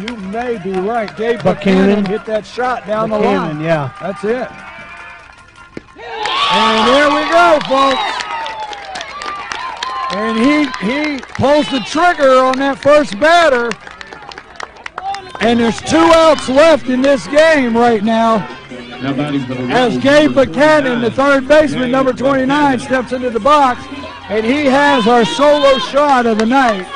You may be right. Gabe Buchanan hit that shot down the line. Yeah. That's it. And there we go, folks. And he pulls the trigger on that first batter. And there's 2 outs left in this game right now. As Gabe Buchanan, the third baseman, number 29, steps into the box, and he has our solo shot of the night.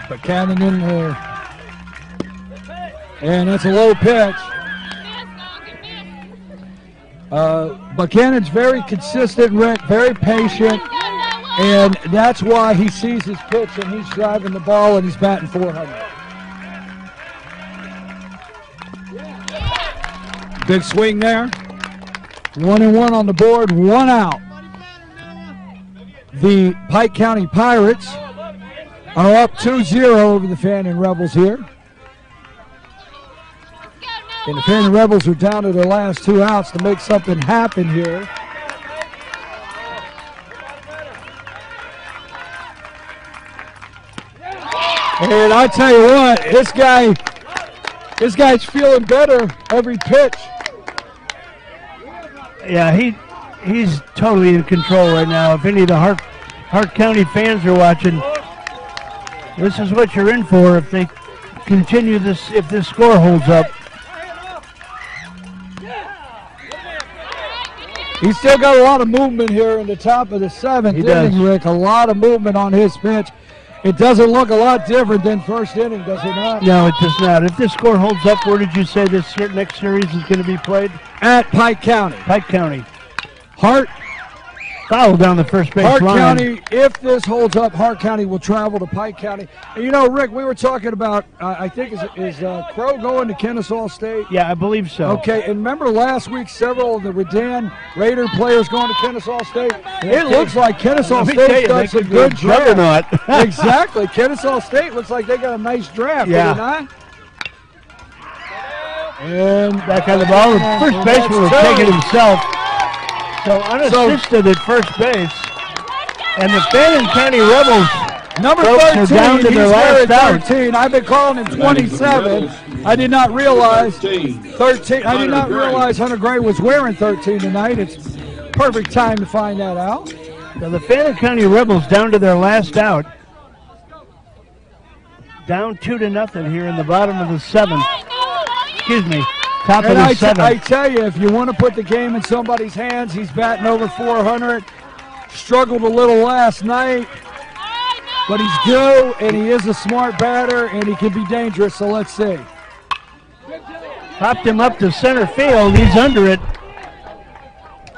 Buchanan in there. And that's a low pitch. Buchanan's very consistent, Rick, very patient, and that's why he sees his pitch and he's driving the ball and he's batting 400. Big swing there. 1-1 on the board, 1 out. The Pike County Pirates are up 2-0 over the Fannin Rebels here. And the Fannin Rebels are down to their last 2 outs to make something happen here. And I tell you what, this guy's feeling better every pitch. Yeah, he's totally in control right now. If any of the Hart County fans are watching, this is what you're in for if they continue this, if this score holds up. He's still got a lot of movement here in the top of the 7th inning, Rick. A lot of movement on his pitch. It doesn't look a lot different than first inning, does it not? No, it does not. If this score holds up, where did you say this next series is going to be played? At Pike County. Pike County. Hart. Foul down the first base Hart line. County, if this holds up, Hart County will travel to Pike County. And you know, Rick, we were talking about, I think, is Crow going to Kennesaw State? Yeah, I believe so. Okay, and remember last week, several of the Redan Raider players going to Kennesaw State? It looks like Kennesaw State's done some good draft. Exactly. Kennesaw State looks like they got a nice draft, yeah. do they not? And back on the ball, the first baseman was taking himself. So unassisted at first base, and the Fannin County Rebels number 13, down to their last 13. I've been calling him 27. I did not realize 13. I did not realize Hunter Gray was wearing 13 tonight. It's perfect time to find that out. So the Fannin County Rebels down to their last out, down 2-0 here in the bottom of the 7th. Excuse me. Top of the 7th. I tell you, if you want to put the game in somebody's hands, he's batting over 400. Struggled a little last night, but he's due, and he is a smart batter, and he can be dangerous, so let's see. Popped him up to center field. He's under it.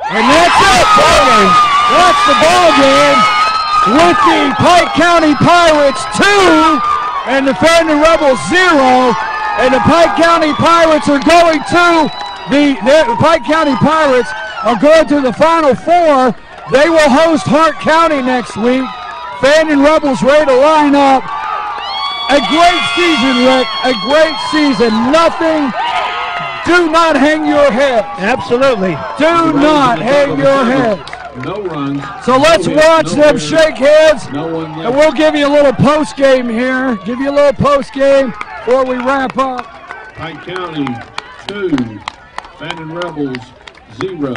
And that's it, folks. That's the ball game with the Pike County Pirates 2 and the Fannin Rebels 0. And the Pike County Pirates are going to the Pike County Pirates are going to the Final Four. They will host Hart County next week. Fannin Rebels ready to line up. A great season, Rick. A great season. Nothing. Do not hang your head. Absolutely. Do not hang your head. No runs. So let's watch them shake heads, and we'll give you a little post game here. Give you a little post game before we wrap up. Pike County 2, Fannin Rebels 0.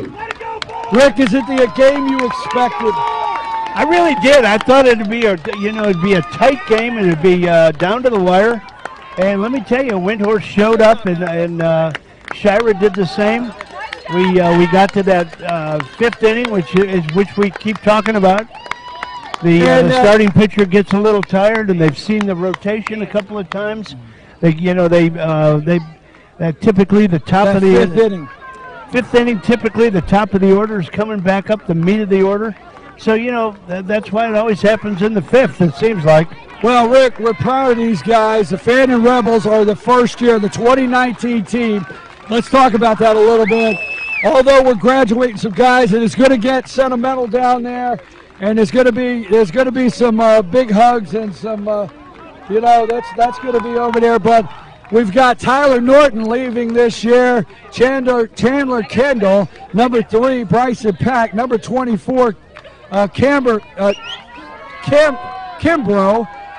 Rick, is it the game you expected? I really did. I thought it'd be a tight game, and it'd be down to the wire. And let me tell you, Windhorse showed up, and Shira did the same. We got to that 5th inning, which we keep talking about. The starting pitcher gets a little tired, and they've seen the rotation a couple of times. They typically the top of the 5th inning. 5th inning, typically the top of the order is coming back up, the meat of the order. So that's why it always happens in the 5th. It seems like. Well, Rick, we're proud of these guys. The Fannin Rebels are the first year, the 2019 team. Let's talk about that a little bit. Although we're graduating some guys, and it's going to get sentimental down there, and there's going to be some big hugs and some, that's going to be over there. But we've got Tyler Norton leaving this year, Chandler Kendall, number 3, Bryson Pack, number 24, Kimbrough,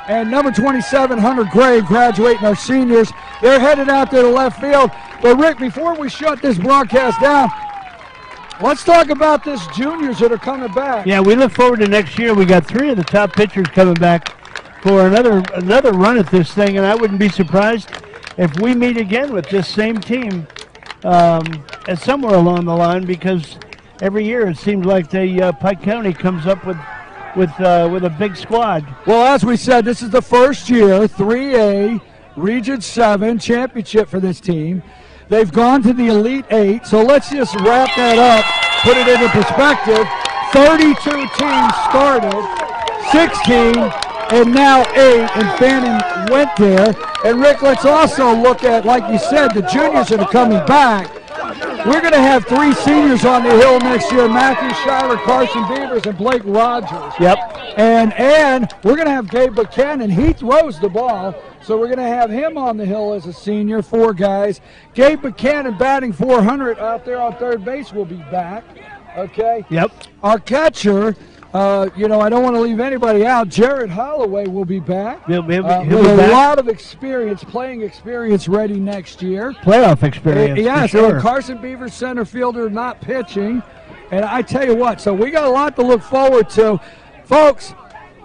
and number 27, Hunter Gray, graduating our seniors. They're headed out to the left field. But, Rick, before we shut this broadcast down, let's talk about this juniors that are coming back. Yeah, we look forward to next year. We got 3 of the top pitchers coming back for another run at this thing, and I wouldn't be surprised if we meet again with this same team at somewhere along the line, because every year it seems like the Pike County comes up with a big squad. Well, as we said, this is the first year, 3A, Region 7 championship for this team. They've gone to the Elite 8, so let's just wrap that up, put it into perspective. 32 teams started, 16, and now 8, and Fannin went there. And Rick, let's also look at, like you said, the juniors that are coming back. We're going to have 3 seniors on the hill next year, Matthew Schuyler, Carson Beavers, and Blake Rogers. Yep. And we're going to have Gabe Buchanan. He throws the ball. So we're going to have him on the hill as a senior, 4 guys. Gabe Buchanan batting 400 out there on third base will be back. Okay? Yep. Our catcher, you know, I don't want to leave anybody out. Jared Holloway will be back. He'll be with back. a lot of experience, playing experience ready next year. Playoff experience. Yes, for sure. Carson Beavers, center fielder, not pitching. And I tell you what, so we got a lot to look forward to. Folks.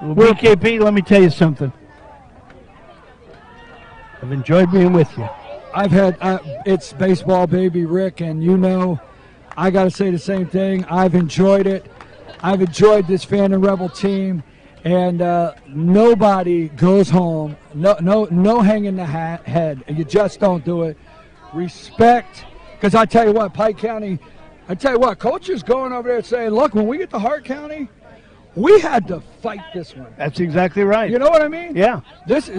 Well, BKP, let me tell you something. I've enjoyed being with you. I've had, it's baseball, baby, Rick, and you know, I got to say the same thing. I've enjoyed it. I've enjoyed this Fannin Rebel team, and nobody goes home. No hanging the head. You just don't do it. Respect, because I tell you what, Pike County, I tell you what, coaches going over there saying, look, when we get to Hart County, we had to fight this one. That's exactly right. You know what I mean? Yeah.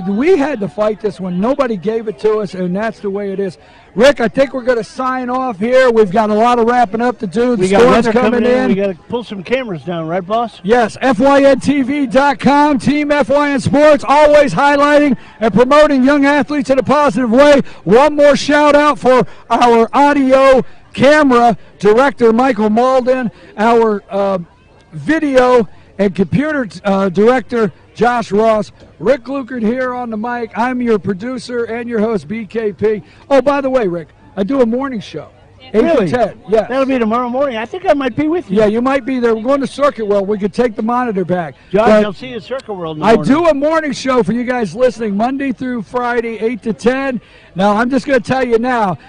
We had to fight this one. Nobody gave it to us, and that's the way it is. Rick, I think we're going to sign off here. We've got a lot of wrapping up to do. The storm's coming in. We got to pull some cameras down, right, boss? Yes, FYNTV.com, Team FYN Sports, always highlighting and promoting young athletes in a positive way. One more shout-out for our audio camera director, Michael Malden, our video and computer director, Josh Ross. Rick Lukert here on the mic. I'm your producer and your host, BKP. Oh, by the way, Rick, I do a morning show. 8 Really? to 10. Yeah. That'll be tomorrow morning. I think I might be with you. Yeah, you might be there. We're going to Circuit World. We could take the monitor back. Josh, But I'll see you at Circle World in the I morning. do a morning show for you guys listening Monday through Friday, 8 to 10. Now, I'm just going to tell you now,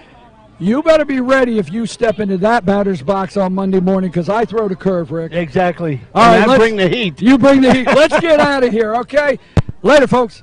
you better be ready if you step into that batter's box on Monday morning, because I throw the curve, Rick. Exactly. All right, I bring the heat. You bring the heat. Let's get out of here, okay? Later, folks.